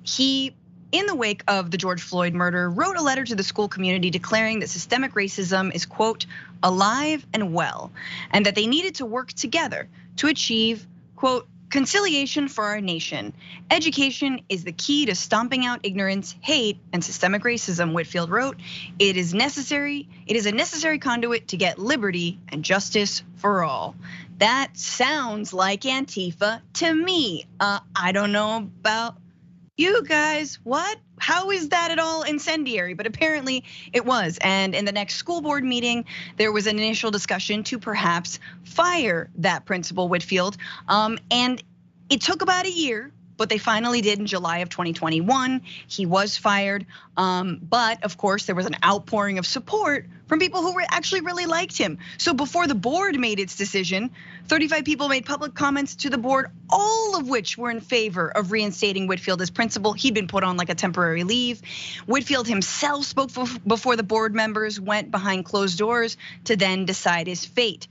He, in the wake of the George Floyd murder, wrote a letter to the school community declaring that systemic racism is, quote, alive and well, and that they needed to work together to achieve, quote, conciliation for our nation. Education is the key to stomping out ignorance, hate, and systemic racism, Whitfield wrote. It is a necessary conduit to get liberty and justice for all. That sounds like Antifa to me. I don't know about you guys, what? How is that at all incendiary? But apparently it was. And in the next school board meeting, there was an initial discussion to perhaps fire that principal, Whitfield. And it took about a year, but they finally did in July of 2021. He was fired. But of course, there was an outpouring of support from people who actually really liked him. So before the board made its decision, 35 people made public comments to the board, all of which were in favor of reinstating Whitfield as principal. He'd been put on like a temporary leave. Whitfield himself spoke before the board members went behind closed doors to then decide his fate.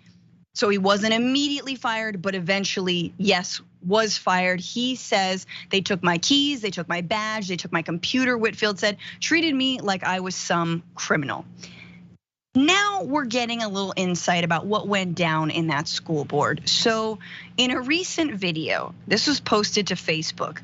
So he wasn't immediately fired, but eventually, yes, was fired. He says, they took my keys, they took my badge, they took my computer, Whitfield said, treated me like I was some criminal. Now we're getting a little insight about what went down in that school board. So in a recent video, this was posted to Facebook,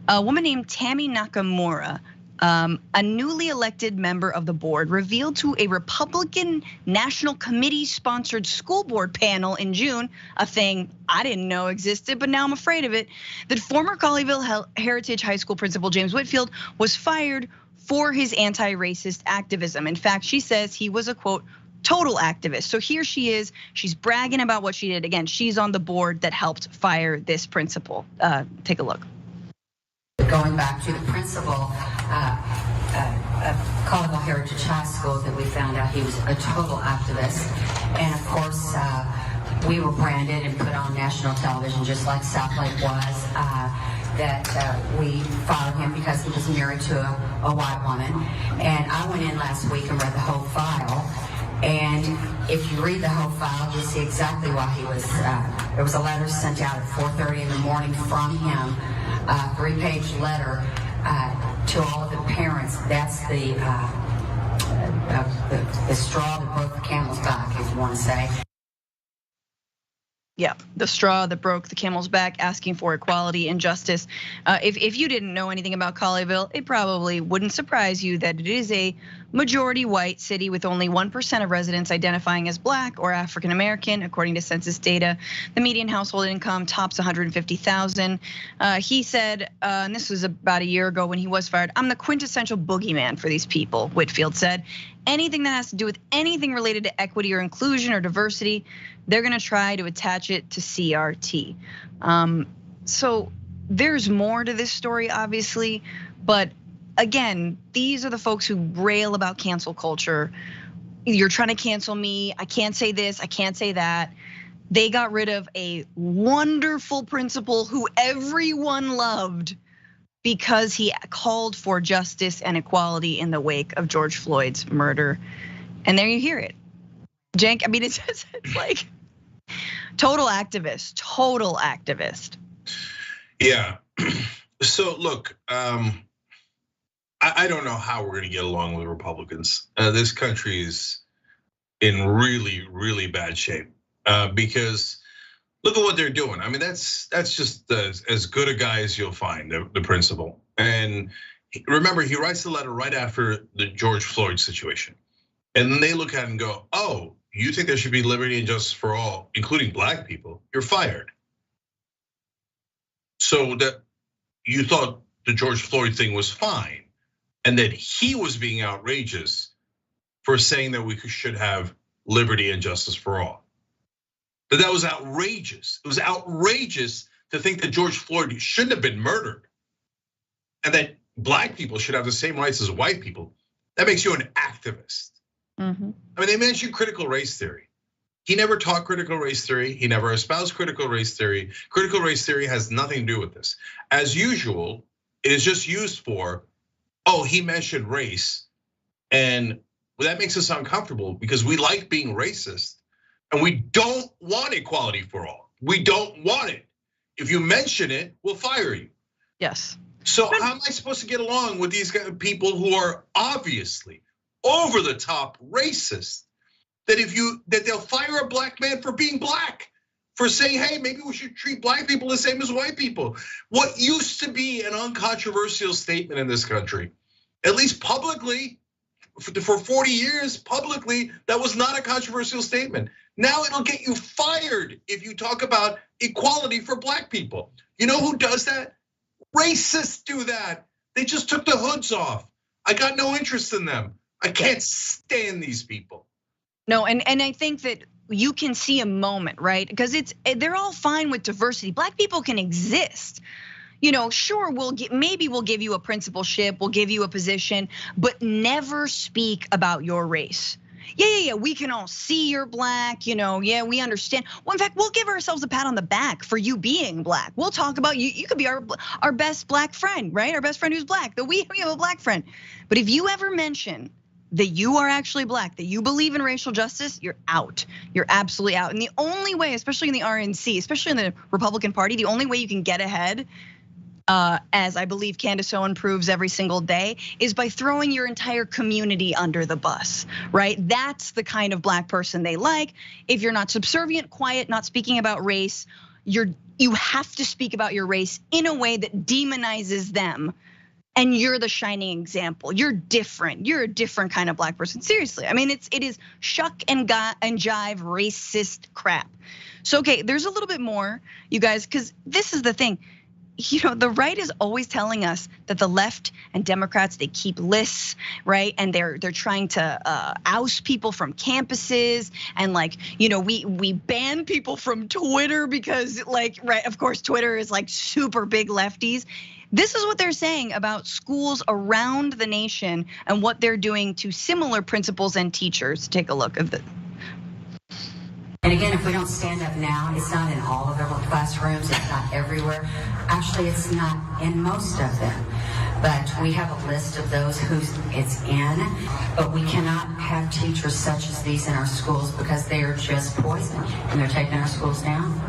a woman named Tammy Nakamura, a newly elected member of the board, revealed to a Republican National Committee sponsored school board panel in June, a thing I didn't know existed, but now I'm afraid of it, that former Colleyville Heritage High School principal James Whitfield was fired for his anti-racist activism. In fact, she says he was a, quote, total activist. So here she is, she's bragging about what she did. Again, she's on the board that helped fire this principal. Take a look. Going back to the principal of Colorado Heritage High School, that we found out he was a total activist. And of course, we were branded and put on national television, just like South Lake was, that we followed him because he was married to a white woman. And I went in last week and read the whole file. And if you read the whole file, you'll see exactly why he was, there was a letter sent out at 4:30 in the morning from him, a 3-page letter to all of the parents. That's the straw that broke the camel's back, if you want to say. Yeah, the straw that broke the camel's back, asking for equality and justice. If you didn't know anything about Colleyville, it probably wouldn't surprise you that it is a majority white city with only 1% of residents identifying as Black or African American, according to census data. The median household income tops $150,000. He said, and this was about a year ago when he was fired, "I'm the quintessential boogeyman for these people," Whitfield said. Anything that has to do with anything related to equity or inclusion or diversity, they're gonna try to attach it to CRT. So there's more to this story, obviously, but again, these are the folks who rail about cancel culture. You're trying to cancel me, I can't say this, I can't say that. They got rid of a wonderful principal who everyone loved because he called for justice and equality in the wake of George Floyd's murder. And there you hear it. Cenk, I mean, it's like total activist, total activist. Yeah, so look, I don't know how we're gonna get along with Republicans. This country is in really, really bad shape because look at what they're doing. I mean, that's just as good a guy as you'll find, the principal. And remember, he writes the letter right after the George Floyd situation. And then they look at it and go, "Oh, you think there should be liberty and justice for all, including Black people? You're fired." So that you thought the George Floyd thing was fine, and that he was being outrageous for saying that we should have liberty and justice for all. That was outrageous. It was outrageous to think that George Floyd shouldn't have been murdered, and that Black people should have the same rights as white people. That makes you an activist. I mean, they mentioned critical race theory. He never taught critical race theory. He never espoused critical race theory. Critical race theory has nothing to do with this. As usual, it is just used for, oh, he mentioned race, and that makes us uncomfortable because we like being racist. And we don't want equality for all. We don't want it. If you mention it, we'll fire you. Yes. So how am I supposed to get along with these people who are obviously over the top racist? That they'll fire a Black man for being Black, for saying, hey, maybe we should treat Black people the same as white people. What used to be an uncontroversial statement in this country, at least publicly, for 40 years, publicly, that was not a controversial statement. Now it'll get you fired if you talk about equality for Black people. You know who does that? Racists do that. They just took the hoods off. I got no interest in them. I can't stand these people. No, and I think that you can see a moment, right? Because they're all fine with diversity. Black people can exist. You know, sure, maybe we'll give you a principalship, we'll give you a position, but never speak about your race. Yeah, we can all see you're Black, yeah, we understand. Well, in fact, we'll give ourselves a pat on the back for you being Black. We'll talk about you. You could be our best Black friend, right? Our best friend who's Black. That we have a Black friend. But if you ever mention that you are actually Black, that you believe in racial justice, you're out. You're absolutely out. And the only way, especially in the RNC, especially in the Republican Party, the only way you can get ahead, as I believe Candace Owen proves every single day, is by throwing your entire community under the bus, right? That's the kind of Black person they like. If you're not subservient, quiet, not speaking about race, you have to speak about your race in a way that demonizes them. And you're the shining example. You're different. You're a different kind of Black person. Seriously, I mean, it is shuck and jive racist crap. So okay, there's a little bit more, you guys, because this is the thing. the right is always telling us that the left and Democrats, they keep lists, right? And they're trying to oust people from campuses, and like, we ban people from Twitter because right, of course, Twitter is like super big lefties. This is what they're saying about schools around the nation and what they're doing to similar principals and teachers. Take a look at this. And again, if we don't stand up now, it's not in all of our classrooms, it's not everywhere. Actually, it's not in most of them. But we have a list of those who it's in, but we cannot have teachers such as these in our schools because they are just poison and they're taking our schools down.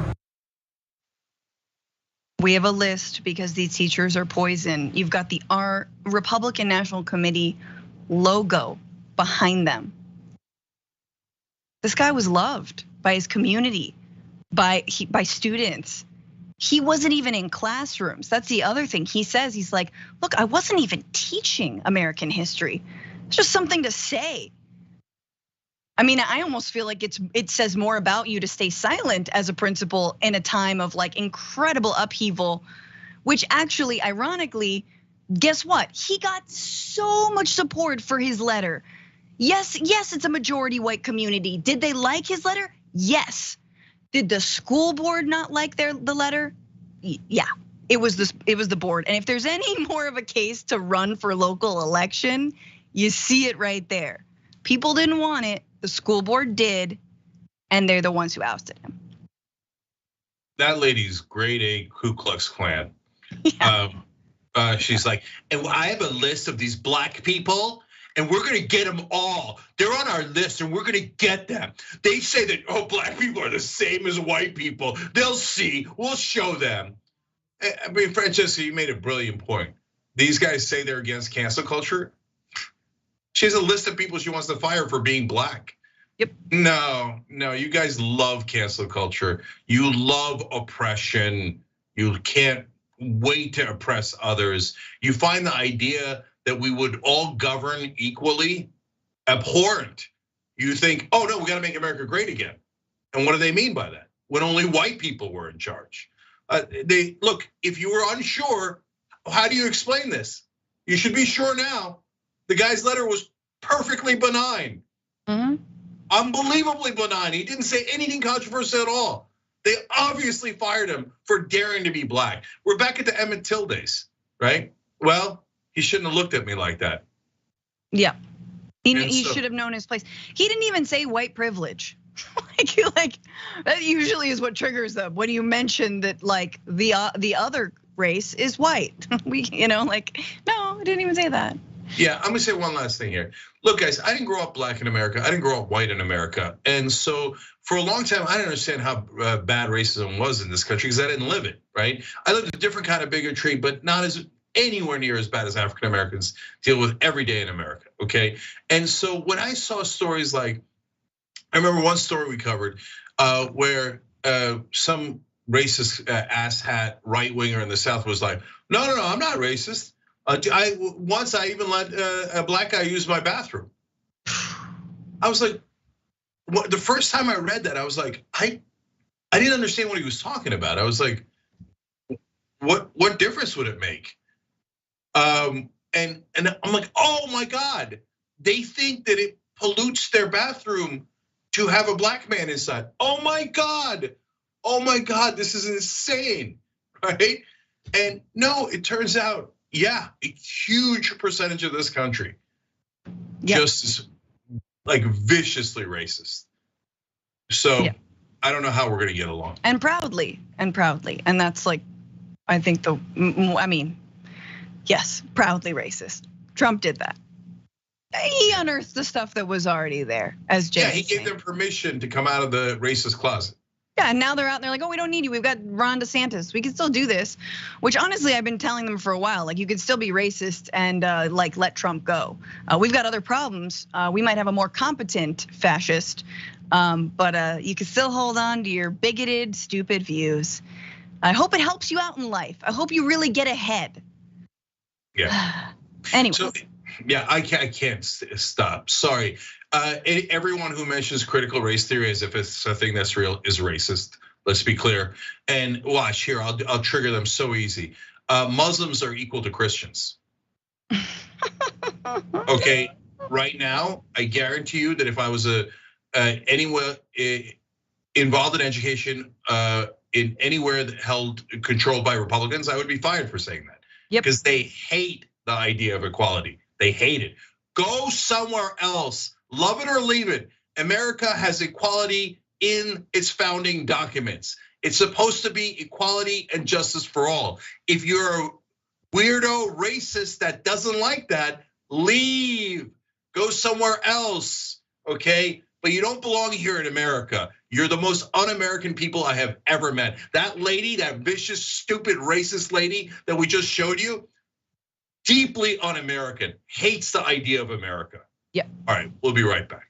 We have a list because these teachers are poison. You've got the Republican National Committee logo behind them. This guy was loved by his community, by students. He wasn't even in classrooms. That's the other thing. He says, he's like, look, I wasn't even teaching American history. It's just something to say. I mean, I almost feel like it says more about you to stay silent as a principal in a time of like incredible upheaval, which actually, ironically, guess what? He got so much support for his letter. Yes, it's a majority white community. Did they like his letter? Yes. Did the school board not like the letter? Yeah, it was the board. And if there's any more of a case to run for local election, you see it right there. People didn't want it, the school board did, and they're the ones who ousted him. That lady's grade A Ku Klux Klan. Yeah. She's like, and I have a list of these black people, and we're gonna get them all. They're on our list and we're gonna get them. They say that, black people are the same as white people. They'll see, we'll show them. I mean, Francesca, you made a brilliant point. These guys say they're against cancel culture. She has a list of people she wants to fire for being black. Yep. No, you guys love cancel culture. You love oppression. You can't wait to oppress others. You find the idea that we would all govern equally abhorrent. You think, oh no, we gotta make America great again. And what do they mean by that? When only white people were in charge. Look, if you were unsure, how do you explain this? You should be sure now. The guy's letter was perfectly benign. Unbelievably benign. He didn't say anything controversial at all. They obviously fired him for daring to be black. We're back at the Emmett Till days, right? Well, he shouldn't have looked at me like that. Yeah, he should have known his place. He didn't even say white privilege. like that usually is what triggers them when you mention that like the other race is white. No, I didn't even say that. Yeah, I'm gonna say one last thing here. Look, guys, I didn't grow up black in America. I didn't grow up white in America. And so for a long time, I didn't understand how bad racism was in this country because I didn't live it, right? I lived a different kind of bigotry, but not anywhere near as bad as African Americans deal with every day in America, okay? And so when I saw stories like, I remember one story we covered where some racist asshat right winger in the South was like, no, I'm not racist. Once I even let a black guy use my bathroom. I was like, the first time I read that, I was like, I didn't understand what he was talking about. I was like, what difference would it make? And I'm like, oh my God, they think that it pollutes their bathroom to have a black man inside. Oh my God, this is insane, right? And no, it turns out, yeah, a huge percentage of this country just is like viciously racist. So I don't know how we're gonna get along. And proudly, and that's like, I think yes, proudly racist. Trump did that. He unearthed the stuff that was already there, as Jay. Yeah, he gave them permission to come out of the racist closet. Yeah, and now they're out there like, oh, we don't need you. We've got Ron DeSantis. We can still do this, which honestly, I've been telling them for a while. Like, you could still be racist and like let Trump go. We've got other problems. We might have a more competent fascist, but you can still hold on to your bigoted, stupid views. I hope it helps you out in life. I hope you really get ahead. Yeah. Anyway. So, yeah, I can't stop. Sorry. Everyone who mentions critical race theory as if it's a thing that's real is racist. Let's be clear. And watch here, I'll trigger them so easy. Muslims are equal to Christians. Okay, right now, I guarantee you that if I was anywhere involved in education, in anywhere that controlled by Republicans, I would be fired for saying that. Because they hate the idea of equality. They hate it. Go somewhere else. Love it or leave it. America has equality in its founding documents. It's supposed to be equality and justice for all. If you're a weirdo racist that doesn't like that, leave. Go somewhere else, okay? But you don't belong here in America. You're the most un-American people I have ever met. That lady, that vicious, stupid, racist lady that we just showed you, deeply un-American, hates the idea of America. Yeah. All right, we'll be right back.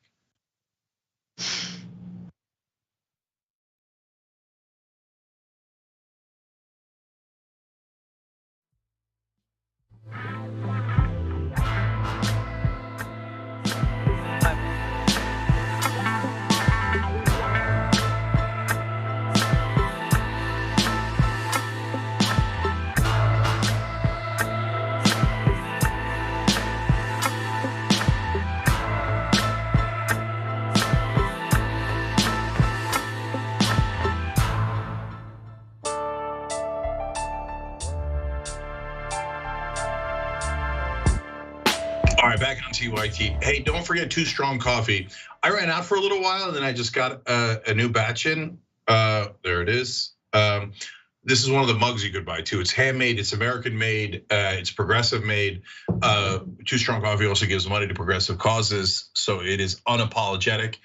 All right, back on TYT. Hey, don't forget Too Strong Coffee. I ran out for a little while and then I just got a new batch in. There it is. This is one of the mugs you could buy too. It's handmade, it's American made, it's progressive made. Too Strong Coffee also gives money to progressive causes. So it is unapologetic,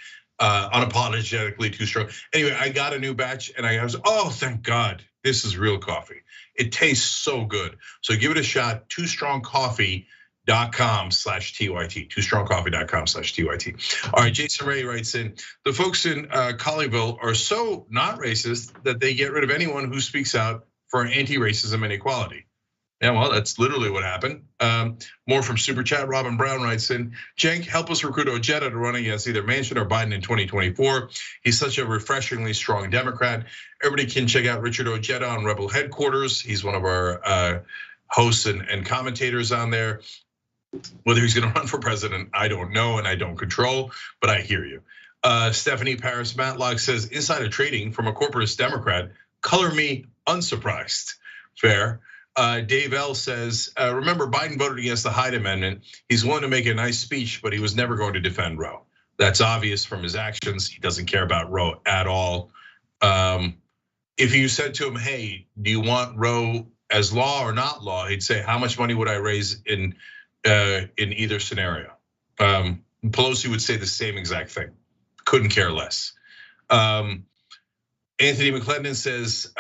unapologetically too strong. Anyway, I got a new batch and I was, oh, thank God, this is real coffee. It tastes so good. So give it a shot, TooStrongCoffee.com/TYT, TooStrongCoffee.com/TYT. All right, Jason Ray writes in, the folks in Colleyville are so not racist that they get rid of anyone who speaks out for anti-racism and equality. Yeah, well, that's literally what happened. More from Super Chat, Robin Brown writes in, Cenk, help us recruit Ojeda to run against either Manchin or Biden in 2024. He's such a refreshingly strong Democrat. Everybody can check out Richard Ojeda on Rebel Headquarters. He's one of our hosts and commentators on there. Whether he's gonna run for president, I don't know and I don't control, but I hear you. Stephanie Paris Matlock says, insider trading from a corporatist Democrat, color me unsurprised. Fair. Dave L says, remember Biden voted against the Hyde Amendment. He's willing to make a nice speech, but he was never going to defend Roe. That's obvious from his actions. He doesn't care about Roe at all. If you said to him, hey, do you want Roe as law or not law? He'd say, how much money would I raise in either scenario? Pelosi would say the same exact thing. Couldn't care less. Anthony McClendon says,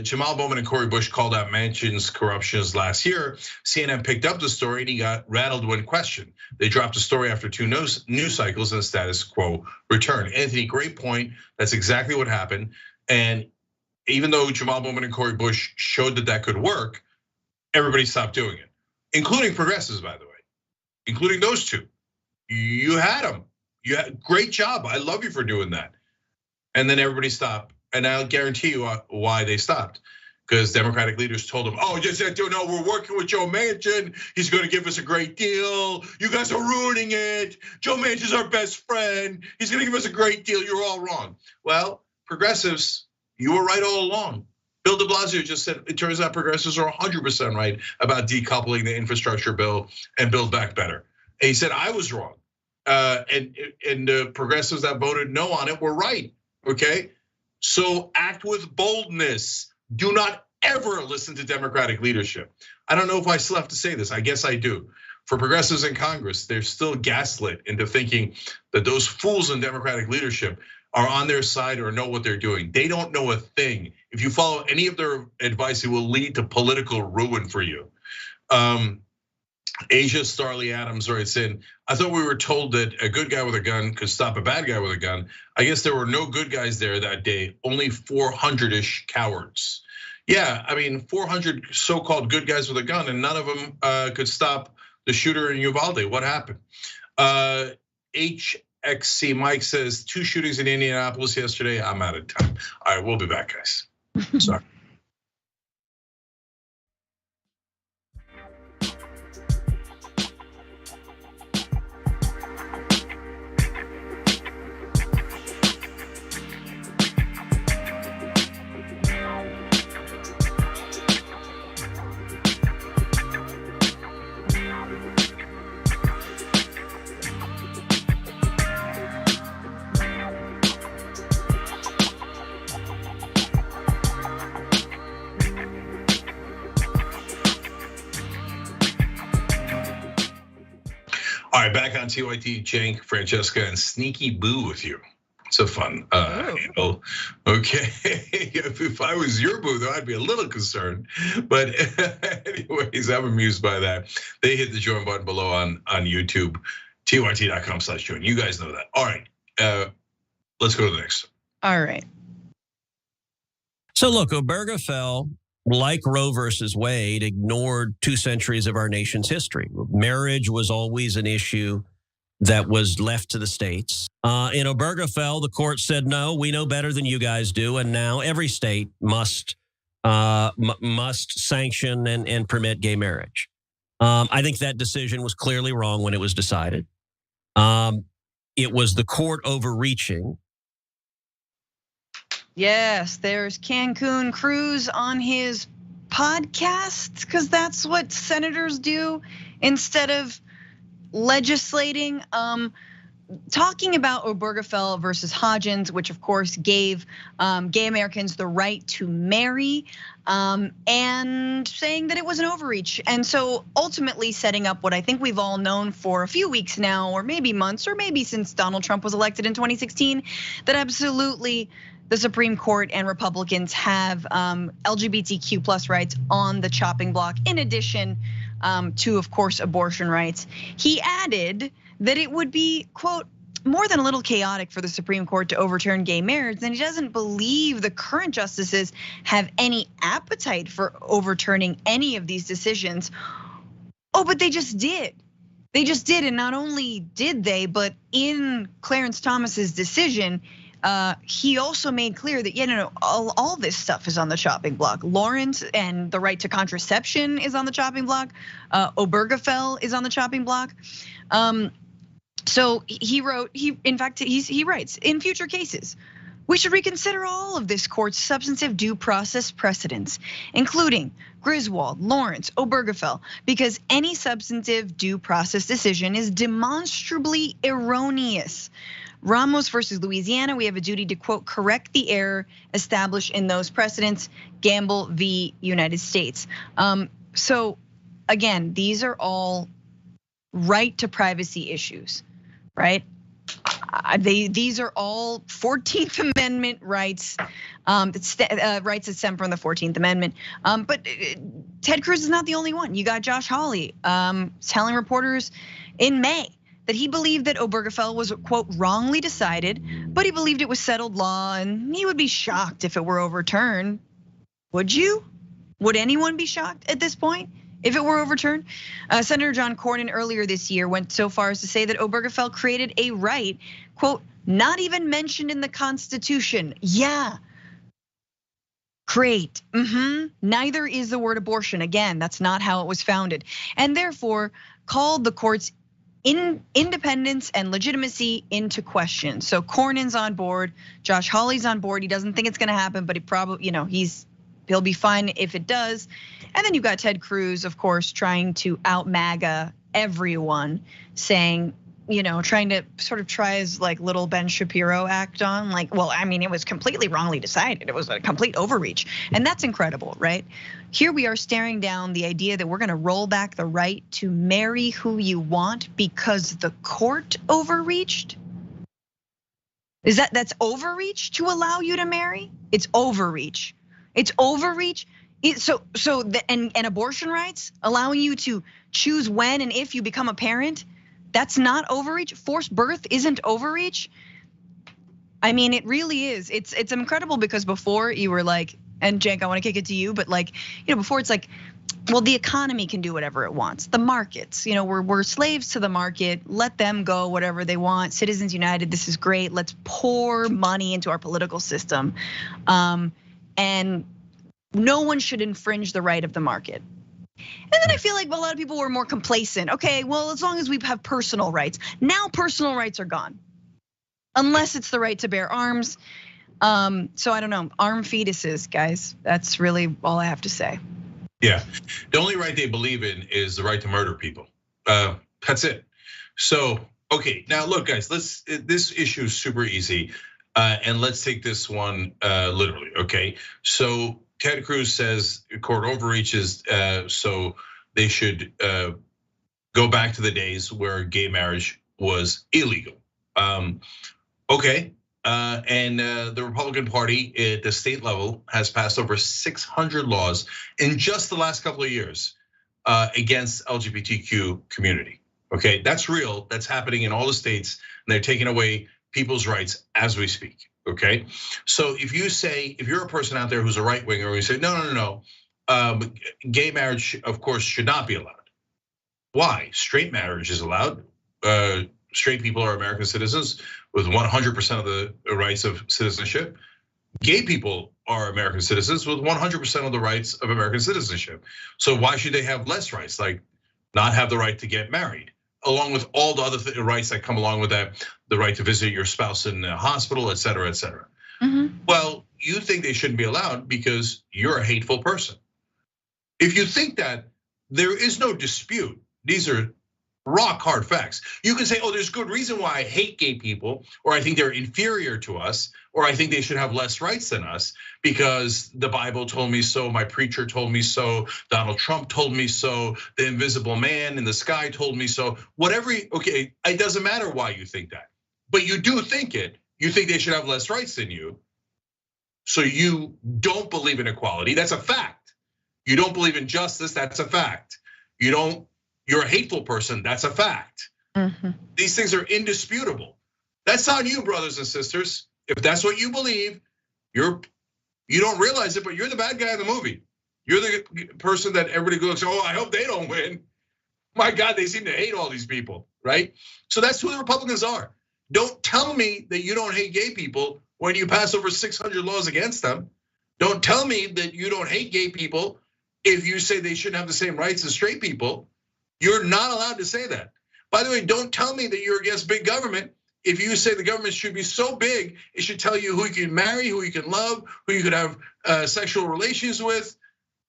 Jamal Bowman and Cori Bush called out Manchin's corruptions last year. CNN picked up the story and he got rattled when questioned. They dropped the story after 2 news cycles and the status quo returned. Anthony, great point. That's exactly what happened. And even though Jamal Bowman and Cori Bush showed that could work, everybody stopped doing it, including progressives, by the way, including those two. You had them. You had great job. I love you for doing that. And then everybody stopped. And I'll guarantee you why they stopped. Because Democratic leaders told them, oh, just no, we're working with Joe Manchin. He's going to give us a great deal. You guys are ruining it. Joe Manchin's our best friend. He's going to give us a great deal. You're all wrong. Well, progressives, you were right all along. Bill de Blasio just said, it turns out progressives are 100% right about decoupling the infrastructure bill and Build Back Better. And he said, I was wrong. And the progressives that voted no on it were right, okay? So act with boldness. Do not ever listen to Democratic leadership. I don't know if I still have to say this, I guess I do. For progressives in Congress, they're still gaslit into thinking that those fools in Democratic leadership are on their side or know what they're doing. They don't know a thing. If you follow any of their advice, it will lead to political ruin for you. Asia Starley Adams writes in, I thought we were told that a good guy with a gun could stop a bad guy with a gun. I guess there were no good guys there that day, only 400-ish cowards. Yeah, I mean, 400 so-called good guys with a gun and none of them could stop the shooter in Uvalde. What happened? XC Mike says 2 shootings in Indianapolis yesterday. I'm out of time. All right, we'll be back, guys. Sorry. All right, back on TYT, Cenk, Francesca, and Sneaky Boo with you. So fun handle. Okay, if I was your boo, though, I'd be a little concerned. But anyways, I'm amused by that. They hit the join button below on YouTube, tyt.com/join. You guys know that. All right, let's go to the next. All right. So look, Obergefell, like Roe versus Wade, ignored 2 centuries of our nation's history. Marriage was always an issue that was left to the states. In Obergefell, the court said, no, we know better than you guys do, and now every state must sanction and permit gay marriage. I think that decision was clearly wrong when it was decided. It was the court overreaching. Yes, there's Cancun Cruz on his podcast, because that's what senators do instead of legislating. Talking about Obergefell versus Hodgins, which of course gave gay Americans the right to marry, and saying that it was an overreach. And so ultimately setting up what I think we've all known for a few weeks now, or maybe months, or maybe since Donald Trump was elected in 2016, that absolutely the Supreme Court and Republicans have LGBTQ plus rights on the chopping block, in addition to, of course, abortion rights. He added that it would be, quote, more than a little chaotic for the Supreme Court to overturn gay marriage, and he doesn't believe the current justices have any appetite for overturning any of these decisions. Oh, but they just did. They just did, and not only did they, but in Clarence Thomas's decision, he also made clear that all this stuff is on the chopping block. Lawrence and the right to contraception is on the chopping block. Obergefell is on the chopping block. So he wrote, in fact, he writes, in future cases, we should reconsider all of this court's substantive due process precedents, including Griswold, Lawrence, Obergefell, because any substantive due process decision is demonstrably erroneous. Ramos versus Louisiana, we have a duty to, quote, correct the error established in those precedents, Gamble v. United States. So again, these are all right to privacy issues, right? These are all 14th Amendment rights, rights that stem from the 14th Amendment. But Ted Cruz is not the only one. You got Josh Hawley telling reporters in May that he believed that Obergefell was, quote, wrongly decided, but he believed it was settled law and he would be shocked if it were overturned. Would you? Would anyone be shocked at this point if it were overturned? Senator John Cornyn earlier this year went so far as to say that Obergefell created a right, quote, not even mentioned in the Constitution. Yeah. Great. Neither is the word abortion. Again, that's not how it was founded. And therefore called the court's independence and legitimacy into question. So Cornyn's on board, Josh Hawley's on board. He doesn't think it's gonna happen, but he probably, he'll be fine if it does. And then you've got Ted Cruz, of course, trying to out MAGA everyone, saying, trying to sort of try his like little Ben Shapiro act on, like, well, I mean, it was completely wrongly decided. It was a complete overreach. And that's incredible, right? Here we are staring down the idea that we're gonna roll back the right to marry who you want because the court overreached. That's overreach to allow you to marry? It's overreach. It's overreach. And abortion rights, allowing you to choose when and if you become a parent, that's not overreach. Forced birth isn't overreach. I mean, it really is. It's incredible because before you were like, and Cenk, I want to kick it to you, but like, before it's like, well, the economy can do whatever it wants. The markets, we're slaves to the market. Let them go whatever they want. Citizens United, this is great. Let's pour money into our political system. And no one should infringe the right of the market. And then I feel like a lot of people were more complacent. Okay, well, as long as we have personal rights. Now personal rights are gone. Unless it's the right to bear arms. So I don't know, armed fetuses, guys. That's really all I have to say. Yeah, the only right they believe in is the right to murder people. That's it. So, okay, now look, guys, this issue is super easy. And let's take this one literally, okay? So Ted Cruz says court overreaches, so they should go back to the days where gay marriage was illegal. Okay. And the Republican Party at the state level has passed over 600 laws in just the last couple of years against LGBTQ community. Okay, that's real. That's happening in all the states, and they're taking away people's rights as we speak. Okay, so if you're a person out there who's a right winger, you say no, gay marriage, of course, should not be allowed. Why? Straight marriage is allowed. Straight people are American citizens with 100% of the rights of citizenship. Gay people are American citizens with 100% of the rights of American citizenship. So why should they have less rights, like not have the right to get married, along with all the other rights that come along with that, the right to visit your spouse in the hospital, et cetera, et cetera. Mm-hmm. Well, you think they shouldn't be allowed because you're a hateful person. If you think that, there is no dispute. These are rock hard facts. You can say, oh, there's good reason why I hate gay people, or I think they're inferior to us, or I think they should have less rights than us because the Bible told me so, my preacher told me so, Donald Trump told me so, the invisible man in the sky told me so. Whatever, okay, it doesn't matter why you think that, but you do think it. You think they should have less rights than you. So you don't believe in equality, that's a fact. You don't believe in justice, that's a fact. You're a hateful person, that's a fact. Mm-hmm. These things are indisputable. That's on you, brothers and sisters. If that's what you believe, you don't realize it, but you're the bad guy in the movie. You're the person that everybody goes, oh, I hope they don't win. My God, they seem to hate all these people, right? So that's who the Republicans are. Don't tell me that you don't hate gay people when you pass over 600 laws against them. Don't tell me that you don't hate gay people if you say they shouldn't have the same rights as straight people. You're not allowed to say that. By the way, don't tell me that you're against big government if you say the government should be so big, it should tell you who you can marry, who you can love, who you can have sexual relations with,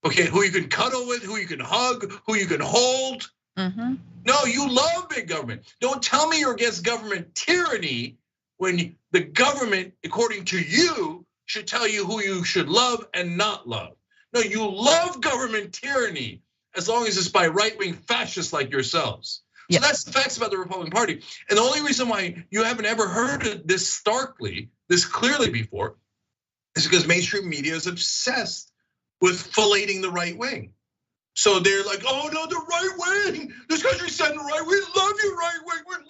okay, who you can cuddle with, who you can hug, who you can hold. Mm-hmm. No, you love big government. Don't tell me you're against government tyranny when the government, according to you, should tell you who you should love and not love. No, you love government tyranny, as long as it's by right-wing fascists like yourselves. So that's the facts about the Republican Party. And the only reason why you haven't ever heard it this starkly, this clearly before, is because mainstream media is obsessed with filleting the right wing. So they're like, oh no, the right wing, this country's set in the right, we love you, right wing.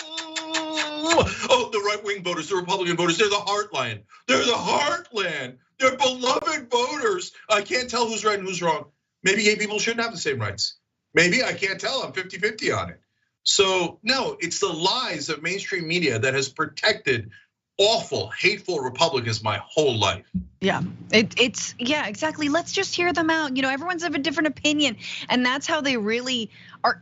Oh, the right wing voters, the Republican voters, they're the heartland. They're the heartland. They're beloved voters. I can't tell who's right and who's wrong. Maybe gay people shouldn't have the same rights. Maybe, I can't tell, I'm 50-50 on it. So no, it's the lies of mainstream media that has protected awful, hateful Republicans my whole life. Yeah, it's exactly. Let's just hear them out. Everyone's of a different opinion, and that's how they really are.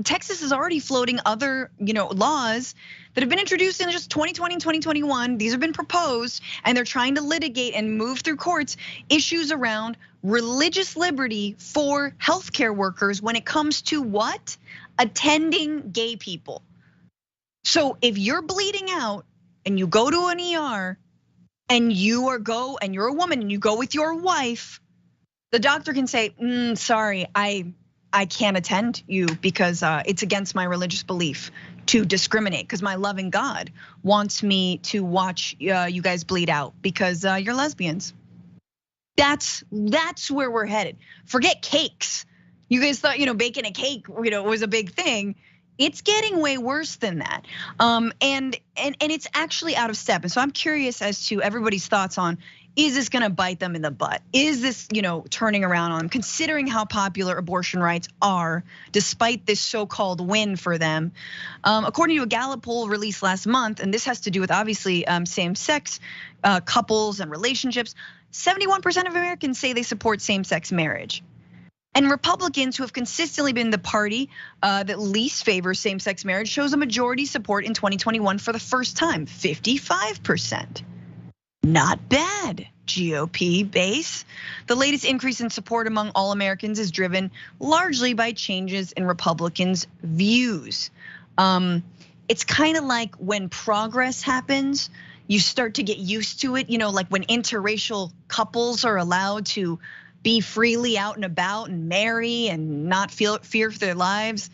Texas is already floating other, laws that have been introduced in just 2020 and 2021. These have been proposed, and they're trying to litigate and move through courts issues around religious liberty for healthcare workers when it comes to what? Attending gay people. So if you're bleeding out and you go to an ER and you're a woman and you go with your wife, the doctor can say, sorry, I can't attend you because it's against my religious belief to discriminate, because my loving God wants me to watch you guys bleed out because you're lesbians. That's where we're headed. Forget cakes. You guys thought, baking a cake, was a big thing. It's getting way worse than that. And it's actually out of step. And so I'm curious as to everybody's thoughts on, Is this gonna bite them in the butt? Is this, turning around on them, considering how popular abortion rights are, despite this so-called win for them? According to a Gallup poll released last month, and this has to do with obviously same-sex couples and relationships, 71% of Americans say they support same-sex marriage. And Republicans, who have consistently been the party that least favors same-sex marriage, shows a majority support in 2021 for the first time, 55%. Not bad, GOP base. The latest increase in support among all Americans is driven largely by changes in Republicans' views. It's kind of like when progress happens, you start to get used to it. Like when interracial couples are allowed to be freely out and about and marry and not feel fear for their lives.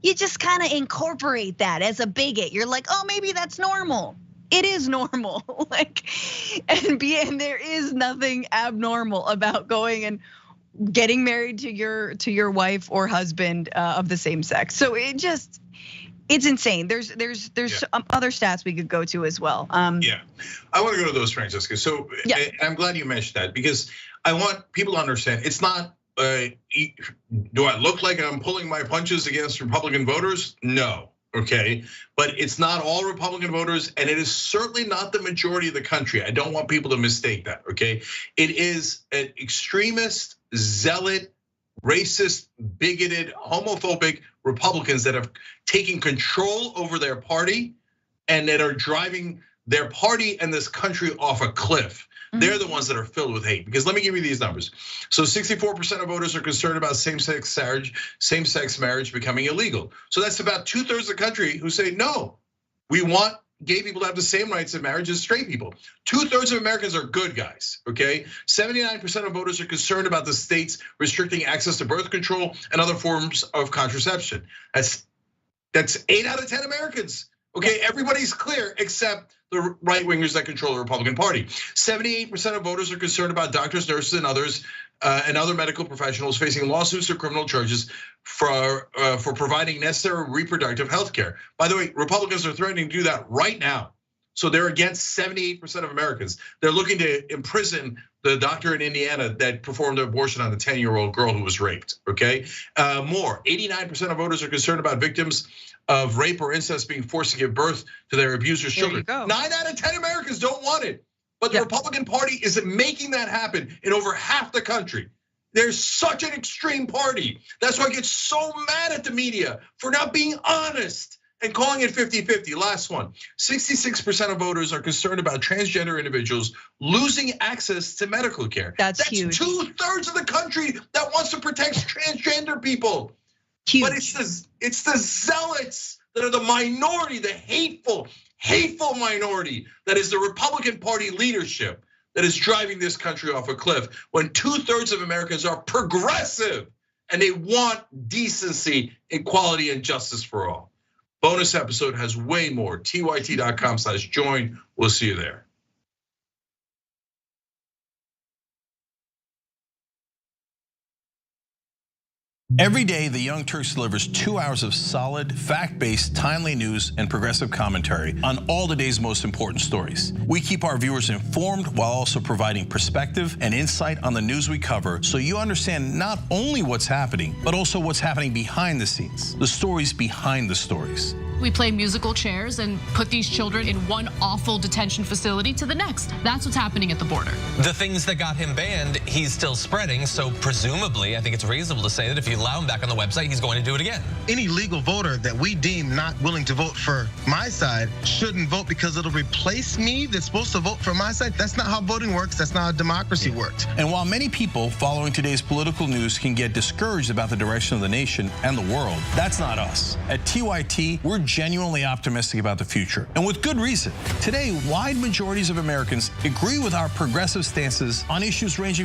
You just kind of incorporate that as a bigot. You're like, oh, maybe that's normal. It is normal, and there is nothing abnormal about going and getting married to your wife or husband of the same sex. So it's insane. There's other stats we could go to as well. Yeah, I want to go to those, Francesca. So I'm glad you mentioned that, because I want people to understand it's not. Do I look like I'm pulling my punches against Republican voters? No. Okay, but it's not all Republican voters, and it is certainly not the majority of the country. I don't want people to mistake that, okay? It is an extremist, zealot, racist, bigoted, homophobic Republicans that have taken control over their party and that are driving their party and this country off a cliff. They're the ones that are filled with hate. Because let me give you these numbers. So 64% of voters are concerned about same-sex marriage becoming illegal. So that's about 2/3 of the country who say, no, we want gay people to have the same rights in marriage as straight people. 2/3 of Americans are good guys, okay? 79% of voters are concerned about the states restricting access to birth control and other forms of contraception. That's 8 out of 10 Americans. Okay, everybody's clear except the right wingers that control the Republican Party. 78% of voters are concerned about doctors, nurses, and others, and other medical professionals facing lawsuits or criminal charges for providing necessary reproductive health care. By the way, Republicans are threatening to do that right now. So they're against 78% of Americans. They're looking to imprison the doctor in Indiana that performed an abortion on a 10-year-old girl who was raped, okay? More, 89% of voters are concerned about victims of rape or incest being forced to give birth to their abusers' children. 9 out of 10 Americans don't want it. But the Republican Party is making that happen in over half the country. There's such an extreme party. That's why I get so mad at the media for not being honest and calling it 50-50. Last one, 66% of voters are concerned about transgender individuals losing access to medical care. That's huge. 2/3 of the country that wants to protect transgender people. Huge. But it's the zealots that are the minority, the hateful minority that is the Republican Party leadership that is driving this country off a cliff, when 2/3 of Americans are progressive and they want decency, equality, and justice for all. Bonus episode has way more, tyt.com/join. We'll see you there. Every day, the Young Turks delivers 2 hours of solid, fact-based, timely news and progressive commentary on all the day's most important stories. We keep our viewers informed while also providing perspective and insight on the news we cover, so you understand not only what's happening, but also what's happening behind the scenes, the stories behind the stories. We play musical chairs and put these children in one awful detention facility to the next. That's what's happening at the border. The things that got him banned, he's still spreading. So presumably, I think it's reasonable to say that if you allow him back on the website, he's going to do it again. Any legal voter that we deem not willing to vote for my side shouldn't vote because it'll replace me that's supposed to vote for my side. That's not how voting works. That's not how democracy works. And while many people following today's political news can get discouraged about the direction of the nation and the world, that's not us. At TYT, we're genuinely optimistic about the future, and with good reason. Today, wide majorities of Americans agree with our progressive stances on issues ranging